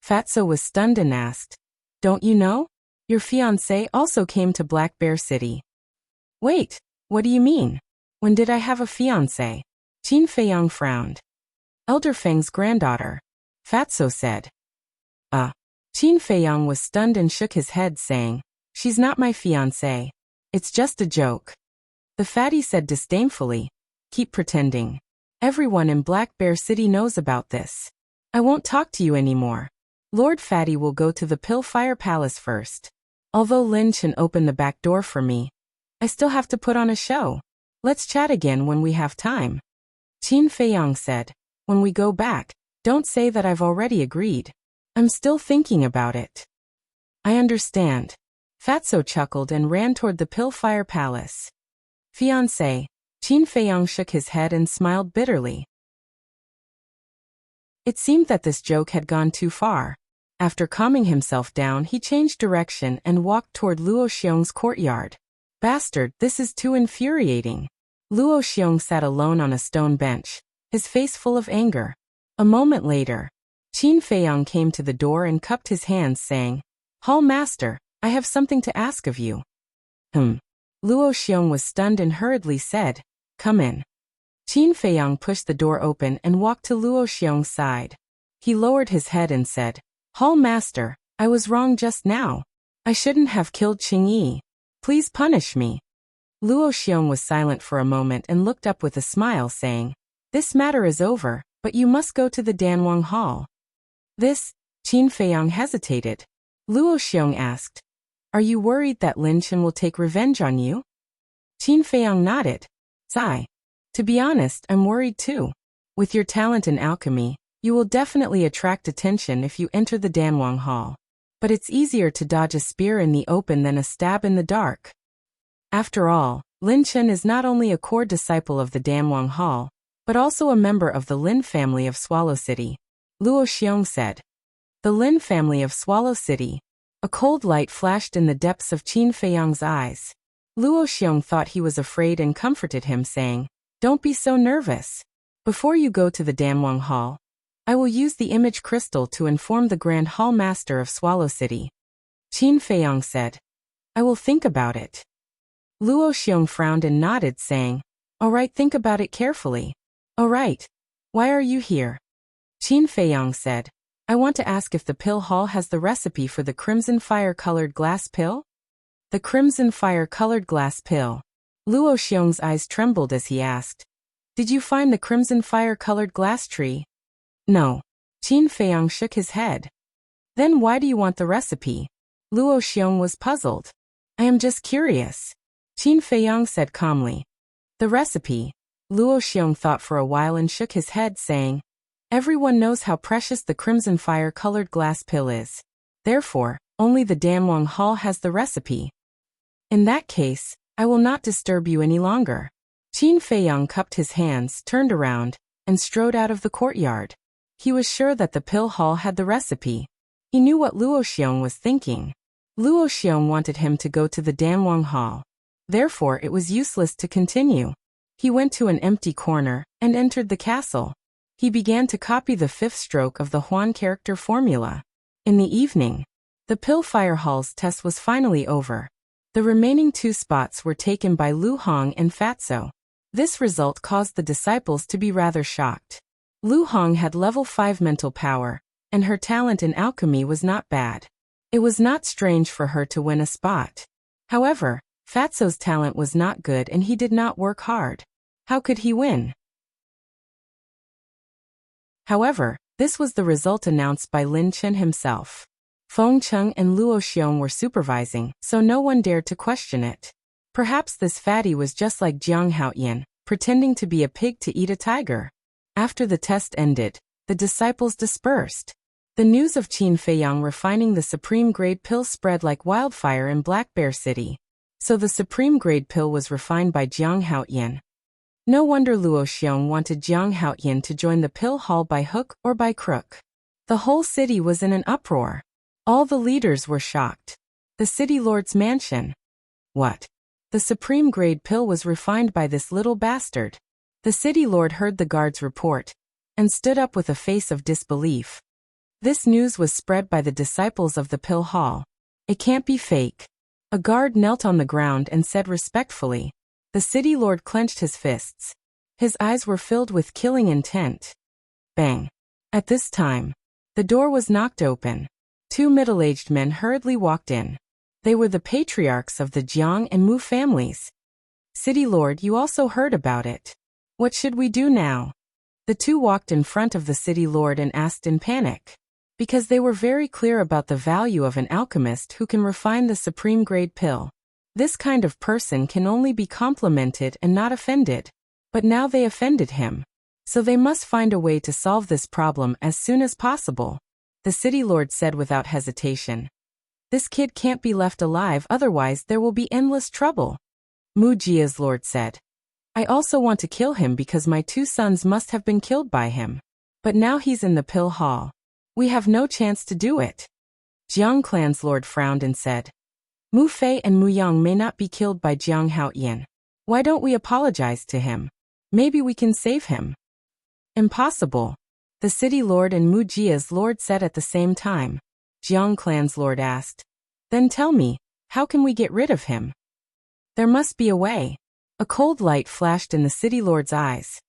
Fatso was stunned and asked, Don't you know? Your fiancé also came to Black Bear City. Wait, what do you mean? When did I have a fiancé? Qin Feiyang frowned. Elder Feng's granddaughter. Fatso said. Qin Feiyang was stunned and shook his head saying, She's not my fiancé. It's just a joke. The fatty said disdainfully, Keep pretending. Everyone in Black Bear City knows about this. I won't talk to you anymore. Lord Fatty will go to the Pillfire Palace first. Although Lin Chen opened the back door for me, I still have to put on a show. Let's chat again when we have time. Qin Feiyang said, When we go back, don't say that I've already agreed. I'm still thinking about it. I understand. Fatso chuckled and ran toward the Pillfire Palace. Fiancé. Qin Feiyang shook his head and smiled bitterly. It seemed that this joke had gone too far. After calming himself down, he changed direction and walked toward Luo Xiong's courtyard. Bastard, this is too infuriating. Luo Xiong sat alone on a stone bench, his face full of anger. A moment later, Qin Feiyang came to the door and cupped his hands, saying, Hall Master, I have something to ask of you. Luo Xiong was stunned and hurriedly said, Come in. Qin Feiyang pushed the door open and walked to Luo Xiong's side. He lowered his head and said, Hall Master, I was wrong just now. I shouldn't have killed Qingyi. Please punish me. Luo Xiong was silent for a moment and looked up with a smile, saying, This matter is over, but you must go to the Danwang Hall. This, Qin Feiyang hesitated. Luo Xiong asked, Are you worried that Lin Chen will take revenge on you? Qin Feiyang nodded. Sigh. To be honest, I'm worried too. With your talent in alchemy, you will definitely attract attention if you enter the Danwang Hall. But it's easier to dodge a spear in the open than a stab in the dark. After all, Lin Chen is not only a core disciple of the Danwang Hall, but also a member of the Lin family of Swallow City. Luo Xiong said. The Lin family of Swallow City. A cold light flashed in the depths of Qin Feiyang's eyes. Luo Xiong thought he was afraid and comforted him, saying, Don't be so nervous. Before you go to the Danwang Hall, I will use the image crystal to inform the Grand Hall Master of Swallow City. Qin Feiyang said, I will think about it. Luo Xiong frowned and nodded, saying, All right, think about it carefully. All right. Why are you here? Qin Feiyang said, I want to ask if the pill hall has the recipe for the crimson fire-colored glass pill? The crimson fire-colored glass pill. Luo Xiong's eyes trembled as he asked, Did you find the crimson fire-colored glass tree? No. Qin Feiyang shook his head. Then why do you want the recipe? Luo Xiong was puzzled. I am just curious. Qin Feiyang said calmly. The recipe. Luo Xiong thought for a while and shook his head, saying, Everyone knows how precious the crimson fire-colored glass pill is. Therefore, only the Danwang Hall has the recipe. In that case, I will not disturb you any longer. Qin Feiyang cupped his hands, turned around, and strode out of the courtyard. He was sure that the pill hall had the recipe. He knew what Luo Xiong was thinking. Luo Xiong wanted him to go to the Danwang Hall. Therefore, it was useless to continue. He went to an empty corner and entered the castle. He began to copy the fifth stroke of the Huan character formula. In the evening, the Pill Fire Hall's test was finally over. The remaining 2 spots were taken by Lu Hong and Fatso. This result caused the disciples to be rather shocked. Lu Hong had level 5 mental power, and her talent in alchemy was not bad. It was not strange for her to win a spot. However, Fatso's talent was not good and he did not work hard. How could he win? However, this was the result announced by Lin Chen himself. Feng Cheng and Luo Xiong were supervising, so no one dared to question it. Perhaps this fatty was just like Jiang Haoyan, pretending to be a pig to eat a tiger. After the test ended, the disciples dispersed. The news of Qin Feiyang refining the supreme grade pill spread like wildfire in Black Bear City. So the supreme grade pill was refined by Jiang Haoyan. No wonder Luo Xiong wanted Jiang Haoyan to join the pill hall by hook or by crook. The whole city was in an uproar. All the leaders were shocked. The city lord's mansion. What? The supreme grade pill was refined by this little bastard. The city lord heard the guard's report and stood up with a face of disbelief. This news was spread by the disciples of the pill hall. It can't be fake. A guard knelt on the ground and said respectfully. The city lord clenched his fists. His eyes were filled with killing intent. Bang. At this time, the door was knocked open. 2 middle-aged men hurriedly walked in. They were the patriarchs of the Jiang and Mu families. City lord, you also heard about it. What should we do now? The 2 walked in front of the city lord and asked in panic. Because they were very clear about the value of an alchemist who can refine the supreme grade pill. This kind of person can only be complimented and not offended. But now they offended him. So they must find a way to solve this problem as soon as possible. The city lord said without hesitation. This kid can't be left alive, otherwise there will be endless trouble. Mu Jia's lord said. I also want to kill him because my 2 sons must have been killed by him. But now he's in the pill hall. We have no chance to do it. Jiang clan's lord frowned and said. Mu Fei and Mu Yang may not be killed by Jiang Haoyan. Why don't we apologize to him? Maybe we can save him. Impossible. The city lord and Mu Jia's lord said at the same time. Jiang clan's lord asked. Then tell me, how can we get rid of him? There must be a way. A cold light flashed in the city lord's eyes.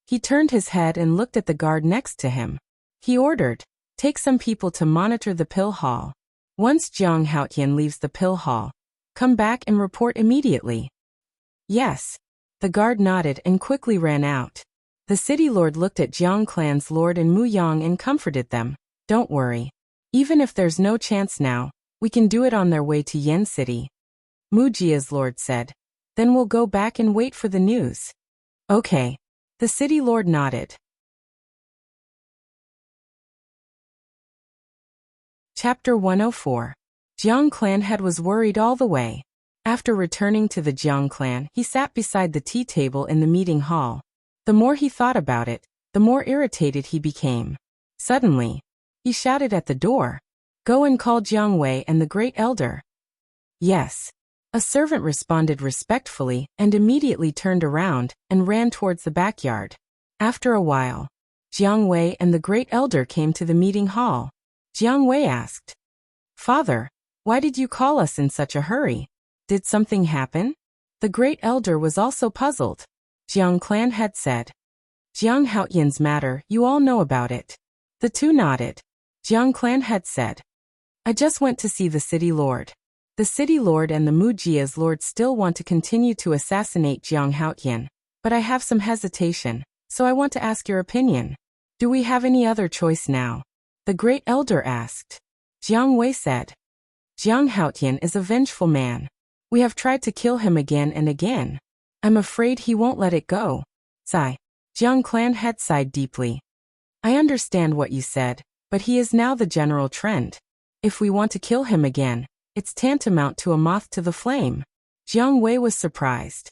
He turned his head and looked at the guard next to him. He ordered, take some people to monitor the pill hall. Once Jiang Haotian leaves the pill hall, come back and report immediately. Yes. The guard nodded and quickly ran out. The city lord looked at Jiang clan's lord and Mu Yang and comforted them. Don't worry. Even if there's no chance now, we can do it on their way to Yen City. Mu Jia's lord said. Then we'll go back and wait for the news. Okay. The city lord nodded. Chapter 104. Jiang clan head was worried all the way. After returning to the Jiang clan, he sat beside the tea table in the meeting hall. The more he thought about it, the more irritated he became. Suddenly, he shouted at the door, "Go and call Jiang Wei and the great elder." Yes. A servant responded respectfully and immediately turned around and ran towards the backyard. After a while, Jiang Wei and the great elder came to the meeting hall. Jiang Wei asked, "Father, why did you call us in such a hurry? Did something happen?" The great elder was also puzzled. Jiang clan had said, "Jiang Haotian's matter, you all know about it." The two nodded. Jiang clan had said, "I just went to see the city lord. The city lord and the Mu Jia's lord still want to continue to assassinate Jiang Haotian, but I have some hesitation, so I want to ask your opinion. Do we have any other choice now?" The great elder asked. Jiang Wei said, "Jiang Haotian is a vengeful man. We have tried to kill him again and again. I'm afraid he won't let it go." Sigh. Jiang clan head sighed deeply. "I understand what you said, but he is now the general trend. If we want to kill him again, it's tantamount to a moth to the flame." Jiang Wei was surprised.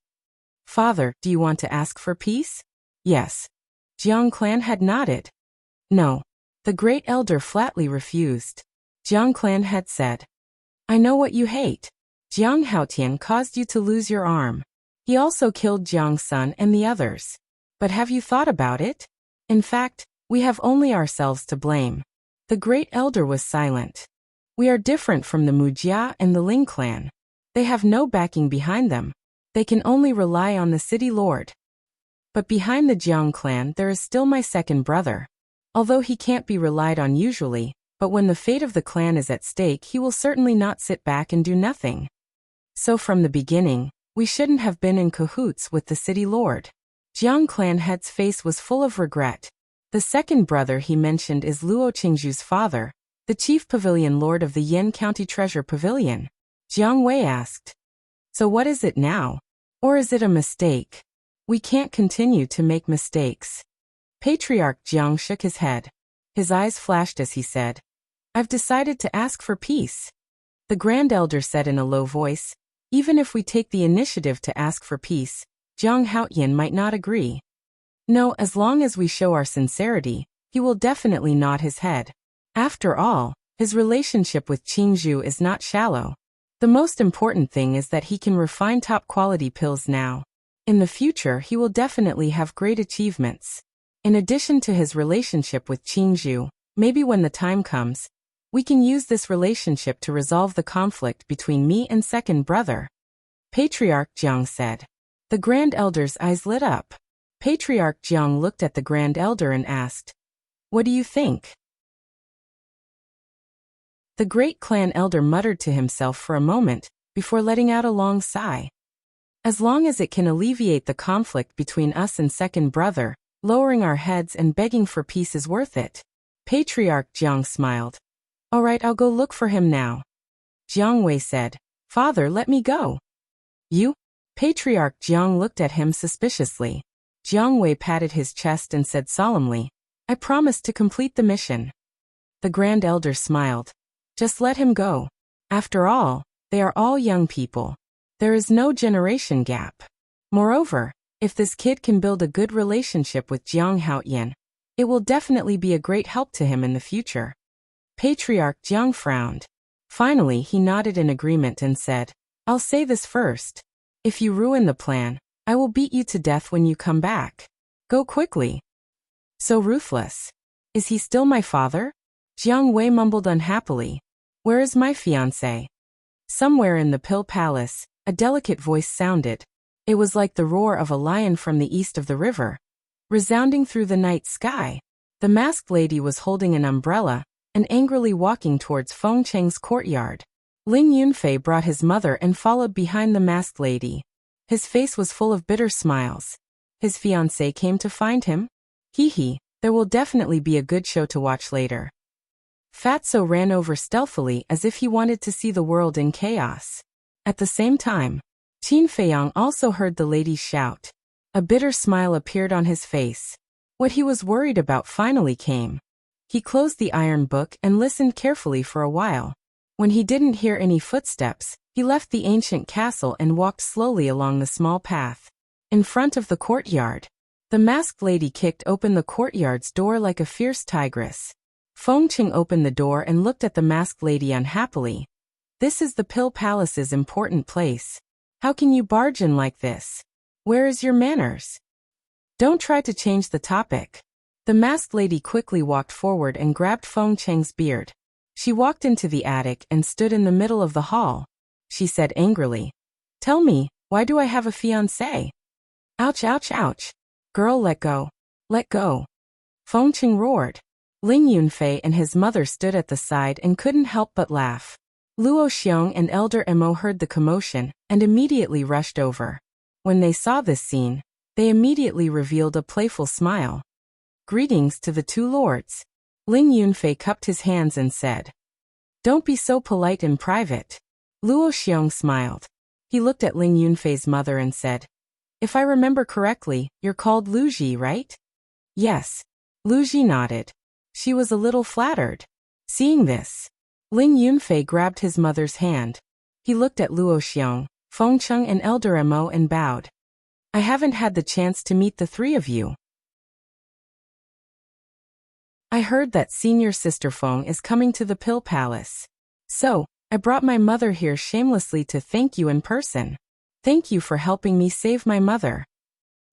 "Father, do you want to ask for peace?" "Yes." Jiang clan had nodded. "No." The great elder flatly refused. Jiang clan had said, "I know what you hate. Jiang Haotian caused you to lose your arm. He also killed Jiang's son and the others. But have you thought about it? In fact, we have only ourselves to blame." The great elder was silent. "We are different from the Mu Jia and the Ling clan. They have no backing behind them. They can only rely on the city lord. But behind the Jiang clan there is still my second brother. Although he can't be relied on usually, but when the fate of the clan is at stake he will certainly not sit back and do nothing. So from the beginning, we shouldn't have been in cahoots with the city lord." Jiang clan head's face was full of regret. The second brother he mentioned is Luo Qingzhu's father, the chief pavilion lord of the Yen County Treasure Pavilion. Jiang Wei asked, "So what is it now? Or is it a mistake? We can't continue to make mistakes." Patriarch Jiang shook his head. His eyes flashed as he said, "I've decided to ask for peace." The grand elder said in a low voice, "Even if we take the initiative to ask for peace, Jiang Haotian might not agree. No, as long as we show our sincerity, he will definitely nod his head. After all, his relationship with Qingzhu is not shallow. The most important thing is that he can refine top-quality pills now. In the future he will definitely have great achievements. In addition to his relationship with Qingzhu, maybe when the time comes, we can use this relationship to resolve the conflict between me and second brother." Patriarch Jiang said. The grand elder's eyes lit up. Patriarch Jiang looked at the grand elder and asked, "What do you think?" The great clan elder muttered to himself for a moment, before letting out a long sigh. "As long as it can alleviate the conflict between us and second brother, lowering our heads and begging for peace is worth it." Patriarch Jiang smiled. "All right, I'll go look for him now." Jiang Wei said, "Father, let me go." "You?" Patriarch Jiang looked at him suspiciously. Jiang Wei patted his chest and said solemnly, "I promise to complete the mission." The grand elder smiled. "Just let him go. After all, they are all young people. There is no generation gap. Moreover, if this kid can build a good relationship with Jiang Haotian, it will definitely be a great help to him in the future." Patriarch Jiang frowned. Finally, he nodded in agreement and said, "I'll say this first. If you ruin the plan, I will beat you to death when you come back. Go quickly." "So ruthless. Is he still my father?" Jiang Wei mumbled unhappily. "Where is my fiancé?" Somewhere in the Pill Palace, a delicate voice sounded. It was like the roar of a lion from the east of the river, resounding through the night sky. The masked lady was holding an umbrella, and angrily walking towards Feng Cheng's courtyard. Ling Yunfei brought his mother and followed behind the masked lady. His face was full of bitter smiles. His fiancée came to find him? Hee, there will definitely be a good show to watch later. Fatso ran over stealthily as if he wanted to see the world in chaos. At the same time, Qin Feiyang also heard the ladies shout. A bitter smile appeared on his face. What he was worried about finally came. He closed the iron book and listened carefully for a while. When he didn't hear any footsteps, he left the ancient castle and walked slowly along the small path. In front of the courtyard, the masked lady kicked open the courtyard's door like a fierce tigress. Feng Qing opened the door and looked at the masked lady unhappily. This is the Pill Palace's important place. How can you barge in like this? Where is your manners? Don't try to change the topic. The masked lady quickly walked forward and grabbed Feng Cheng's beard. She walked into the attic and stood in the middle of the hall. She said angrily, "Tell me, why do I have a fiancé?" Ouch, ouch, ouch. Girl, let go. Let go. Feng Cheng roared. Ling Yunfei and his mother stood at the side and couldn't help but laugh. Luo Xiong and Elder Emo heard the commotion and immediately rushed over. When they saw this scene, they immediately revealed a playful smile. Greetings to the two lords. Ling Yunfei cupped his hands and said, "Don't be so polite in private." Luo Xiong smiled. He looked at Ling Yunfei's mother and said, "If I remember correctly, you're called Lu Ji, right?" "Yes." Lu Ji nodded. She was a little flattered. Seeing this, Ling Yunfei grabbed his mother's hand. He looked at Luo Xiong, Feng Cheng and Elder Emo and bowed. "I haven't had the chance to meet the three of you. I heard that senior sister Feng is coming to the Pill Palace. So, I brought my mother here shamelessly to thank you in person. Thank you for helping me save my mother.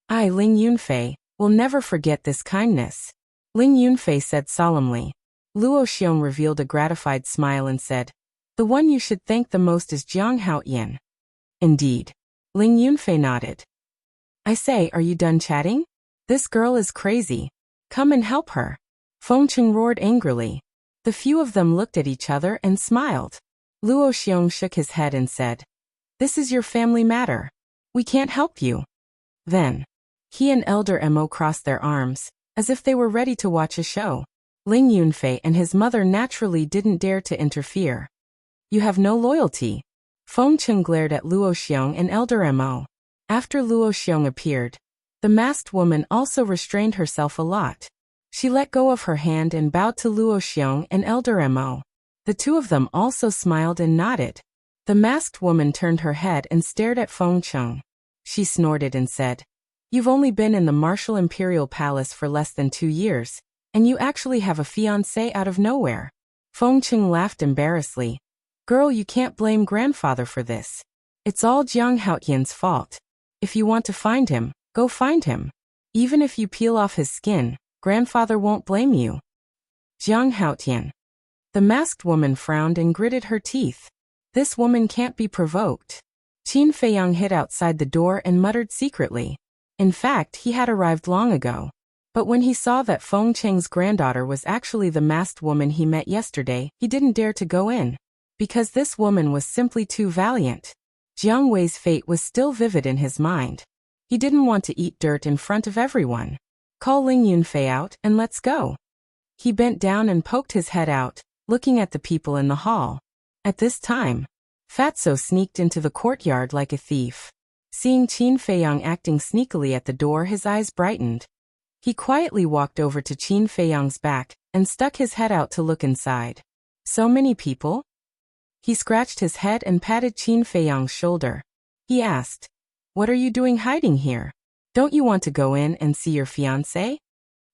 I, Ling Yunfei, will never forget this kindness." Ling Yunfei said solemnly. Luo Xiong revealed a gratified smile and said, "The one you should thank the most is Jiang Haoyan." "Indeed." Ling Yunfei nodded. "I say, are you done chatting? This girl is crazy. Come and help her." Feng Cheng roared angrily. The few of them looked at each other and smiled. Luo Xiong shook his head and said, "This is your family matter. We can't help you." Then, he and Elder Emo crossed their arms, as if they were ready to watch a show. Ling Yunfei and his mother naturally didn't dare to interfere. "You have no loyalty." Feng Cheng glared at Luo Xiong and Elder Emo. After Luo Xiong appeared, the masked woman also restrained herself a lot. She let go of her hand and bowed to Luo Xiong and Elder Emo. The two of them also smiled and nodded. The masked woman turned her head and stared at Feng Cheng. She snorted and said, "You've only been in the Martial Imperial Palace for less than 2 years, and you actually have a fiancé out of nowhere." Feng Cheng laughed embarrassedly. "Girl, you can't blame grandfather for this. It's all Jiang Haotian's fault. If you want to find him, go find him. Even if you peel off his skin, grandfather won't blame you." Jiang Haotian. The masked woman frowned and gritted her teeth. This woman can't be provoked. Qin Feiyang hid outside the door and muttered secretly. In fact, he had arrived long ago. But when he saw that Feng Cheng's granddaughter was actually the masked woman he met yesterday, he didn't dare to go in. Because this woman was simply too valiant. Jiang Wei's fate was still vivid in his mind. He didn't want to eat dirt in front of everyone. "Call Ling Yunfei out and let's go." He bent down and poked his head out, looking at the people in the hall. At this time, Fatso sneaked into the courtyard like a thief. Seeing Qin Feiyang acting sneakily at the door, his eyes brightened. He quietly walked over to Qin Feiyang's back and stuck his head out to look inside. "So many people?" He scratched his head and patted Qin Feiyang's shoulder. He asked, "What are you doing hiding here? Don't you want to go in and see your fiancé?"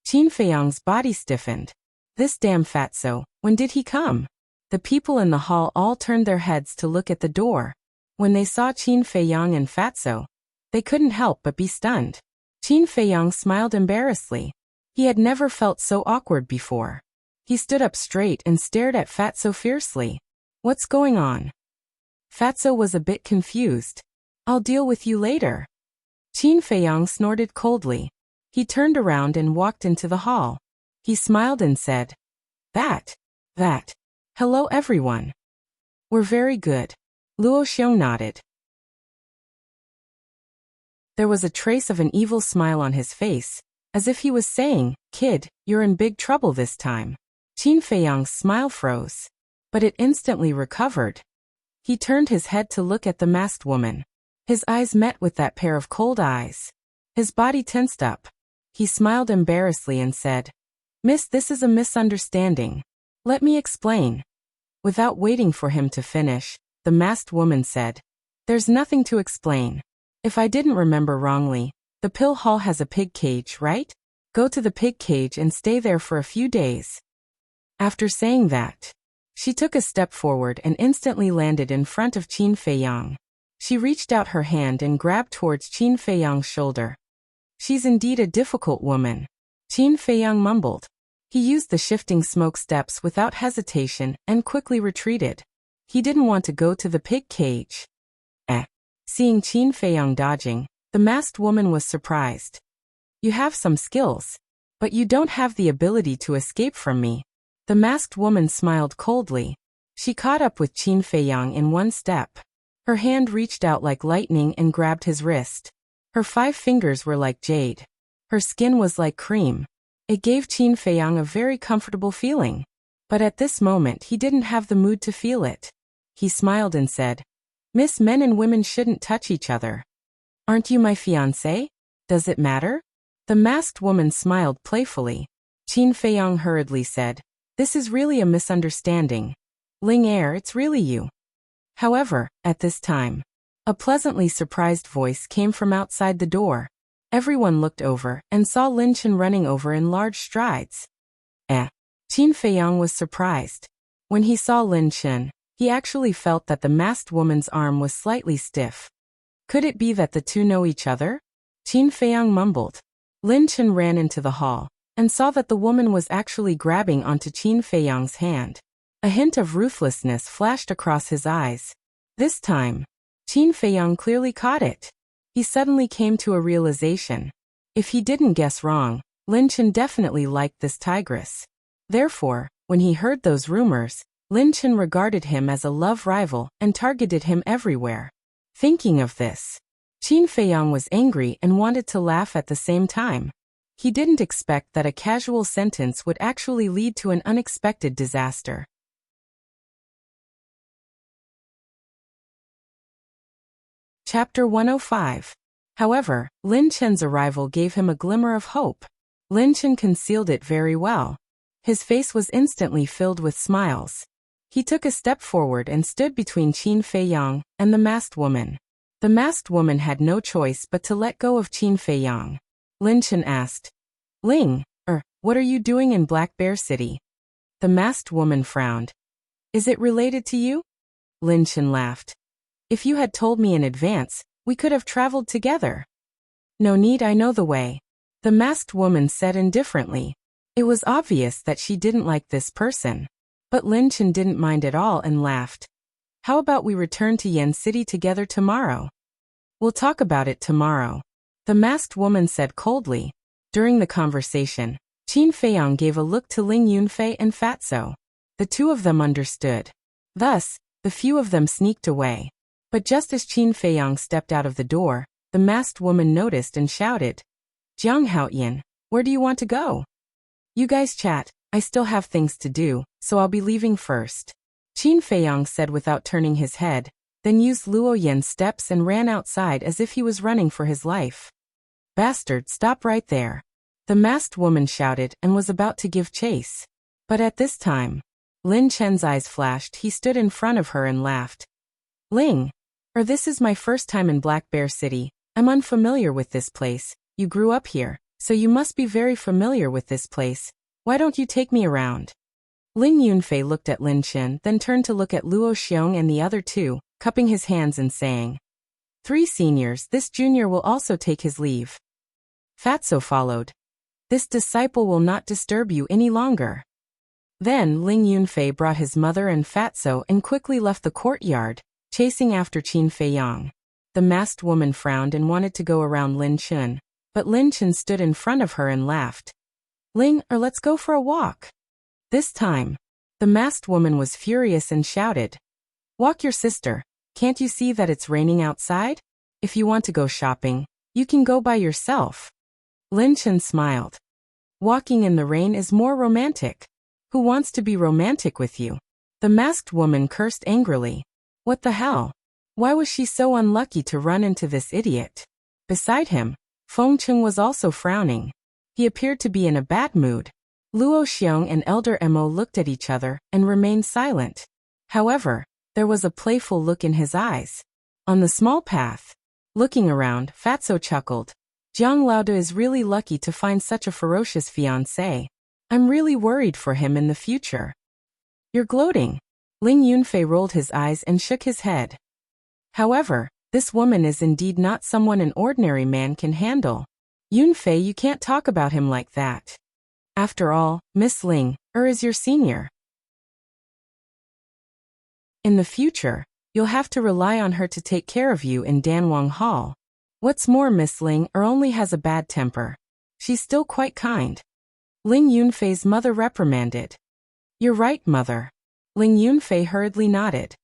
Qin Feiyang's body stiffened. This damn Fatso, when did he come? The people in the hall all turned their heads to look at the door. When they saw Qin Feiyang and Fatso, they couldn't help but be stunned. Qin Feiyang smiled embarrassedly. He had never felt so awkward before. He stood up straight and stared at Fatso fiercely. "What's going on?" Fatso was a bit confused. "I'll deal with you later." Qin Feiyang snorted coldly. He turned around and walked into the hall. He smiled and said, That That. Hello everyone. We're very good. Luo Xiong nodded. There was a trace of an evil smile on his face, as if he was saying, "Kid, you're in big trouble this time." Qin Feiyang's smile froze, but it instantly recovered. He turned his head to look at the masked woman. His eyes met with that pair of cold eyes. His body tensed up. He smiled embarrassedly and said, "Miss, this is a misunderstanding. Let me explain." Without waiting for him to finish, the masked woman said, "There's nothing to explain. If I didn't remember wrongly, the pill hall has a pig cage, right? Go to the pig cage and stay there for a few days." After saying that, she took a step forward and instantly landed in front of Qin Feiyang. She reached out her hand and grabbed towards Qin Feiyang's shoulder. "She's indeed a difficult woman," Qin Feiyang mumbled. He used the shifting smoke steps without hesitation and quickly retreated. He didn't want to go to the pig cage. Seeing Qin Feiyang dodging, the masked woman was surprised. "You have some skills, but you don't have the ability to escape from me." The masked woman smiled coldly. She caught up with Qin Feiyang in one step. Her hand reached out like lightning and grabbed his wrist. Her 5 fingers were like jade. Her skin was like cream. It gave Qin Feiyang a very comfortable feeling. But at this moment he didn't have the mood to feel it. He smiled and said, "Miss, men and women shouldn't touch each other. Aren't you my fiancé? Does it matter?" The masked woman smiled playfully. Qin Feiyang hurriedly said, "This is really a misunderstanding. Ling Er, it's really you." However, at this time, a pleasantly surprised voice came from outside the door. Everyone looked over and saw Lin Chen running over in large strides. Qin Feiyang was surprised. When he saw Lin Chen, he actually felt that the masked woman's arm was slightly stiff. Could it be that the two know each other? Qin Feiyang mumbled. Lin Chen ran into the hall and saw that the woman was actually grabbing onto Qin Feiyang's hand. A hint of ruthlessness flashed across his eyes. This time, Qin Feiyang clearly caught it. He suddenly came to a realization. If he didn't guess wrong, Lin Chen definitely liked this tigress. Therefore, when he heard those rumors, Lin Chen regarded him as a love rival and targeted him everywhere. Thinking of this, Qin Feiyang was angry and wanted to laugh at the same time. He didn't expect that a casual sentence would actually lead to an unexpected disaster. Chapter 105. However, Lin Chen's arrival gave him a glimmer of hope. Lin Chen concealed it very well. His face was instantly filled with smiles. He took a step forward and stood between Qin Feiyang and the masked woman. The masked woman had no choice but to let go of Qin Feiyang. Lin Chen asked, "Ling, what are you doing in Black Bear City?" The masked woman frowned. "Is it related to you?" Lin Chen laughed. "If you had told me in advance, we could have traveled together." "No need, I know the way," the masked woman said indifferently. It was obvious that she didn't like this person. But Lin Chen didn't mind at all and laughed. "How about we return to Yen City together tomorrow?" "We'll talk about it tomorrow," the masked woman said coldly. During the conversation, Qin Feiyang gave a look to Ling Yunfei and Fatso. The two of them understood. Thus, the few of them sneaked away. But just as Qin Feiyang stepped out of the door, the masked woman noticed and shouted, "Jiang Haoyan, where do you want to go?" "You guys chat. I still have things to do, so I'll be leaving first," Qin Feiyang said without turning his head, then used Luo Yan's steps and ran outside as if he was running for his life. "Bastard, stop right there," the masked woman shouted and was about to give chase. But at this time, Lin Chen's eyes flashed. He stood in front of her and laughed. "Ling, this is my first time in Black Bear City. I'm unfamiliar with this place. You grew up here, so you must be very familiar with this place. Why don't you take me around?" Ling Yunfei looked at Lin Chen, then turned to look at Luo Xiong and the other two, cupping his hands and saying, "3 seniors, this junior will also take his leave." Fatso followed. "This disciple will not disturb you any longer." Then Ling Yunfei brought his mother and Fatso and quickly left the courtyard, chasing after Qin Feiyang. The masked woman frowned and wanted to go around Lin Chen, but Lin Chen stood in front of her and laughed. "Ling, let's go for a walk." This time, The masked woman was furious and shouted, "Walk your sister. Can't you see that it's raining outside? If you want to go shopping, you can go by yourself." Lin Chen smiled. "Walking in the rain is more romantic. Who wants to be romantic with you?" The masked woman cursed angrily. What the hell? Why was she so unlucky to run into this idiot? Beside him, Feng Cheng was also frowning. He appeared to be in a bad mood. Luo Xiong and Elder Mo looked at each other and remained silent. However, there was a playful look in his eyes. On the small path, looking around, Fatso chuckled. Jiang Laoda is really lucky to find such a ferocious fiancé. I'm really worried for him in the future. You're gloating. Ling Yunfei rolled his eyes and shook his head. However, this woman is indeed not someone an ordinary man can handle. Yunfei, you can't talk about him like that. After all, Miss Ling is your senior. In the future, you'll have to rely on her to take care of you in Danwang Hall. What's more, Miss Ling only has a bad temper. She's still quite kind. Ling Yunfei's mother reprimanded. You're right, mother. Ling Yunfei hurriedly nodded.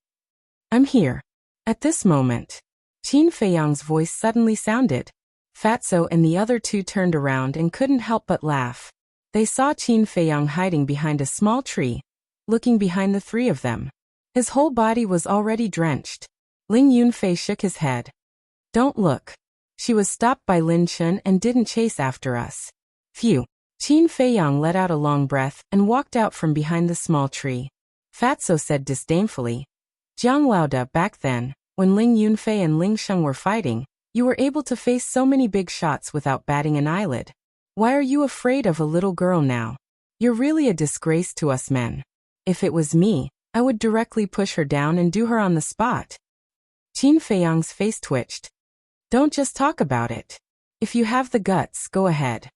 I'm here. At this moment, Qin Feiyang's voice suddenly sounded. Fatso and the other two turned around and couldn't help but laugh. They saw Qin Feiyang hiding behind a small tree, looking behind the three of them. His whole body was already drenched. Ling Yunfei shook his head. Don't look. She was stopped by Lin Chen and didn't chase after us. Phew. Qin Feiyang let out a long breath and walked out from behind the small tree. Fatso said disdainfully, Jiang Laoda, back then, when Ling Yunfei and Ling Sheng were fighting, you were able to face so many big shots without batting an eyelid. Why are you afraid of a little girl now? You're really a disgrace to us men. If it was me, I would directly push her down and do her on the spot. Qin Feiyang's face twitched. Don't just talk about it. If you have the guts, go ahead.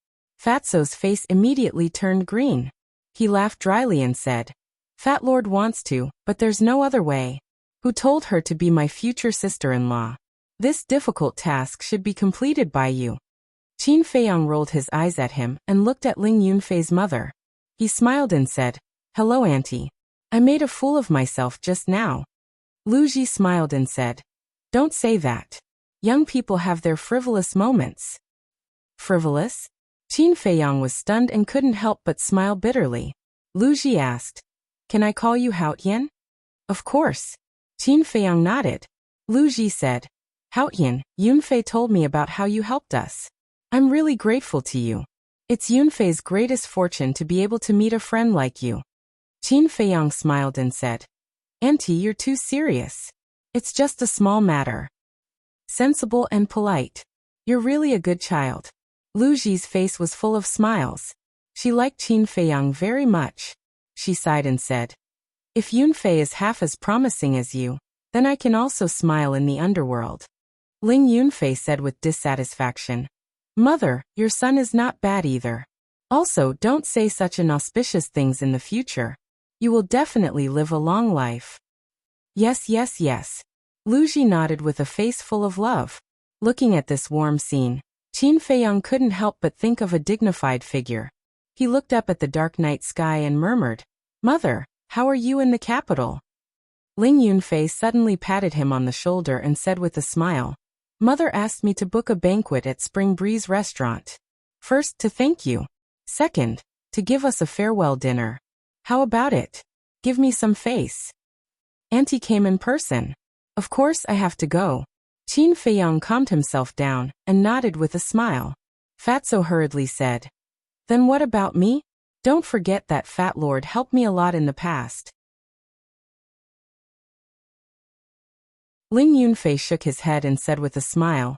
Fatso's face immediately turned green. He laughed dryly and said, Fat Lord wants to, but there's no other way. Who told her to be my future sister-in-law? This difficult task should be completed by you. Qin Feiyang rolled his eyes at him and looked at Ling Yunfei's mother. He smiled and said, Hello, Auntie. I made a fool of myself just now. Lu Ji smiled and said, Don't say that. Young people have their frivolous moments. Frivolous? Qin Feiyang was stunned and couldn't help but smile bitterly. Lu Ji asked, Can I call you Haotian? Of course. Qin Feiyang nodded. Lu Ji said, Haotian, Yunfei told me about how you helped us. I'm really grateful to you. It's Yunfei's greatest fortune to be able to meet a friend like you. Qin Feiyang smiled and said, Auntie, you're too serious. It's just a small matter. Sensible and polite. You're really a good child. Lu Ji's face was full of smiles. She liked Qin Feiyang very much. She sighed and said, If Yunfei is half as promising as you, then I can also smile in the underworld. Ling Yunfei said with dissatisfaction, Mother, your son is not bad either. Also, don't say such inauspicious things in the future. You will definitely live a long life. Yes, yes, yes. Lu Ji nodded with a face full of love. Looking at this warm scene, Qin Feiyang couldn't help but think of a dignified figure. He looked up at the dark night sky and murmured, Mother, how are you in the capital? Ling Yunfei suddenly patted him on the shoulder and said with a smile, Mother asked me to book a banquet at Spring Breeze Restaurant. First, to thank you. Second, to give us a farewell dinner. How about it? Give me some face. Auntie came in person. Of course I have to go. Qin Feiyang calmed himself down and nodded with a smile. Fatso hurriedly said, Then what about me? Don't forget that Fat Lord helped me a lot in the past. Ling Yunfei shook his head and said with a smile,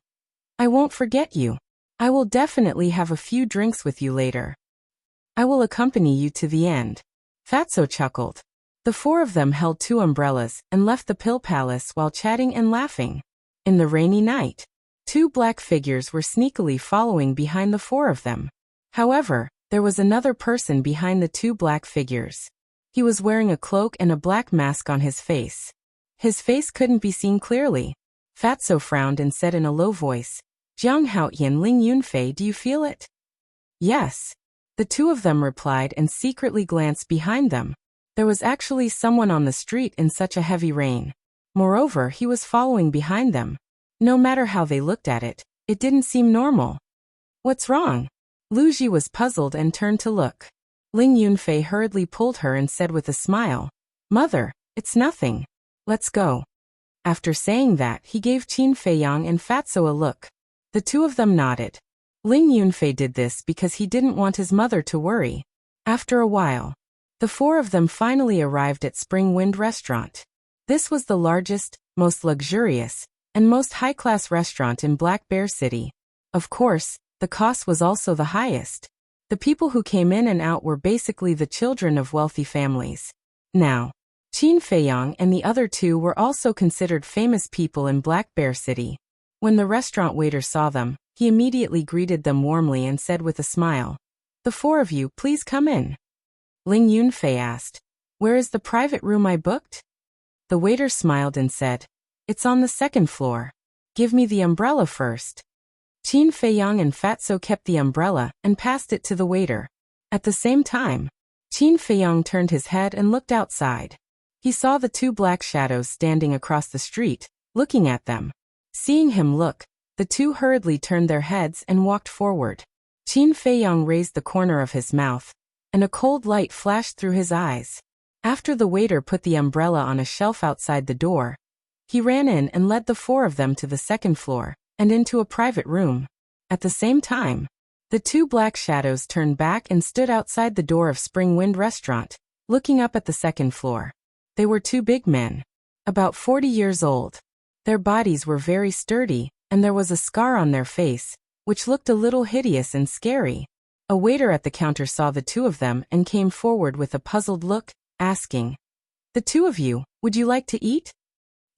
I won't forget you. I will definitely have a few drinks with you later. I will accompany you to the end. Fatso chuckled. The four of them held 2 umbrellas and left the Pill Palace while chatting and laughing. In the rainy night, 2 black figures were sneakily following behind the 4 of them. However, there was another person behind the 2 black figures. He was wearing a cloak and a black mask on his face. His face couldn't be seen clearly. Fatso frowned and said in a low voice, Jiang Haotian, Ling Yunfei, do you feel it? Yes. The 2 of them replied and secretly glanced behind them. There was actually someone on the street in such a heavy rain. Moreover, he was following behind them. No matter how they looked at it, it didn't seem normal. What's wrong? Lu Ji was puzzled and turned to look. Ling Yunfei hurriedly pulled her and said with a smile, "Mother, it's nothing. Let's go." After saying that, he gave Qin Feiyang and Fatso a look. The two of them nodded. Ling Yunfei did this because he didn't want his mother to worry. After a while, the four of them finally arrived at Spring Wind Restaurant. This was the largest, most luxurious, and most high-class restaurant in Black Bear City. Of course, the cost was also the highest. The people who came in and out were basically the children of wealthy families. Now, Qin Feiyang and the other two were also considered famous people in Black Bear City. When the restaurant waiter saw them, he immediately greeted them warmly and said with a smile, "The four of you, please come in." Ling Yunfei asked, "Where is the private room I booked?" The waiter smiled and said, "It's on the second floor. Give me the umbrella first." Qin Feiyang and Fatso kept the umbrella and passed it to the waiter. At the same time, Qin Feiyang turned his head and looked outside. He saw the two black shadows standing across the street, looking at them. Seeing him look, the two hurriedly turned their heads and walked forward. Qin Feiyang raised the corner of his mouth, and a cold light flashed through his eyes. After the waiter put the umbrella on a shelf outside the door, he ran in and led the four of them to the second floor, and into a private room. At the same time, the two black shadows turned back and stood outside the door of Spring Wind Restaurant, looking up at the second floor. They were two big men, about 40 years old. Their bodies were very sturdy, and there was a scar on their face, which looked a little hideous and scary. A waiter at the counter saw the two of them and came forward with a puzzled look, asking, "The two of you, would you like to eat?"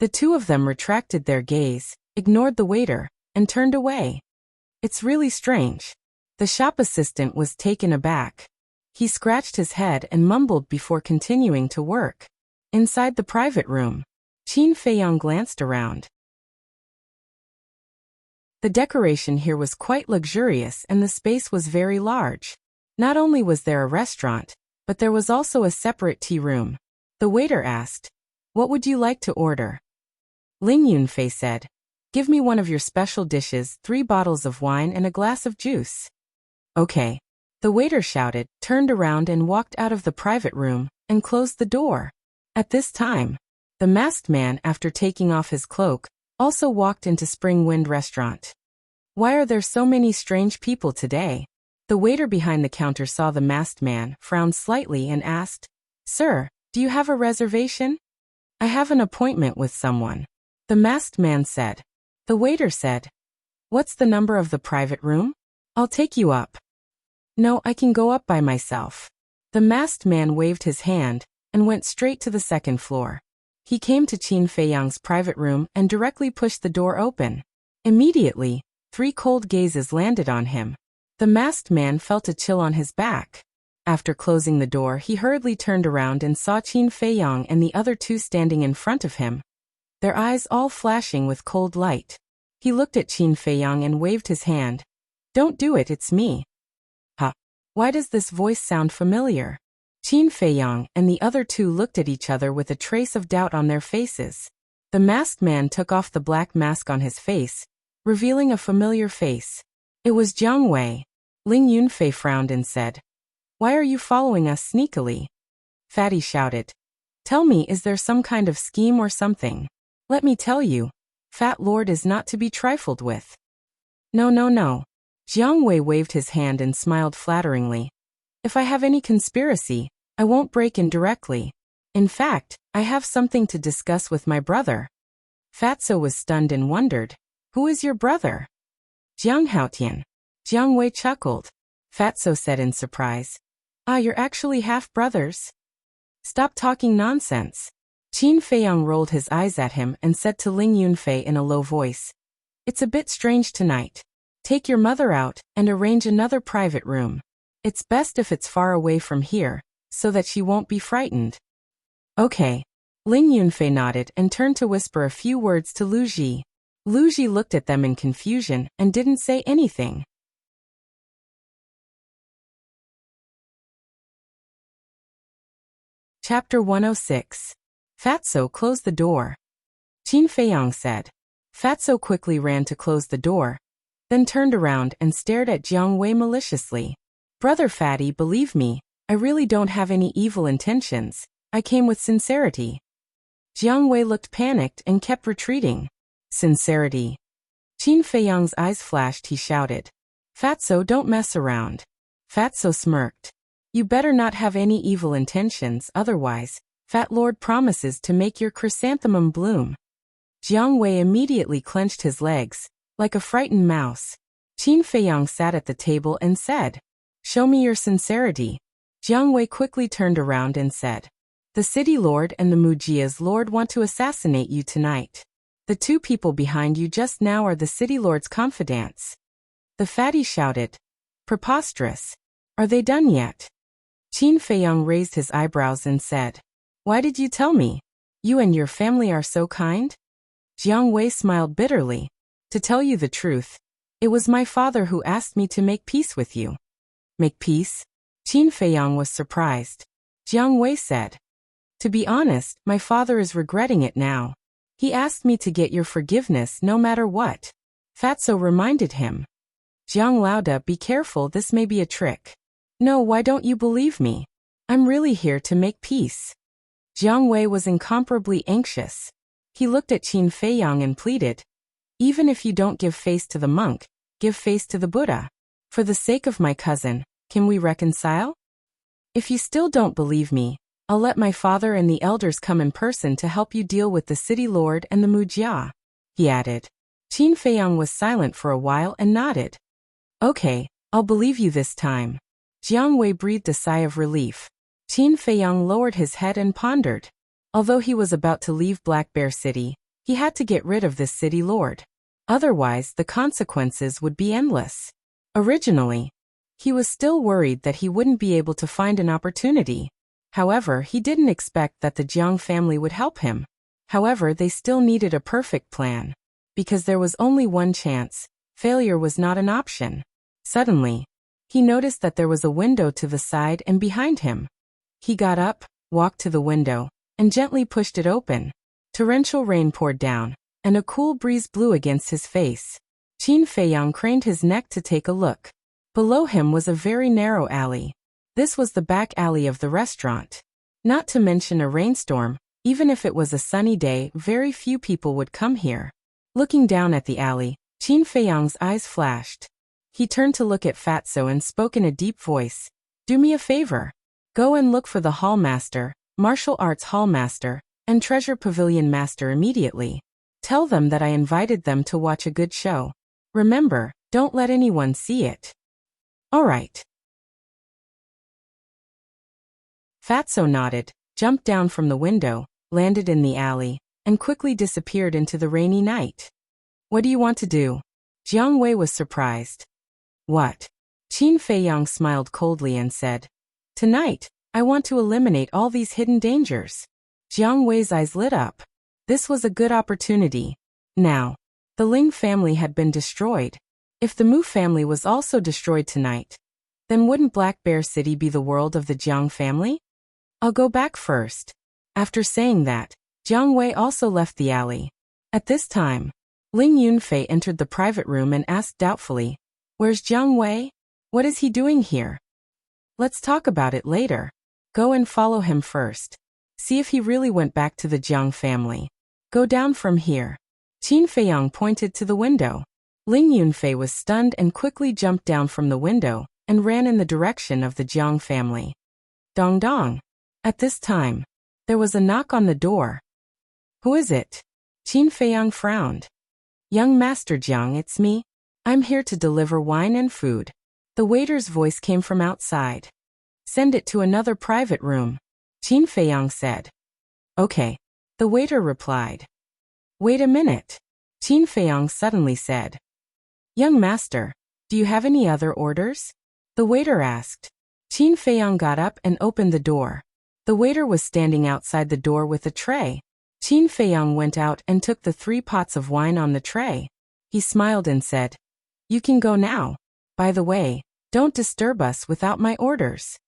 The two of them retracted their gaze, ignored the waiter, and turned away. "It's really strange." The shop assistant was taken aback. He scratched his head and mumbled before continuing to work. Inside the private room, Qin Feiyang glanced around. The decoration here was quite luxurious and the space was very large. Not only was there a restaurant, but there was also a separate tea room. The waiter asked, "What would you like to order?" Ling Yunfei said, "Give me one of your special dishes, 3 bottles of wine and a glass of juice." "Okay." The waiter shouted, turned around and walked out of the private room, and closed the door. At this time, the masked man, after taking off his cloak, also walked into Spring Wind Restaurant. "Why are there so many strange people today?" The waiter behind the counter saw the masked man, frowned slightly and asked, "Sir, do you have a reservation?" "I have an appointment with someone," the masked man said. The waiter said, "What's the number of the private room? I'll take you up." "No, I can go up by myself." The masked man waved his hand and went straight to the second floor. He came to Qin Feiyang's private room and directly pushed the door open. Immediately, 3 cold gazes landed on him. The masked man felt a chill on his back. After closing the door, he hurriedly turned around and saw Qin Feiyang and the other two standing in front of him, their eyes all flashing with cold light. He looked at Qin Feiyang and waved his hand. "Don't do it, it's me." "Huh? Why does this voice sound familiar?" Qin Feiyang and the other two looked at each other with a trace of doubt on their faces. The masked man took off the black mask on his face, revealing a familiar face. It was Jiang Wei. Ling Yunfei frowned and said, "Why are you following us sneakily?" Fatty shouted, "Tell me, is there some kind of scheme or something? Let me tell you, Fat Lord is not to be trifled with." No. Jiang Wei waved his hand and smiled flatteringly. "If I have any conspiracy, I won't break in directly. In fact, I have something to discuss with my brother." Fatso was stunned and wondered, "Who is your brother?" "Jiang Haotian." Jiang Wei chuckled. Fatso said in surprise, "Ah, you're actually half-brothers? Stop talking nonsense." Qin Feiyang rolled his eyes at him and said to Ling Yunfei in a low voice, "It's a bit strange tonight. Take your mother out and arrange another private room. It's best if it's far away from here, so that she won't be frightened." "Okay." Ling Yunfei nodded and turned to whisper a few words to Lu Ji. Lu Ji looked at them in confusion and didn't say anything. Chapter 106. Fatso closed the door. Qin Feiyang said. Fatso quickly ran to close the door, then turned around and stared at Jiang Wei maliciously. Brother Fatty, believe me, I really don't have any evil intentions. I came with sincerity. Jiang Wei looked panicked and kept retreating. Sincerity. Qin Feiyang's eyes flashed. He shouted. Fatso, don't mess around. Fatso smirked. You better not have any evil intentions, otherwise, Fat Lord promises to make your chrysanthemum bloom. Jiang Wei immediately clenched his legs, like a frightened mouse. Qin Feiyang sat at the table and said, Show me your sincerity. Jiang Wei quickly turned around and said, The city lord and the Wuxia's lord want to assassinate you tonight. The two people behind you just now are the city lord's confidants. The fatty shouted. Preposterous. Are they done yet? Qin Feiyang raised his eyebrows and said, Why did you tell me? You and your family are so kind? Jiang Wei smiled bitterly. To tell you the truth, it was my father who asked me to make peace with you. Make peace? Qin Feiyang was surprised. Jiang Wei said, To be honest, my father is regretting it now. He asked me to get your forgiveness no matter what. Fatso reminded him. Jiang Lauda, be careful, this may be a trick. No, why don't you believe me? I'm really here to make peace. Jiang Wei was incomparably anxious. He looked at Qin Feiyang and pleaded, Even if you don't give face to the monk, give face to the Buddha. For the sake of my cousin, can we reconcile? If you still don't believe me, I'll let my father and the elders come in person to help you deal with the city lord and the Wuxia, he added. Qin Feiyang was silent for a while and nodded. Okay, I'll believe you this time. Jiang Wei breathed a sigh of relief. Qin Feiyang lowered his head and pondered. Although he was about to leave Black Bear City, he had to get rid of this city lord. Otherwise, the consequences would be endless. Originally, he was still worried that he wouldn't be able to find an opportunity. However, he didn't expect that the Jiang family would help him. However, they still needed a perfect plan. Because there was only one chance, failure was not an option. Suddenly, he noticed that there was a window to the side and behind him. He got up, walked to the window, and gently pushed it open. Torrential rain poured down, and a cool breeze blew against his face. Qin Feiyang craned his neck to take a look. Below him was a very narrow alley. This was the back alley of the restaurant. Not to mention a rainstorm, even if it was a sunny day, very few people would come here. Looking down at the alley, Qin Feiyang's eyes flashed. He turned to look at Fatso and spoke in a deep voice. Do me a favor. Go and look for the hall master, martial arts hall master, and treasure pavilion master immediately. Tell them that I invited them to watch a good show. Remember, don't let anyone see it. All right. Fatso nodded, jumped down from the window, landed in the alley, and quickly disappeared into the rainy night. What do you want to do? Jiang Wei was surprised. What? Qin Feiyang smiled coldly and said, Tonight, I want to eliminate all these hidden dangers. Jiang Wei's eyes lit up. This was a good opportunity. Now, the Ling family had been destroyed. If the Mu family was also destroyed tonight, then wouldn't Black Bear City be the world of the Jiang family? I'll go back first. After saying that, Jiang Wei also left the alley. At this time, Ling Yunfei entered the private room and asked doubtfully, Where's Jiang Wei? What is he doing here? Let's talk about it later. Go and follow him first. See if he really went back to the Jiang family. Go down from here. Qin Feiyang pointed to the window. Ling Yunfei was stunned and quickly jumped down from the window and ran in the direction of the Jiang family. Dong dong. At this time, there was a knock on the door. Who is it? Qin Feiyang frowned. Young Master Jiang, it's me. I'm here to deliver wine and food. The waiter's voice came from outside. Send it to another private room, Qin Feiyang said. Okay. The waiter replied. Wait a minute, Qin Feiyang suddenly said. Young master, do you have any other orders? The waiter asked. Qin Feiyang got up and opened the door. The waiter was standing outside the door with a tray. Qin Feiyang went out and took the 3 pots of wine on the tray. He smiled and said, You can go now. By the way, don't disturb us without my orders.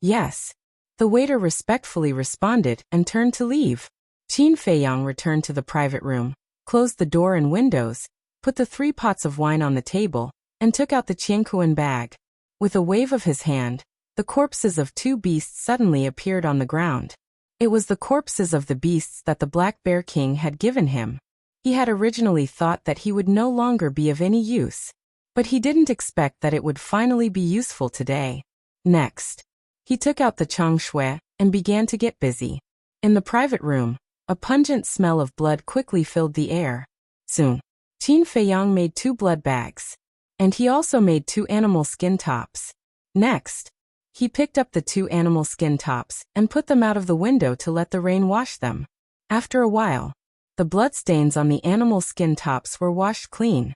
Yes. The waiter respectfully responded and turned to leave. Qin Feiyang returned to the private room, closed the door and windows, put the 3 pots of wine on the table, and took out the Qiankuan bag. With a wave of his hand, the corpses of 2 beasts suddenly appeared on the ground. It was the corpses of the beasts that the Black Bear King had given him. He had originally thought that he would no longer be of any use, but he didn't expect that it would finally be useful today. Next, he took out the changshui and began to get busy. In the private room, a pungent smell of blood quickly filled the air. Soon, Qin Feiyang made 2 blood bags, and he also made 2 animal skin tops. Next, he picked up the 2 animal skin tops and put them out of the window to let the rain wash them. After a while, the bloodstains on the animal skin tops were washed clean.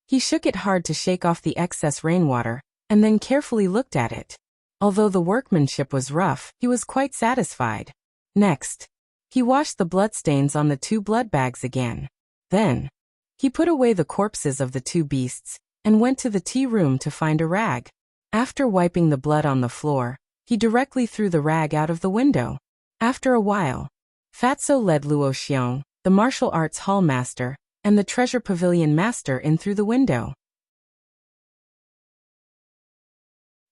He shook it hard to shake off the excess rainwater, and then carefully looked at it. Although the workmanship was rough, he was quite satisfied. Next, he washed the bloodstains on the 2 blood bags again. Then, he put away the corpses of the 2 beasts, and went to the tea room to find a rag. After wiping the blood on the floor, he directly threw the rag out of the window. After a while, Fatso led Luo Xiong, the martial arts hall master, and the treasure pavilion master in through the window.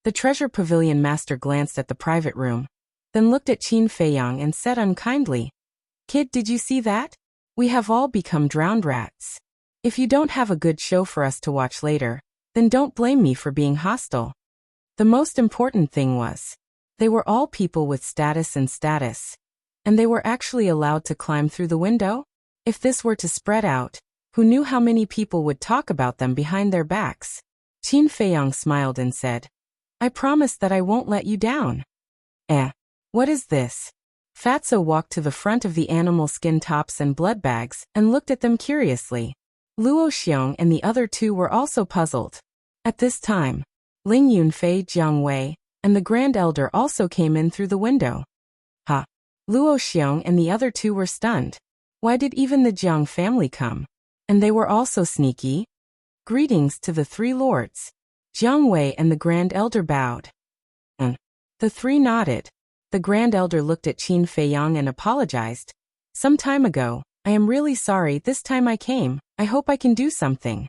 The treasure pavilion master glanced at the private room, then looked at Qin Feiyang and said unkindly, "Kid, did you see that? We have all become drowned rats. If you don't have a good show for us to watch later, then don't blame me for being hostile." The most important thing was, they were all people with status, and they were actually allowed to climb through the window? If this were to spread out, who knew how many people would talk about them behind their backs? Qin Feiyang smiled and said, "I promise that I won't let you down." What is this? Fatso walked to the front of the animal skin tops and blood bags and looked at them curiously. Luo Xiong and the other 2 were also puzzled. At this time, Ling Yunfei, Jiang Wei, and the Grand Elder also came in through the window. Luo Xiong and the other 2 were stunned. Why did even the Jiang family come? And they were also sneaky? Greetings to the 3 lords. Jiang Wei and the Grand Elder bowed. The 3 nodded. The Grand Elder looked at Qin Feiyang and apologized. "Some time ago, I am really sorry this time I came. I hope I can do something."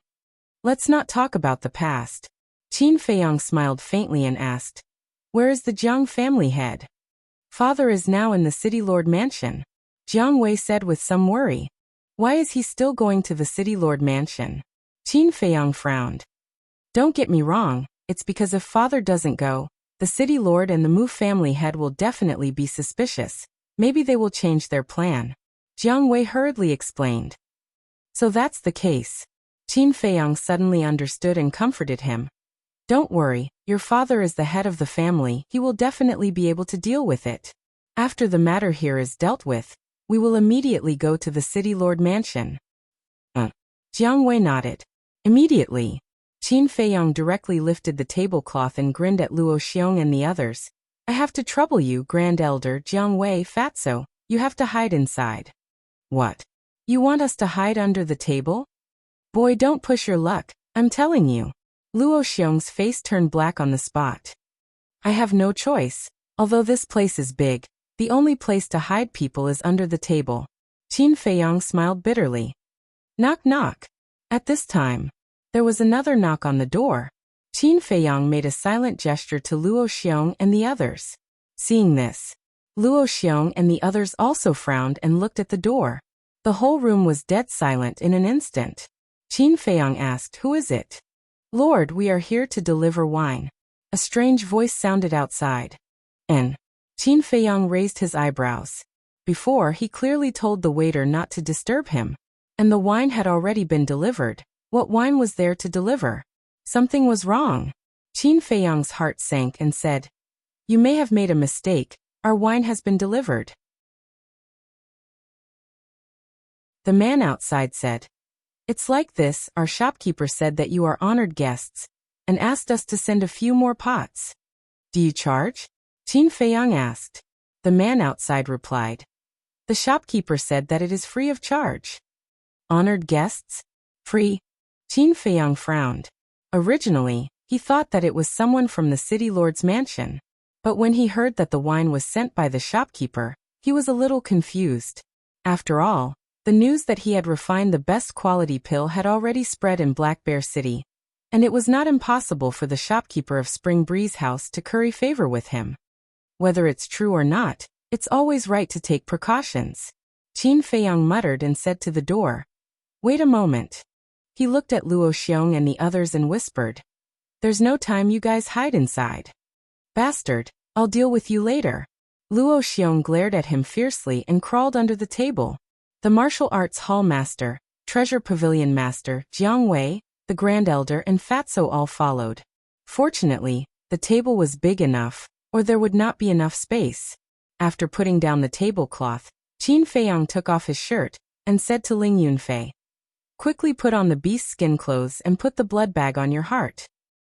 "Let's not talk about the past." Qin Feiyang smiled faintly and asked, "Where is the Jiang family head?" "Father is now in the City Lord Mansion," Jiang Wei said with some worry. "Why is he still going to the City Lord Mansion?" Qin Feiyang frowned. "Don't get me wrong, it's because if Father doesn't go, the City Lord and the Mu family head will definitely be suspicious. Maybe they will change their plan." Jiang Wei hurriedly explained. "So that's the case." Qin Feiyang suddenly understood and comforted him. "Don't worry, your father is the head of the family. He will definitely be able to deal with it. After the matter here is dealt with, we will immediately go to the City Lord Mansion." Jiang Wei nodded. Immediately, Qin Feiyang directly lifted the tablecloth and grinned at Luo Xiong and the others. "I have to trouble you, Grand Elder Jiang Wei, Fatso. You have to hide inside." "What? You want us to hide under the table?" "Boy, don't push your luck, I'm telling you." Luo Xiong's face turned black on the spot. "I have no choice. Although this place is big, the only place to hide people is under the table." Qin Feiyang smiled bitterly. Knock knock. At this time, there was another knock on the door. Qin Feiyang made a silent gesture to Luo Xiong and the others. Seeing this, Luo Xiong and the others also frowned and looked at the door. The whole room was dead silent in an instant. Qin Feiyang asked, "Who is it?" "Lord, we are here to deliver wine." A strange voice sounded outside. "And?" Qin Feiyang raised his eyebrows. Before, he clearly told the waiter not to disturb him. And the wine had already been delivered. What wine was there to deliver? Something was wrong. Qin Feiyang's heart sank and said, "You may have made a mistake. Our wine has been delivered." The man outside said, "It's like this, our shopkeeper said that you are honored guests, and asked us to send a few more pots." "Do you charge?" Qin Feiyang asked. The man outside replied, "The shopkeeper said that it is free of charge." "Honored guests? Free?" Qin Feiyang frowned. Originally, he thought that it was someone from the City Lord's mansion. But when he heard that the wine was sent by the shopkeeper, he was a little confused. After all, the news that he had refined the best quality pill had already spread in Black Bear City, and it was not impossible for the shopkeeper of Spring Breeze House to curry favor with him. Whether it's true or not, it's always right to take precautions. Qin Feiyang muttered and said to the door, "Wait a moment." He looked at Luo Xiong and the others and whispered, "There's no time, you guys hide inside." "Bastard, I'll deal with you later." Luo Xiong glared at him fiercely and crawled under the table. The martial arts hall master, treasure pavilion master, Jiang Wei, the Grand Elder and Fatso all followed. Fortunately, the table was big enough, or there would not be enough space. After putting down the tablecloth, Qin Feiyang took off his shirt and said to Ling Yunfei, "Quickly put on the beast skin clothes and put the blood bag on your heart."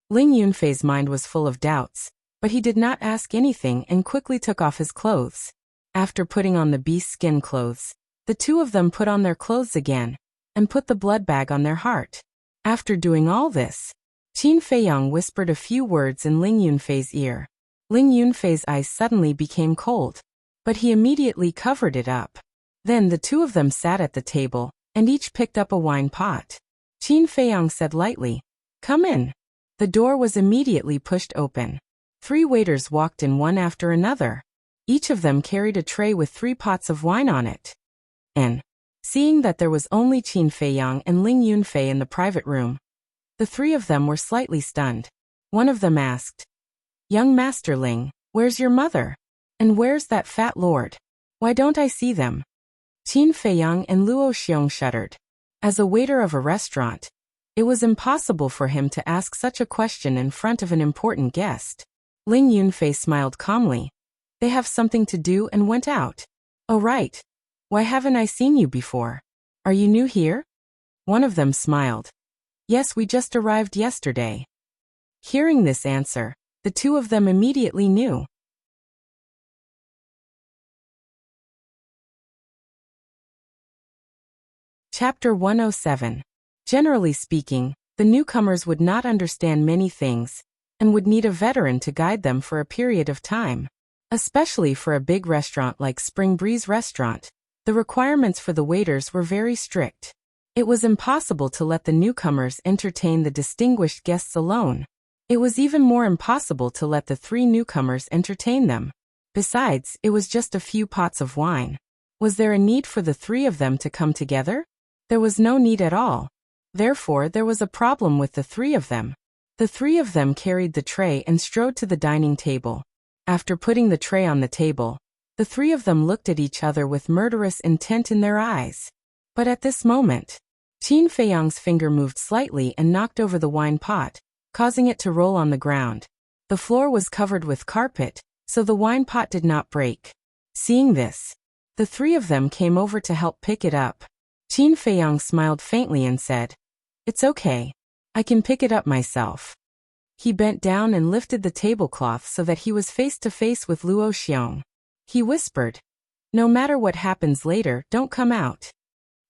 Ling Yunfei's mind was full of doubts, but he did not ask anything and quickly took off his clothes. After putting on the beast skin clothes, the two of them put on their clothes again and put the blood bag on their heart. After doing all this, Qin Feiyang whispered a few words in Ling Yunfei's ear. Ling Yunfei's eyes suddenly became cold, but he immediately covered it up. Then the two of them sat at the table, and each picked up a wine pot. Qin Feiyang said lightly, "Come in." The door was immediately pushed open. 3 waiters walked in one after another. Each of them carried a tray with 3 pots of wine on it. And, seeing that there was only Qin Feiyang and Ling Yunfei in the private room, the 3 of them were slightly stunned. One of them asked, "Young Master Ling, where's your mother? And where's that fat lord? Why don't I see them?" Qin Feiyang and Luo Xiong shuddered. As a waiter of a restaurant, it was impossible for him to ask such a question in front of an important guest. Ling Yunfei smiled calmly. "They have something to do and went out." "Oh right. Why haven't I seen you before? Are you new here?" One of them smiled. "Yes, we just arrived yesterday." Hearing this answer, the two of them immediately knew. Chapter 107. Generally speaking, the newcomers would not understand many things, and would need a veteran to guide them for a period of time. Especially for a big restaurant like Spring Breeze Restaurant, the requirements for the waiters were very strict. It was impossible to let the newcomers entertain the distinguished guests alone. It was even more impossible to let the 3 newcomers entertain them. Besides, it was just a few pots of wine. Was there a need for the 3 of them to come together? There was no need at all. Therefore, there was a problem with the 3 of them. The 3 of them carried the tray and strode to the dining table. After putting the tray on the table, the 3 of them looked at each other with murderous intent in their eyes. But at this moment, Qin Feiyang's finger moved slightly and knocked over the wine pot, causing it to roll on the ground. The floor was covered with carpet, so the wine pot did not break. Seeing this, the 3 of them came over to help pick it up. Qin Feiyang smiled faintly and said, "It's okay. I can pick it up myself." He bent down and lifted the tablecloth so that he was face to face with Luo Xiong. He whispered, "No matter what happens later, don't come out."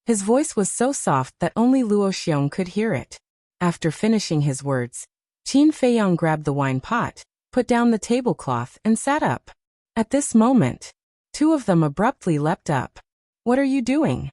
His voice was so soft that only Luo Xiong could hear it. After finishing his words, Qin Feiyang grabbed the wine pot, put down the tablecloth and sat up. At this moment, 2 of them abruptly leapt up. "What are you doing?"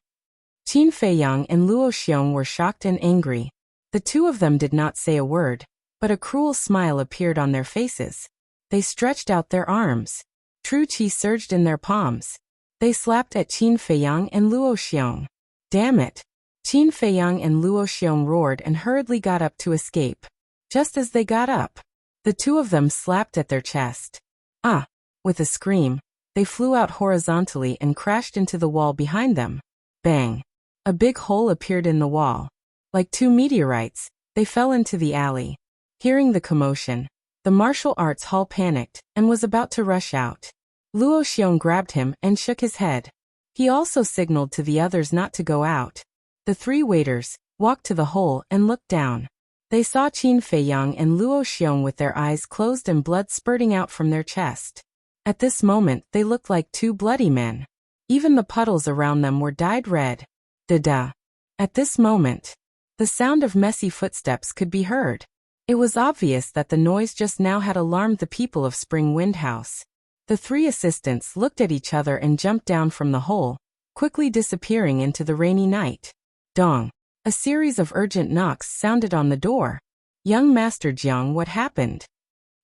Qin Feiyang and Luo Xiong were shocked and angry. The 2 of them did not say a word, but a cruel smile appeared on their faces. They stretched out their arms. True qi surged in their palms. They slapped at Qin Feiyang and Luo Xiong. "Damn it!" Qin Feiyang and Luo Xiong roared and hurriedly got up to escape. Just as they got up, the 2 of them slapped at their chest. "Ah!" With a scream, they flew out horizontally and crashed into the wall behind them. Bang! A big hole appeared in the wall. Like 2 meteorites, they fell into the alley. Hearing the commotion, the martial arts hall panicked and was about to rush out. Luo Xiong grabbed him and shook his head. He also signaled to the others not to go out. The 3 waiters walked to the hole and looked down. They saw Qin Feiyang and Luo Xiong with their eyes closed and blood spurting out from their chest. At this moment, they looked like 2 bloody men. Even the puddles around them were dyed red. Da-da. At this moment, the sound of messy footsteps could be heard. It was obvious that the noise just now had alarmed the people of Spring Wind House. The three assistants looked at each other and jumped down from the hole, quickly disappearing into the rainy night. Dong. A series of urgent knocks sounded on the door. Young Master Jiang, what happened?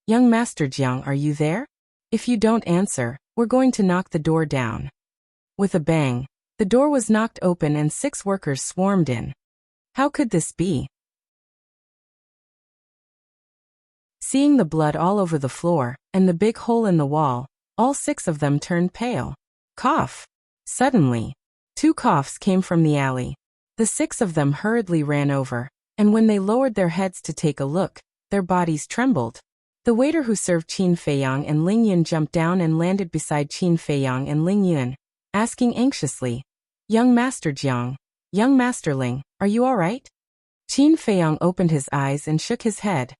Young Master Jiang, are you there? If you don't answer, we're going to knock the door down. With a bang, the door was knocked open and 6 workers swarmed in. How could this be? Seeing the blood all over the floor, and the big hole in the wall, all 6 of them turned pale. Cough! Suddenly, 2 coughs came from the alley. The 6 of them hurriedly ran over, and when they lowered their heads to take a look, their bodies trembled. The waiter who served Qin Feiyang and Ling Yun jumped down and landed beside Qin Feiyang and Ling Yun, asking anxiously, Young Master Jiang, Young Master Ling, are you all right? Qin Feiyang opened his eyes and shook his head.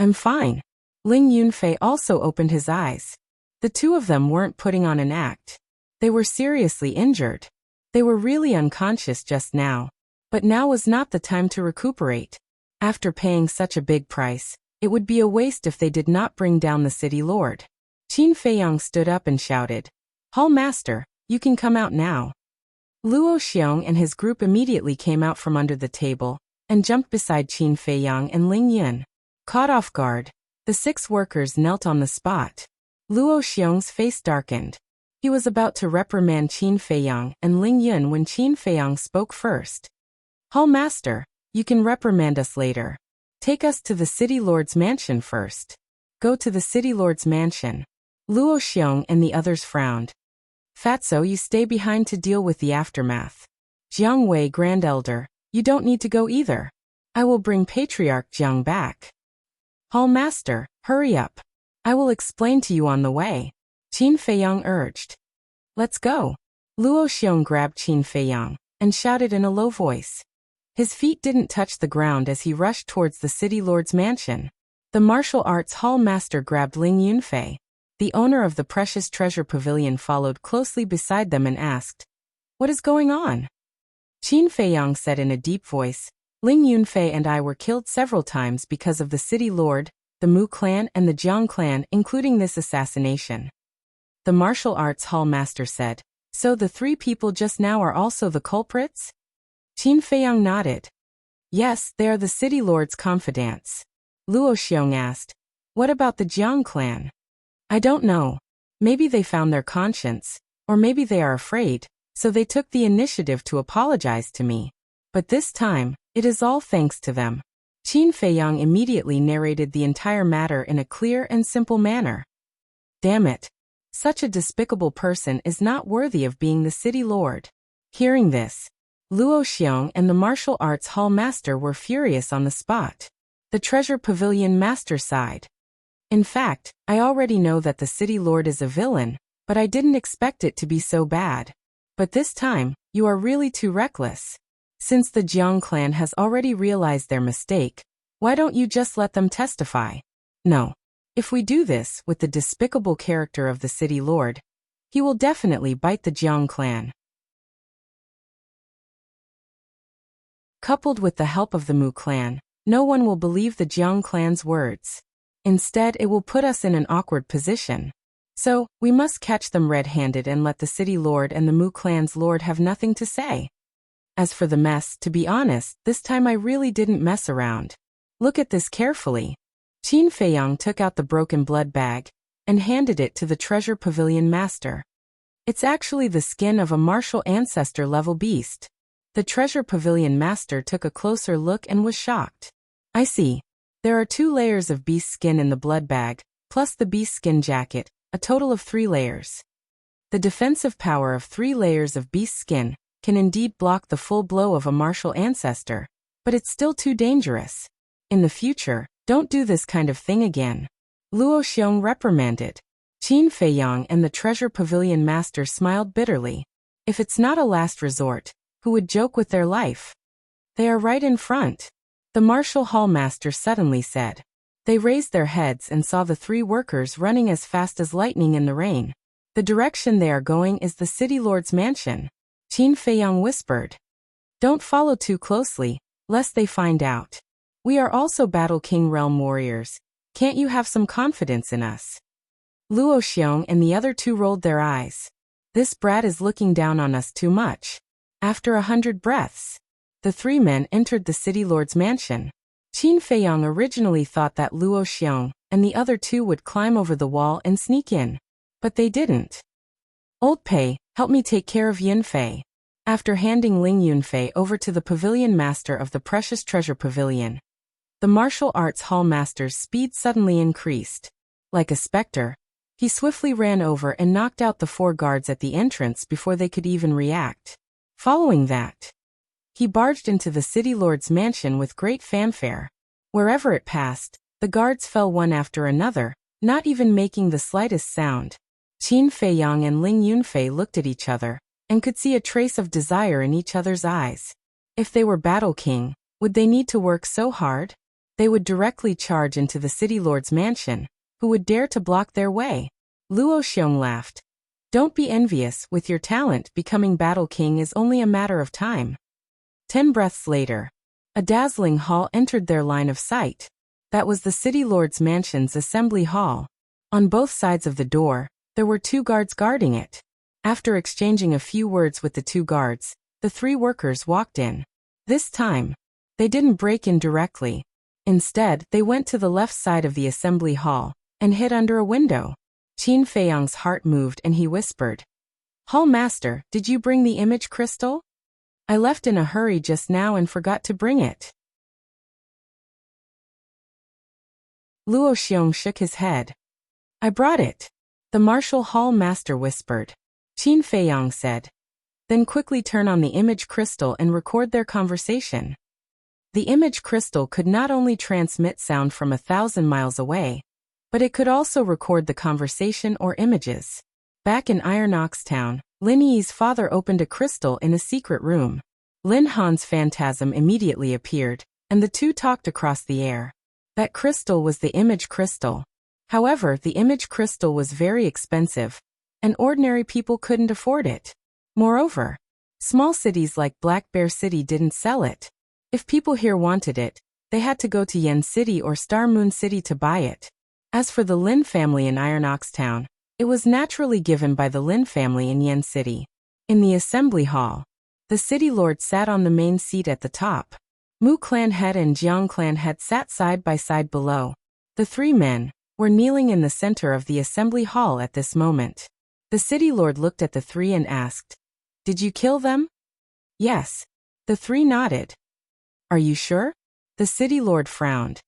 I'm fine. Ling Yunfei also opened his eyes. The 2 of them weren't putting on an act. They were seriously injured. They were really unconscious just now. But now was not the time to recuperate. After paying such a big price, it would be a waste if they did not bring down the city lord. Qin Feiyang stood up and shouted, Hall Master, you can come out now. Luo Xiong and his group immediately came out from under the table and jumped beside Qin Feiyang and Ling Yun. Caught off guard, the 6 workers knelt on the spot. Luo Xiong's face darkened. He was about to reprimand Qin Feiyang and Ling Yun when Qin Feiyang spoke first. Hall Master, you can reprimand us later. Take us to the City Lord's mansion first. Go to the City Lord's mansion. Luo Xiong and the others frowned. Fatso, you stay behind to deal with the aftermath. Jiang Wei, Grand Elder, you don't need to go either. I will bring Patriarch Jiang back. Hall Master, hurry up. I will explain to you on the way. Qin Feiyang urged. Let's go. Luo Xiong grabbed Qin Feiyang and shouted in a low voice. His feet didn't touch the ground as he rushed towards the City Lord's mansion. The martial arts hall master grabbed Ling Yunfei. The owner of the precious treasure pavilion followed closely beside them and asked, What is going on? Qin Feiyang said in a deep voice, Ling Yunfei and I were killed several times because of the City Lord, the Mu clan and the Jiang clan, including this assassination. The martial arts hall master said, So the 3 people just now are also the culprits? Qin Feiyang nodded. Yes, they are the City Lord's confidants. Luo Xiong asked, What about the Jiang clan? I don't know. Maybe they found their conscience, or maybe they are afraid, so they took the initiative to apologize to me. But this time, it is all thanks to them. Qin Feiyang immediately narrated the entire matter in a clear and simple manner. Damn it. Such a despicable person is not worthy of being the city lord. Hearing this, Luo Xiong and the martial arts hall master were furious on the spot. The treasure pavilion master sighed. In fact, I already know that the city lord is a villain, but I didn't expect it to be so bad. But this time, you are really too reckless. Since the Jiang clan has already realized their mistake, why don't you just let them testify? No. If we do this with the despicable character of the city lord, he will definitely bite the Jiang clan. Coupled with the help of the Mu clan, no one will believe the Jiang clan's words. Instead, it will put us in an awkward position. So, we must catch them red-handed and let the city lord and the Mu clan's lord have nothing to say. As for the mess, to be honest, this time I really didn't mess around. Look at this carefully. Qin Feiyang took out the broken blood bag and handed it to the treasure pavilion master. It's actually the skin of a martial ancestor-level beast. The treasure pavilion master took a closer look and was shocked. I see. There are 2 layers of beast skin in the blood bag, plus the beast skin jacket, a total of 3 layers. The defensive power of 3 layers of beast skin can indeed block the full blow of a martial ancestor, but it's still too dangerous. In the future, don't do this kind of thing again. Luo Xiong reprimanded. Qin Feiyang and the treasure pavilion master smiled bitterly. If it's not a last resort, who would joke with their life? They are right in front. The martial hall master suddenly said. They raised their heads and saw the 3 workers running as fast as lightning in the rain. The direction they are going is the city lord's mansion. Qin Feiyang whispered. Don't follow too closely, lest they find out. We are also Battle King realm warriors. Can't you have some confidence in us? Luo Xiong and the other two rolled their eyes. This brat is looking down on us too much. After 100 breaths, the three men entered the city lord's mansion. Qin Feiyang originally thought that Luo Xiong and the other two would climb over the wall and sneak in. But they didn't. Old Pei, help me take care of Yunfei. After handing Ling Yunfei over to the pavilion master of the Precious Treasure Pavilion, the martial arts hall master's speed suddenly increased. Like a specter, he swiftly ran over and knocked out the 4 guards at the entrance before they could even react. Following that, he barged into the city lord's mansion with great fanfare. Wherever it passed, the guards fell one after another, not even making the slightest sound. Qin Feiyang and Ling Yunfei looked at each other, and could see a trace of desire in each other's eyes. If they were Battle King, would they need to work so hard? They would directly charge into the city lord's mansion. Who would dare to block their way? Luo Xiong laughed. Don't be envious, with your talent, becoming Battle King is only a matter of time. 10 breaths later, a dazzling hall entered their line of sight. That was the city lord's mansion's assembly hall. On both sides of the door, there were 2 guards guarding it. After exchanging a few words with the 2 guards, the 3 workers walked in. This time, they didn't break in directly. Instead, they went to the left side of the assembly hall and hid under a window. Qin Feiyang's heart moved and he whispered, "Hall Master, did you bring the image crystal? I left in a hurry just now and forgot to bring it." Luo Xiong shook his head. "I brought it," the martial hall master whispered. Qin Feiyang said, "Then quickly turn on the image crystal and record their conversation." The image crystal could not only transmit sound from 1,000 miles away, but it could also record the conversation or images. Back in Iron Ox Town, Lin Yi's father opened a crystal in a secret room. Lin Han's phantasm immediately appeared, and the two talked across the air. That crystal was the image crystal. However, the image crystal was very expensive, and ordinary people couldn't afford it. Moreover, small cities like Black Bear City didn't sell it. If people here wanted it, they had to go to Yen City or Star Moon City to buy it. As for the Lin family in Iron Ox Town, it was naturally given by the Lin family in Yen City. In the assembly hall, the city lord sat on the main seat at the top. Mu clan head and Jiang clan head sat side by side below. The 3 men were kneeling in the center of the assembly hall at this moment. The city lord looked at the 3 and asked, "Did you kill them?" "Yes." The 3 nodded. "Are you sure?" The city lord frowned.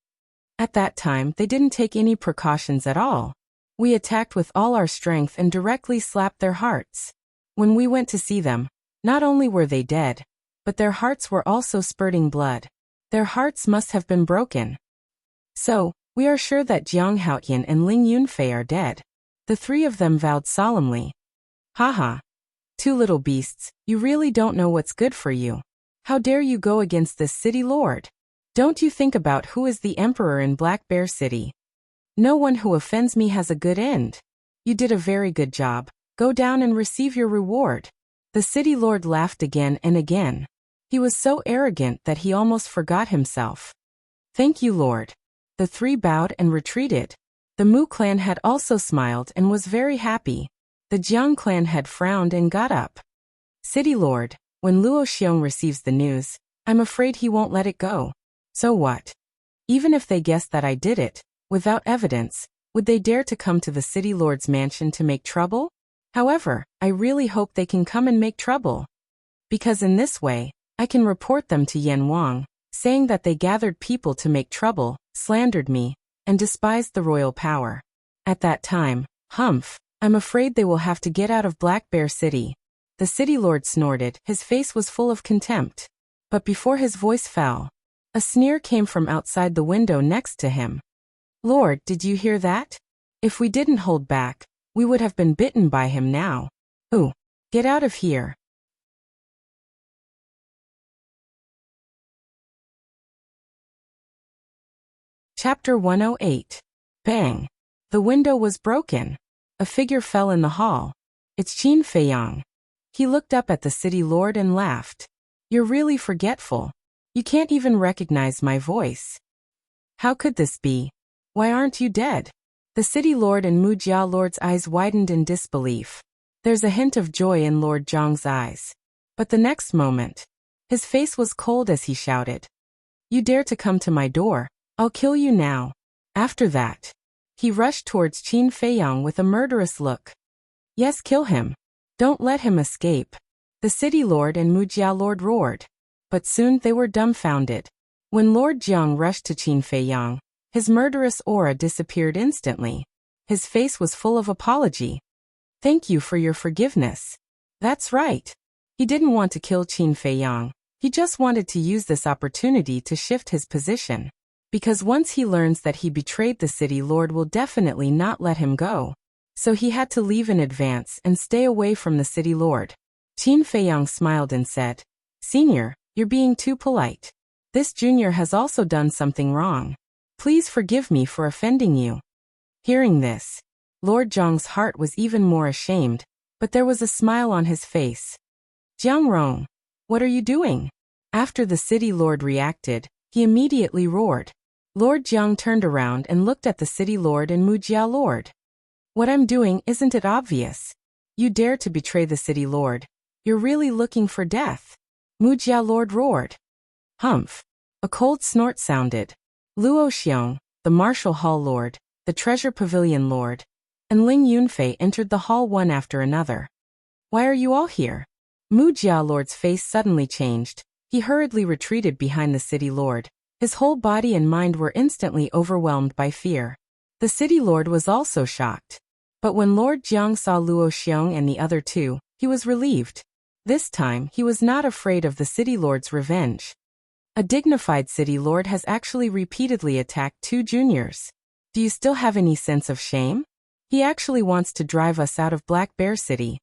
"At that time, they didn't take any precautions at all. We attacked with all our strength and directly slapped their hearts. When we went to see them, not only were they dead, but their hearts were also spurting blood. Their hearts must have been broken. So, we are sure that Jiang Haotian and Ling Yunfei are dead." The 3 of them vowed solemnly. "Haha. 2 little beasts, you really don't know what's good for you. How dare you go against this city lord? Don't you think about who is the emperor in Black Bear City? No one who offends me has a good end. You did a very good job. Go down and receive your reward." The city lord laughed again and again. He was so arrogant that he almost forgot himself. "Thank you, Lord." The 3 bowed and retreated. The Mu clan had also smiled and was very happy. The Jiang clan had frowned and got up. "City Lord, when Luo Xiong receives the news, I'm afraid he won't let it go." "So what? Even if they guessed that I did it, without evidence, would they dare to come to the city lord's mansion to make trouble? However, I really hope they can come and make trouble. Because in this way, I can report them to Yan Wang, saying that they gathered people to make trouble, slandered me, and despised the royal power. At that time, I'm afraid they will have to get out of Black Bear City." The city lord snorted. His face was full of contempt. But before his voice fell, a sneer came from outside the window next to him. "Lord, did you hear that? If we didn't hold back, we would have been bitten by him now. Ooh, get out of here." Chapter 108. Bang! The window was broken. A figure fell in the hall. It's Qin Feiyang. He looked up at the city lord and laughed. "You're really forgetful. You can't even recognize my voice. How could this be? Why aren't you dead? The city lord and Mujia lord's eyes widened in disbelief. There's a hint of joy in Lord Zhang's eyes. But the next moment, his face was cold as he shouted, "You dare to come to my door, I'll kill you now." After that, he rushed towards Qin Feiyang with a murderous look. "Yes, kill him. Don't let him escape." The city lord and Mujia lord roared. But soon they were dumbfounded. When Lord Jiang rushed to Qin Feiyang, his murderous aura disappeared instantly. His face was full of apology. "Thank you for your forgiveness." That's right. He didn't want to kill Qin Feiyang. He just wanted to use this opportunity to shift his position. Because once he learns that he betrayed the city lord will definitely not let him go. So he had to leave in advance and stay away from the city lord. Qin Feiyang smiled and said, "Senior, you're being too polite. This junior has also done something wrong. Please forgive me for offending you." Hearing this, Lord Zhang's heart was even more ashamed, but there was a smile on his face. "Jiang Rong, what are you doing?" After the city lord reacted, he immediately roared. Lord Jiang turned around and looked at the city lord and Mujia lord. "What I'm doing, isn't it obvious? You dare to betray the city lord. You're really looking for death." Mujia lord roared. Humph. A cold snort sounded. Luo Xiong, the Martial Hall Lord, the Treasure Pavilion Lord, and Ling Yunfei entered the hall one after another. "Why are you all here?" Mujia Lord's face suddenly changed. He hurriedly retreated behind the city lord. His whole body and mind were instantly overwhelmed by fear. The city lord was also shocked. But when Lord Jiang saw Luo Xiong and the other two, he was relieved. This time, he was not afraid of the city lord's revenge. A dignified city lord has actually repeatedly attacked two juniors. Do you still have any sense of shame? He actually wants to drive us out of Black Bear City.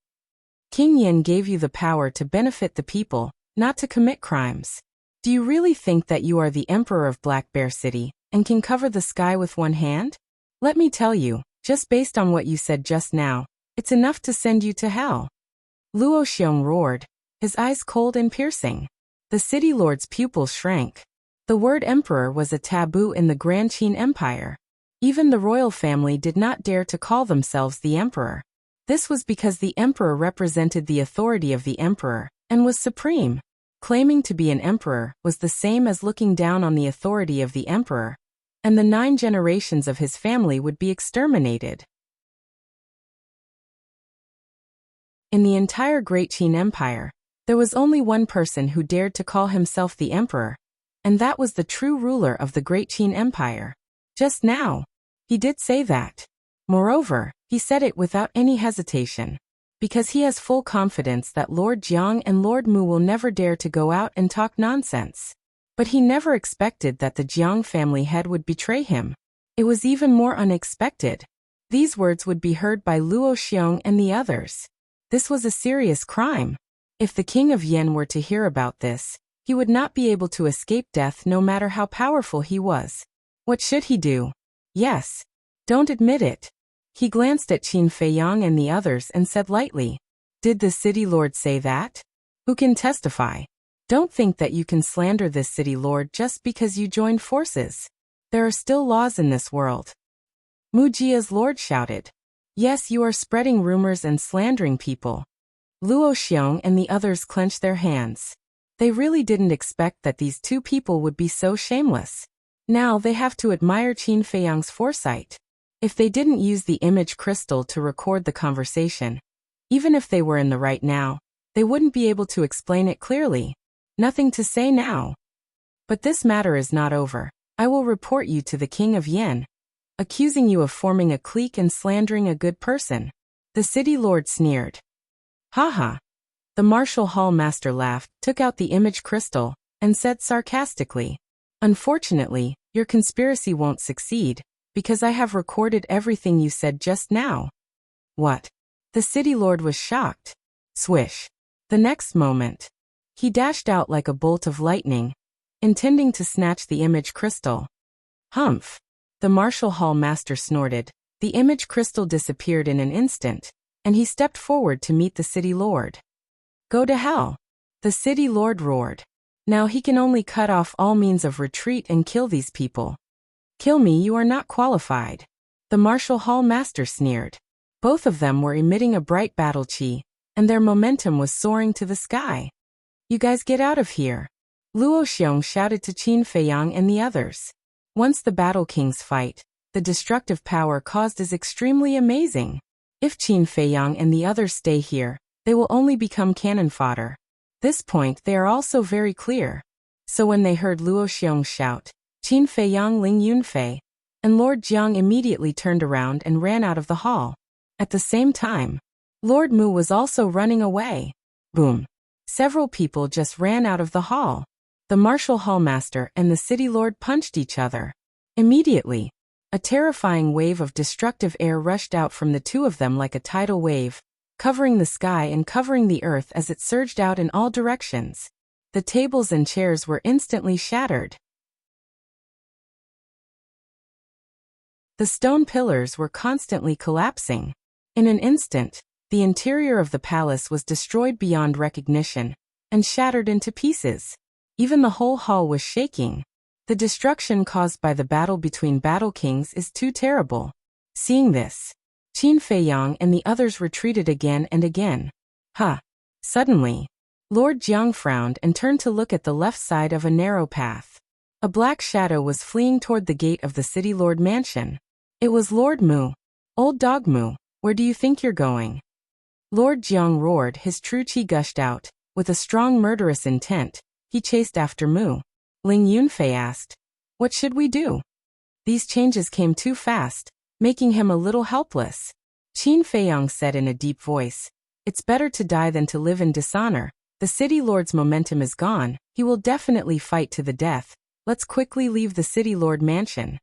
King Yin gave you the power to benefit the people, not to commit crimes. Do you really think that you are the emperor of Black Bear City and can cover the sky with one hand? Let me tell you, just based on what you said just now, it's enough to send you to hell. Luo Xiong roared, his eyes cold and piercing. The city lord's pupils shrank. The word emperor was a taboo in the Grand Qin Empire. Even the royal family did not dare to call themselves the emperor. This was because the emperor represented the authority of the emperor and was supreme. Claiming to be an emperor was the same as looking down on the authority of the emperor, and the 9 generations of his family would be exterminated. In the entire Great Qin Empire, there was only one person who dared to call himself the emperor, and that was the true ruler of the Great Qin Empire. Just now, he did say that. Moreover, he said it without any hesitation, because he has full confidence that Lord Jiang and Lord Mu will never dare to go out and talk nonsense. But he never expected that the Jiang family head would betray him. It was even more unexpected. These words would be heard by Luo Xiong and the others. This was a serious crime. If the king of Yen were to hear about this, he would not be able to escape death no matter how powerful he was. What should he do? Yes. Don't admit it. He glanced at Qin Feiyang and the others and said lightly, "Did the city lord say that? Who can testify? Don't think that you can slander this city lord just because you joined forces. There are still laws in this world." Mujia's lord shouted, "Yes, you are spreading rumors and slandering people." Luo Xiong and the others clenched their hands. They really didn't expect that these two people would be so shameless. Now they have to admire Qin Feiyang's foresight. If they didn't use the image crystal to record the conversation, even if they were in the right now, they wouldn't be able to explain it clearly. Nothing to say now. But this matter is not over. I will report you to the king of Yen, accusing you of forming a clique and slandering a good person. The city lord sneered. Haha. The Martial Hall master laughed, took out the image crystal, and said sarcastically, "Unfortunately, your conspiracy won't succeed, because I have recorded everything you said just now." What? The city lord was shocked. Swish. The next moment, he dashed out like a bolt of lightning, intending to snatch the image crystal. Humph. The Martial Hall master snorted. The image crystal disappeared in an instant, and he stepped forward to meet the city lord. Go to hell. The city lord roared. Now he can only cut off all means of retreat and kill these people. Kill me, you are not qualified. The martial hall master sneered. Both of them were emitting a bright battle chi, and their momentum was soaring to the sky. You guys get out of here. Luo Xiong shouted to Qin Feiyang and the others. Once the Battle Kings fight, the destructive power caused is extremely amazing. If Qin Feiyang and the others stay here, they will only become cannon fodder. This point they are also very clear. So when they heard Luo Xiong shout, Qin Feiyang, Ling Yunfei, and Lord Jiang immediately turned around and ran out of the hall. At the same time, Lord Mu was also running away. Boom. Several people just ran out of the hall. The martial hall master and the city lord punched each other. Immediately, a terrifying wave of destructive air rushed out from the two of them like a tidal wave, covering the sky and covering the earth as it surged out in all directions. The tables and chairs were instantly shattered. The stone pillars were constantly collapsing. In an instant, the interior of the palace was destroyed beyond recognition and shattered into pieces. Even the whole hall was shaking. The destruction caused by the battle between Battle Kings is too terrible. Seeing this, Qin Feiyang and the others retreated again and again. Suddenly, Lord Jiang frowned and turned to look at the left side of a narrow path. A black shadow was fleeing toward the gate of the city lord mansion. It was Lord Mu. Old dog Mu, where do you think you're going? Lord Jiang roared, his true qi gushed out. With a strong murderous intent, he chased after Mu. Ling Yunfei asked, "What should we do?" These changes came too fast, making him a little helpless. Qin Feiyang said in a deep voice, "It's better to die than to live in dishonor. The city lord's momentum is gone. He will definitely fight to the death. Let's quickly leave the city lord mansion."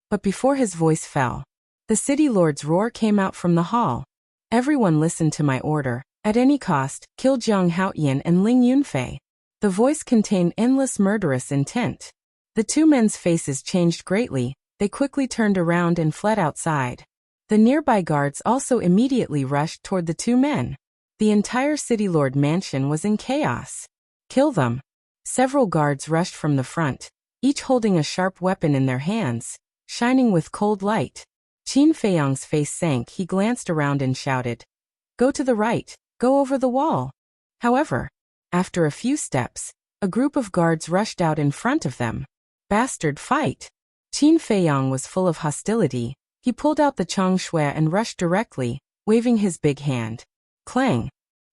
But before his voice fell, the city lord's roar came out from the hall. "Everyone listen to my order. At any cost, kill Jiang Haoyan and Ling Yunfei." The voice contained endless murderous intent. The two men's faces changed greatly. They quickly turned around and fled outside. The nearby guards also immediately rushed toward the two men. The entire city lord mansion was in chaos. "Kill them." Several guards rushed from the front, each holding a sharp weapon in their hands, shining with cold light. Qin Feiyang's face sank. He glanced around and shouted, "Go to the right, go over the wall." However, after a few steps, a group of guards rushed out in front of them. "Bastard, fight!" Qin Feiyang was full of hostility. He pulled out the Chang Shui and rushed directly, waving his big hand. Clang!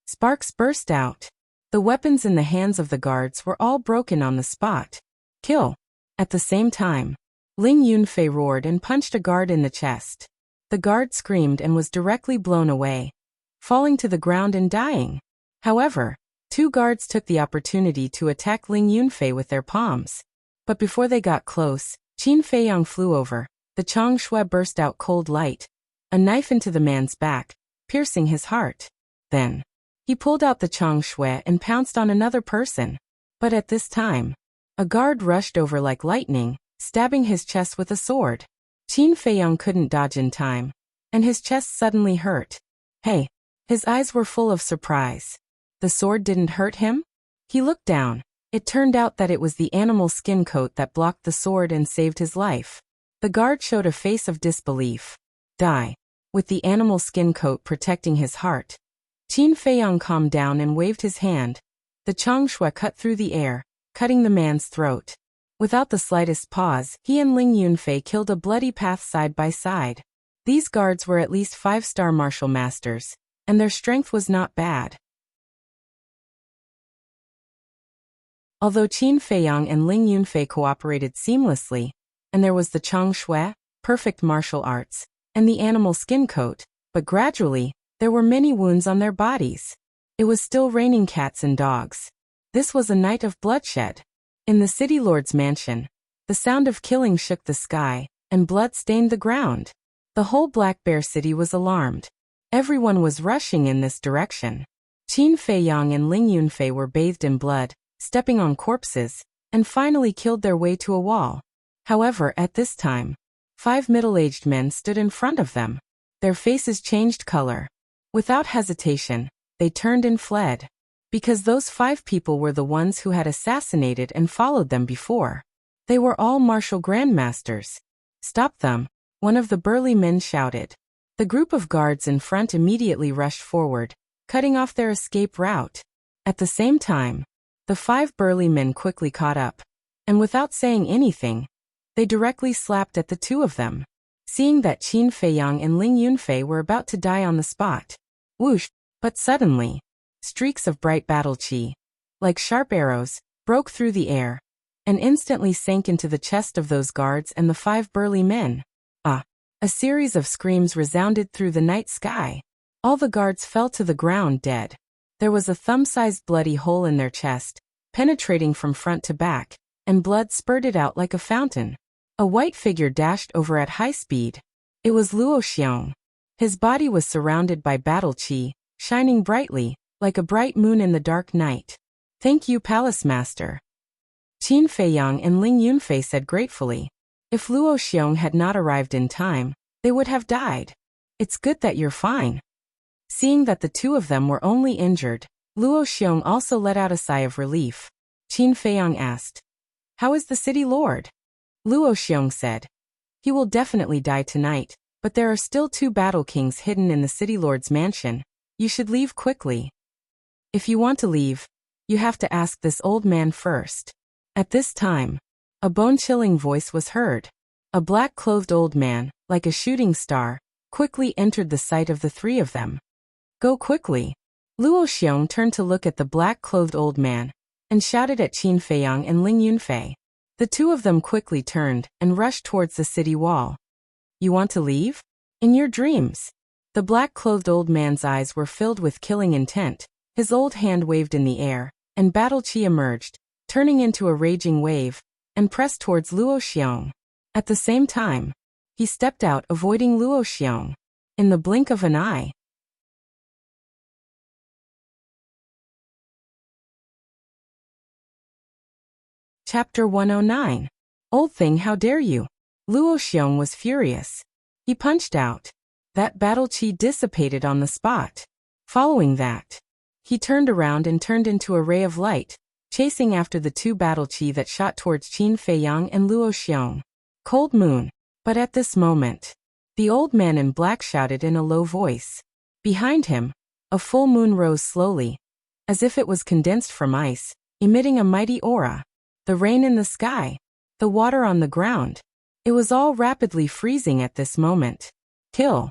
Sparks burst out. The weapons in the hands of the guards were all broken on the spot. "Kill!" At the same time, Ling Yunfei roared and punched a guard in the chest. The guard screamed and was directly blown away, falling to the ground and dying. However, two guards took the opportunity to attack Ling Yunfei with their palms. But before they got close, Qin Feiyang flew over. The Chang Shui burst out cold light, a knife into the man's back, piercing his heart. Then, he pulled out the Chang Shui and pounced on another person. But at this time, a guard rushed over like lightning, stabbing his chest with a sword. Qin Feiyang couldn't dodge in time, and his chest suddenly hurt. "Hey!" His eyes were full of surprise. The sword didn't hurt him? He looked down. It turned out that it was the animal skin coat that blocked the sword and saved his life. The guard showed a face of disbelief. "Die." With the animal skin coat protecting his heart, Qin Feiyang calmed down and waved his hand. The Chang Shui cut through the air, cutting the man's throat. Without the slightest pause, he and Ling Yunfei killed a bloody path side by side. These guards were at least 5-star martial masters, and their strength was not bad. Although Qin Feiyang and Ling Yunfei cooperated seamlessly, and there was the Chang Shui, perfect martial arts, and the animal skin coat, but gradually, there were many wounds on their bodies. It was still raining cats and dogs. This was a night of bloodshed. In the city lord's mansion, the sound of killing shook the sky, and blood stained the ground. The whole Black Bear City was alarmed. Everyone was rushing in this direction. Qin Feiyang and Ling Yunfei were bathed in blood, stepping on corpses, and finally killed their way to a wall. However, at this time, 5 middle-aged men stood in front of them. Their faces changed color. Without hesitation, they turned and fled. Because those 5 people were the ones who had assassinated and followed them before. They were all martial grandmasters. "Stop them," one of the burly men shouted. The group of guards in front immediately rushed forward, cutting off their escape route. At the same time, the 5 burly men quickly caught up, and without saying anything, they directly slapped at the 2 of them. Seeing that Qin Feiyang and Ling Yunfei were about to die on the spot. Whoosh! But suddenly, streaks of bright battle qi, like sharp arrows, broke through the air, and instantly sank into the chest of those guards and the 5 burly men. Ah! A series of screams resounded through the night sky. All the guards fell to the ground dead. There was a thumb-sized bloody hole in their chest, penetrating from front to back, and blood spurted out like a fountain. A white figure dashed over at high speed. It was Luo Xiong. His body was surrounded by battle qi, shining brightly, like a bright moon in the dark night. "Thank you, Palace Master," Qin Feiyang and Ling Yunfei said gratefully. If Luo Xiong had not arrived in time, they would have died. "It's good that you're fine." Seeing that the 2 of them were only injured, Luo Xiong also let out a sigh of relief. Qin Feiyang asked, "How is the city lord?" Luo Xiong said, "He will definitely die tonight, but there are still 2 battle kings hidden in the city lord's mansion. You should leave quickly. If you want to leave, you have to ask this old man first." At this time, a bone-chilling voice was heard. A black-clothed old man, like a shooting star, quickly entered the sight of the 3 of them. "Go quickly." Luo Xiong turned to look at the black-clothed old man, and shouted at Qin Feiyang and Ling Yunfei. The 2 of them quickly turned and rushed towards the city wall. "You want to leave? In your dreams." The black-clothed old man's eyes were filled with killing intent. His old hand waved in the air, and battle qi emerged, turning into a raging wave, and pressed towards Luo Xiong. At the same time, he stepped out, avoiding Luo Xiong. In the blink of an eye. Chapter 109. "Old thing, how dare you!" Luo Xiong was furious. He punched out. That battle qi dissipated on the spot. Following that, he turned around and turned into a ray of light, chasing after the 2 battle qi that shot towards Qin Feiyang and Luo Xiong. Cold moon. But at this moment, the old man in black shouted in a low voice. Behind him, a full moon rose slowly, as if it was condensed from ice, emitting a mighty aura. The rain in the sky, the water on the ground. It was all rapidly freezing at this moment. "Kill."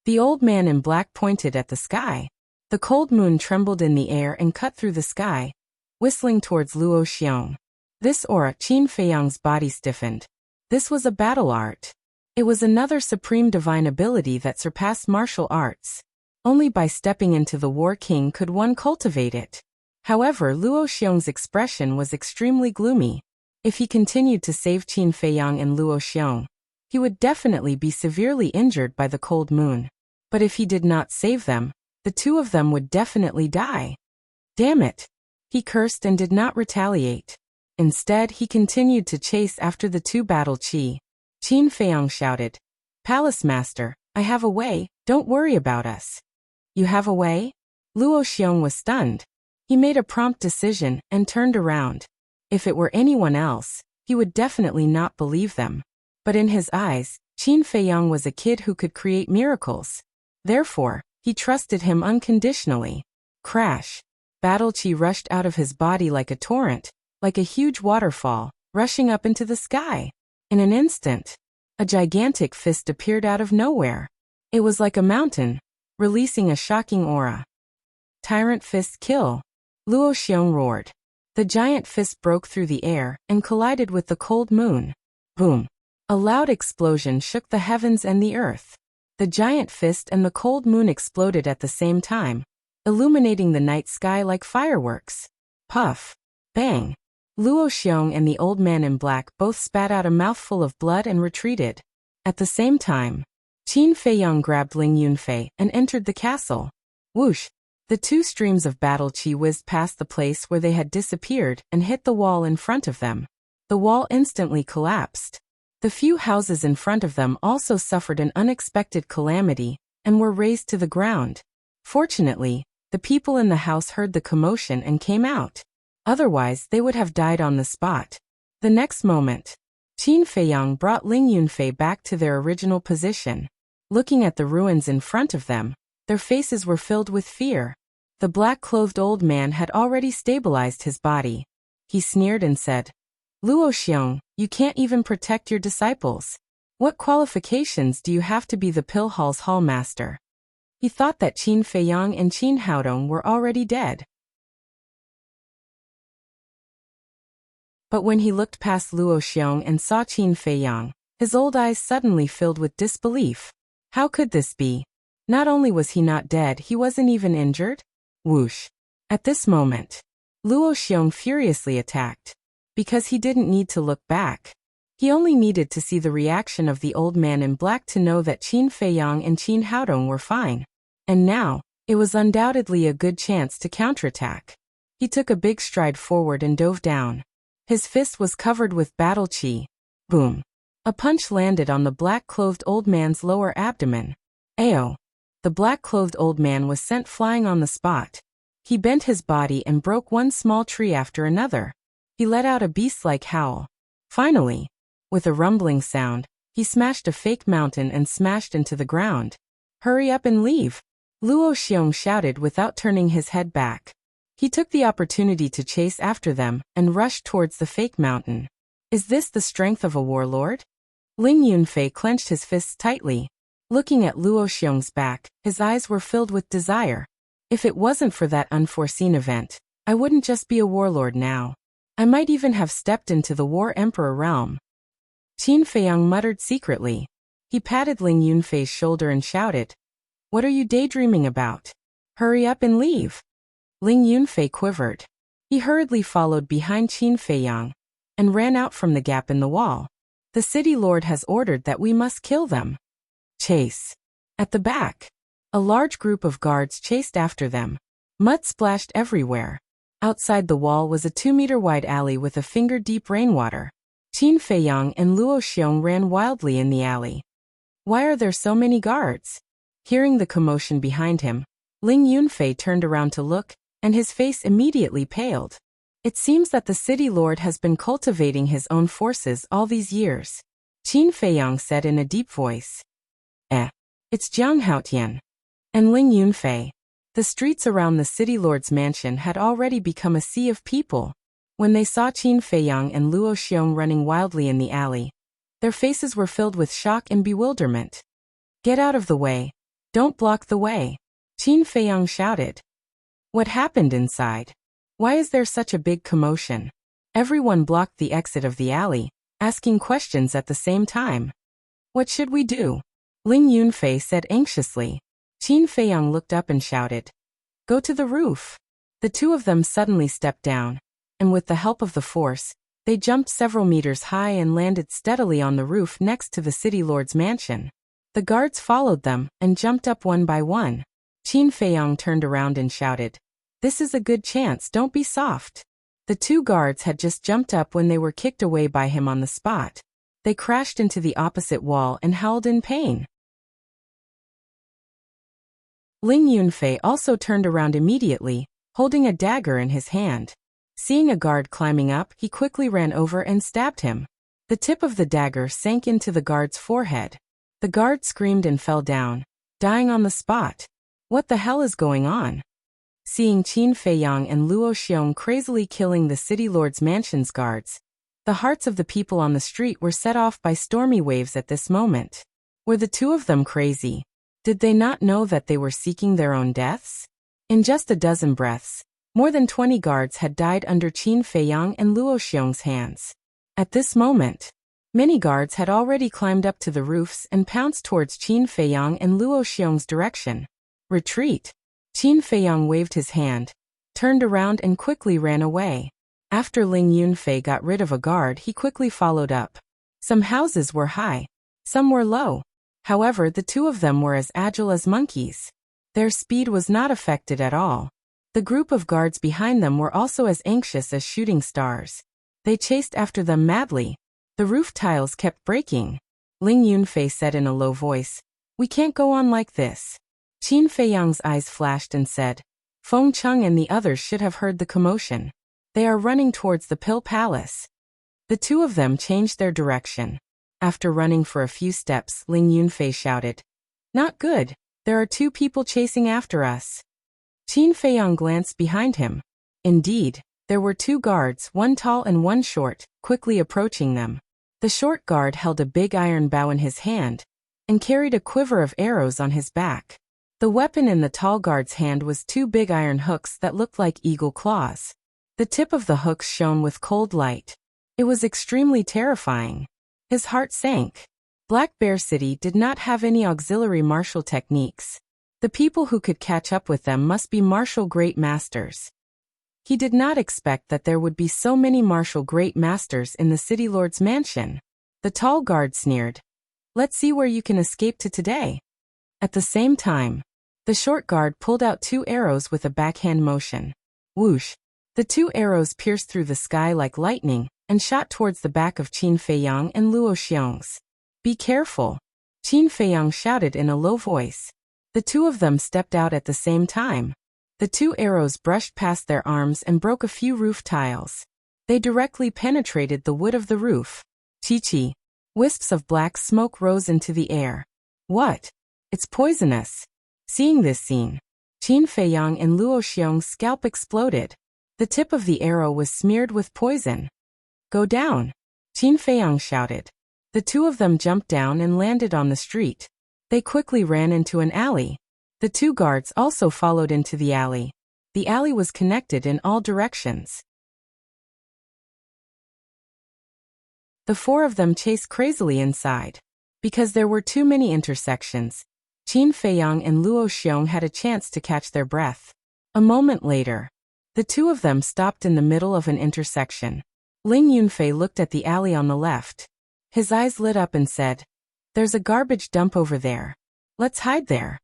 The old man in black pointed at the sky. The cold moon trembled in the air and cut through the sky, whistling towards Luo Xiong. This aura, Qin Feiyang's body stiffened. This was a battle art. It was another supreme divine ability that surpassed martial arts. Only by stepping into the War King could one cultivate it. However, Luo Xiong's expression was extremely gloomy. If he continued to save Qin Feiyang and Luo Xiong, he would definitely be severely injured by the cold moon. But if he did not save them, the 2 of them would definitely die. Damn it! He cursed and did not retaliate. Instead, he continued to chase after the 2 battle qi. Qin Feiyang shouted, "Palace Master, I have a way, don't worry about us." "You have a way?" Luo Xiong was stunned. He made a prompt decision and turned around. If it were anyone else, he would definitely not believe them. But in his eyes, Qin Feiyang was a kid who could create miracles. Therefore, he trusted him unconditionally. Crash! Battle qi rushed out of his body like a torrent, like a huge waterfall, rushing up into the sky. In an instant, a gigantic fist appeared out of nowhere. It was like a mountain, releasing a shocking aura. "Tyrant fist kill!" Luo Xiong roared. The giant fist broke through the air and collided with the cold moon. Boom! A loud explosion shook the heavens and the earth. The giant fist and the cold moon exploded at the same time, illuminating the night sky like fireworks. Puff! Bang! Luo Xiong and the old man in black both spat out a mouthful of blood and retreated. At the same time, Qin Feiyang grabbed Ling Yunfei and entered the castle. Whoosh! The 2 streams of battle qi whizzed past the place where they had disappeared and hit the wall in front of them. The wall instantly collapsed. The few houses in front of them also suffered an unexpected calamity and were razed to the ground. Fortunately, the people in the house heard the commotion and came out. Otherwise, they would have died on the spot. The next moment, Qin Feiyang brought Ling Yunfei back to their original position. Looking at the ruins in front of them, their faces were filled with fear. The black-clothed old man had already stabilized his body. He sneered and said, "Luo Xiong, you can't even protect your disciples. What qualifications do you have to be the pill hall's hallmaster?" He thought that Qin Feiyang and Qin Haodong were already dead. But when he looked past Luo Xiong and saw Qin Feiyang, his old eyes suddenly filled with disbelief. How could this be? Not only was he not dead, he wasn't even injured? Whoosh. At this moment, Luo Xiong furiously attacked. Because he didn't need to look back. He only needed to see the reaction of the old man in black to know that Qin Feiyang and Qin Haodong were fine. And now, it was undoubtedly a good chance to counterattack. He took a big stride forward and dove down. His fist was covered with battle chi. Boom. A punch landed on the black-clothed old man's lower abdomen. Ayo. The black-clothed old man was sent flying on the spot. He bent his body and broke one small tree after another. He let out a beast-like howl. Finally, with a rumbling sound, he smashed a fake mountain and smashed into the ground. "Hurry up and leave!" Luo Xiong shouted without turning his head back. He took the opportunity to chase after them and rushed towards the fake mountain. Is this the strength of a warlord? Ling Yunfei clenched his fists tightly. Looking at Luo Xiong's back, his eyes were filled with desire. If it wasn't for that unforeseen event, I wouldn't just be a warlord now. I might even have stepped into the War Emperor realm. Qin Feiyang muttered secretly. He patted Ling Yunfei's shoulder and shouted, "What are you daydreaming about? Hurry up and leave." Ling Yunfei quivered. He hurriedly followed behind Qin Feiyang and ran out from the gap in the wall. "The city lord has ordered that we must kill them." Chase. At the back, a large group of guards chased after them. Mud splashed everywhere. Outside the wall was a 2-meter-wide alley with a finger-deep rainwater. Qin Feiyang and Luo Xiong ran wildly in the alley. Why are there so many guards? Hearing the commotion behind him, Ling Yunfei turned around to look, and his face immediately paled. It seems that the city lord has been cultivating his own forces all these years. Qin Feiyang said in a deep voice. It's Jiang Haotian. And Ling Yunfei. The streets around the city lord's mansion had already become a sea of people. When they saw Qin Feiyang and Luo Xiong running wildly in the alley, their faces were filled with shock and bewilderment. "Get out of the way. Don't block the way," Qin Feiyang shouted. What happened inside? Why is there such a big commotion? Everyone blocked the exit of the alley, asking questions at the same time. "What should we do?" Ling Yunfei said anxiously. Qin Feiyang looked up and shouted, "Go to the roof." The two of them suddenly stepped down, and with the help of the force, they jumped several meters high and landed steadily on the roof next to the city lord's mansion. The guards followed them and jumped up one by one. Qin Feiyang turned around and shouted, "This is a good chance, don't be soft." The two guards had just jumped up when they were kicked away by him on the spot. They crashed into the opposite wall and howled in pain. Ling Yunfei also turned around immediately, holding a dagger in his hand. Seeing a guard climbing up, he quickly ran over and stabbed him. The tip of the dagger sank into the guard's forehead. The guard screamed and fell down, dying on the spot. What the hell is going on? Seeing Qin Feiyang and Luo Xiong crazily killing the city lord's mansion's guards, the hearts of the people on the street were set off by stormy waves at this moment. Were the two of them crazy? Did they not know that they were seeking their own deaths? In just a dozen breaths, more than 20 guards had died under Qin Feiyang and Luo Xiong's hands. At this moment, many guards had already climbed up to the roofs and pounced towards Qin Feiyang and Luo Xiong's direction. "Retreat!" Qin Feiyang waved his hand, turned around and quickly ran away. After Ling Yunfei got rid of a guard, he quickly followed up. Some houses were high, some were low. However, the two of them were as agile as monkeys. Their speed was not affected at all. The group of guards behind them were also as anxious as shooting stars. They chased after them madly. The roof tiles kept breaking. Ling Yunfei said in a low voice, "We can't go on like this." Qin Feiyang's eyes flashed and said, "Feng Cheng and the others should have heard the commotion. They are running towards the Pill Palace." The two of them changed their direction. After running for a few steps, Ling Yunfei shouted, "Not good, there are two people chasing after us." Qin Feiyang glanced behind him. Indeed, there were two guards, one tall and one short, quickly approaching them. The short guard held a big iron bow in his hand and carried a quiver of arrows on his back. The weapon in the tall guard's hand was two big iron hooks that looked like eagle claws. The tip of the hooks shone with cold light. It was extremely terrifying. His heart sank. Black Bear City did not have any auxiliary martial techniques. The people who could catch up with them must be martial great masters. He did not expect that there would be so many martial great masters in the city lord's mansion. The tall guard sneered, "Let's see where you can escape to today." At the same time, the short guard pulled out two arrows with a backhand motion. Whoosh! The two arrows pierced through the sky like lightning and shot towards the back of Qin Feiyang and Luo Xiong's. "Be careful!" Qin Feiyang shouted in a low voice. The two of them stepped out at the same time. The two arrows brushed past their arms and broke a few roof tiles. They directly penetrated the wood of the roof. Chi-chi! Wisps of black smoke rose into the air. "What? It's poisonous!" Seeing this scene, Qin Feiyang and Luo Xiong's scalp exploded. The tip of the arrow was smeared with poison. "Go down!" Qin Feiyang shouted. The two of them jumped down and landed on the street. They quickly ran into an alley. The two guards also followed into the alley. The alley was connected in all directions. The four of them chased crazily inside. Because there were too many intersections, Qin Feiyang and Luo Xiong had a chance to catch their breath. A moment later, the two of them stopped in the middle of an intersection. Ling Yunfei looked at the alley on the left. His eyes lit up and said, "There's a garbage dump over there. Let's hide there."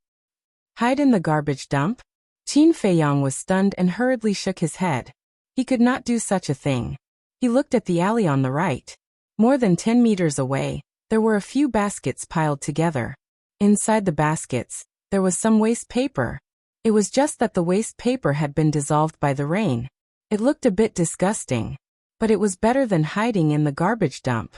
"Hide in the garbage dump?" Qin Feiyang was stunned and hurriedly shook his head. He could not do such a thing. He looked at the alley on the right. More than 10 meters away, there were a few baskets piled together. Inside the baskets, there was some waste paper. It was just that the waste paper had been dissolved by the rain. It looked a bit disgusting, but it was better than hiding in the garbage dump.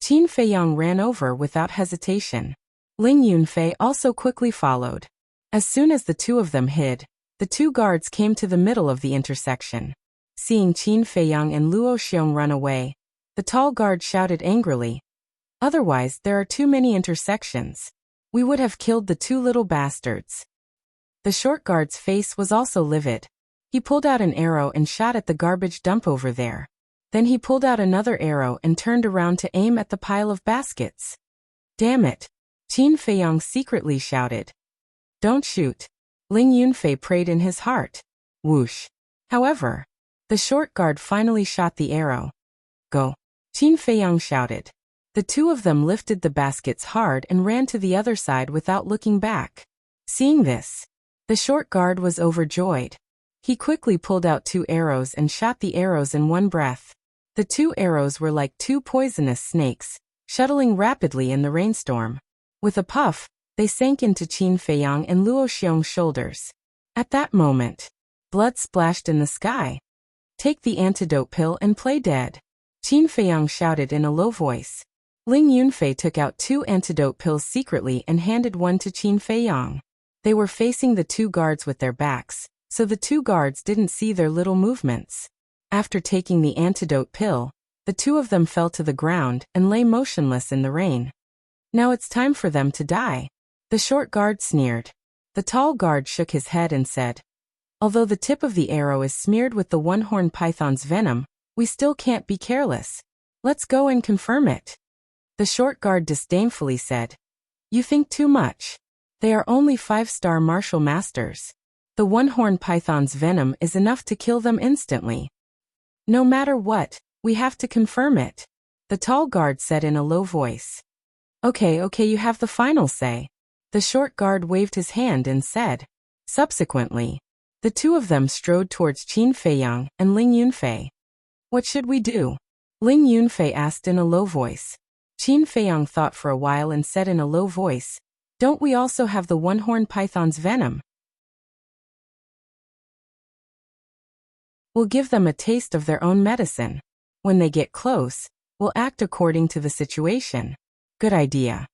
Qin Feiyang ran over without hesitation. Ling Yunfei also quickly followed. As soon as the two of them hid, the two guards came to the middle of the intersection. Seeing Qin Feiyang and Luo Xiong run away, the tall guard shouted angrily, "Otherwise, there are too many intersections. We would have killed the two little bastards." The short guard's face was also livid. He pulled out an arrow and shot at the garbage dump over there. Then he pulled out another arrow and turned around to aim at the pile of baskets. "Damn it!" Qin Feiyang secretly shouted. "Don't shoot." Ling Yunfei prayed in his heart. Whoosh! However, the short guard finally shot the arrow. "Go!" Qin Feiyang shouted. The two of them lifted the baskets hard and ran to the other side without looking back. Seeing this, the short guard was overjoyed. He quickly pulled out two arrows and shot the arrows in one breath. The two arrows were like two poisonous snakes, shuttling rapidly in the rainstorm. With a puff, they sank into Qin Feiyang and Luo Xiong's shoulders. At that moment, blood splashed in the sky. "Take the antidote pill and play dead," Qin Feiyang shouted in a low voice. Ling Yunfei took out two antidote pills secretly and handed one to Qin Feiyang. They were facing the two guards with their backs, so the two guards didn't see their little movements. After taking the antidote pill, the two of them fell to the ground and lay motionless in the rain. "Now it's time for them to die," the short guard sneered. The tall guard shook his head and said, "Although the tip of the arrow is smeared with the one-horned python's venom, we still can't be careless. Let's go and confirm it." The short guard disdainfully said, "You think too much. They are only 5-star martial masters. The one-horned python's venom is enough to kill them instantly. No matter what, we have to confirm it," the tall guard said in a low voice. Okay, you have the final say." The short guard waved his hand and said. Subsequently, the two of them strode towards Qin Feiyang and Ling Yunfei. "What should we do?" Ling Yunfei asked in a low voice. Qin Feiyang thought for a while and said in a low voice, "Don't we also have the one-horned python's venom? We'll give them a taste of their own medicine. When they get close, will act according to the situation. Good idea.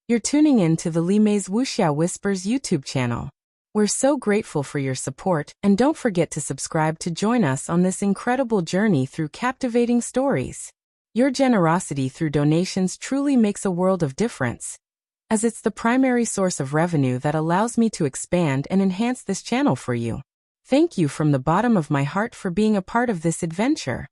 You're tuning in to the Li Mei's Wuxia Whispers YouTube channel. We're so grateful for your support, and don't forget to subscribe to join us on this incredible journey through captivating stories. Your generosity through donations truly makes a world of difference, as it's the primary source of revenue that allows me to expand and enhance this channel for you. Thank you from the bottom of my heart for being a part of this adventure.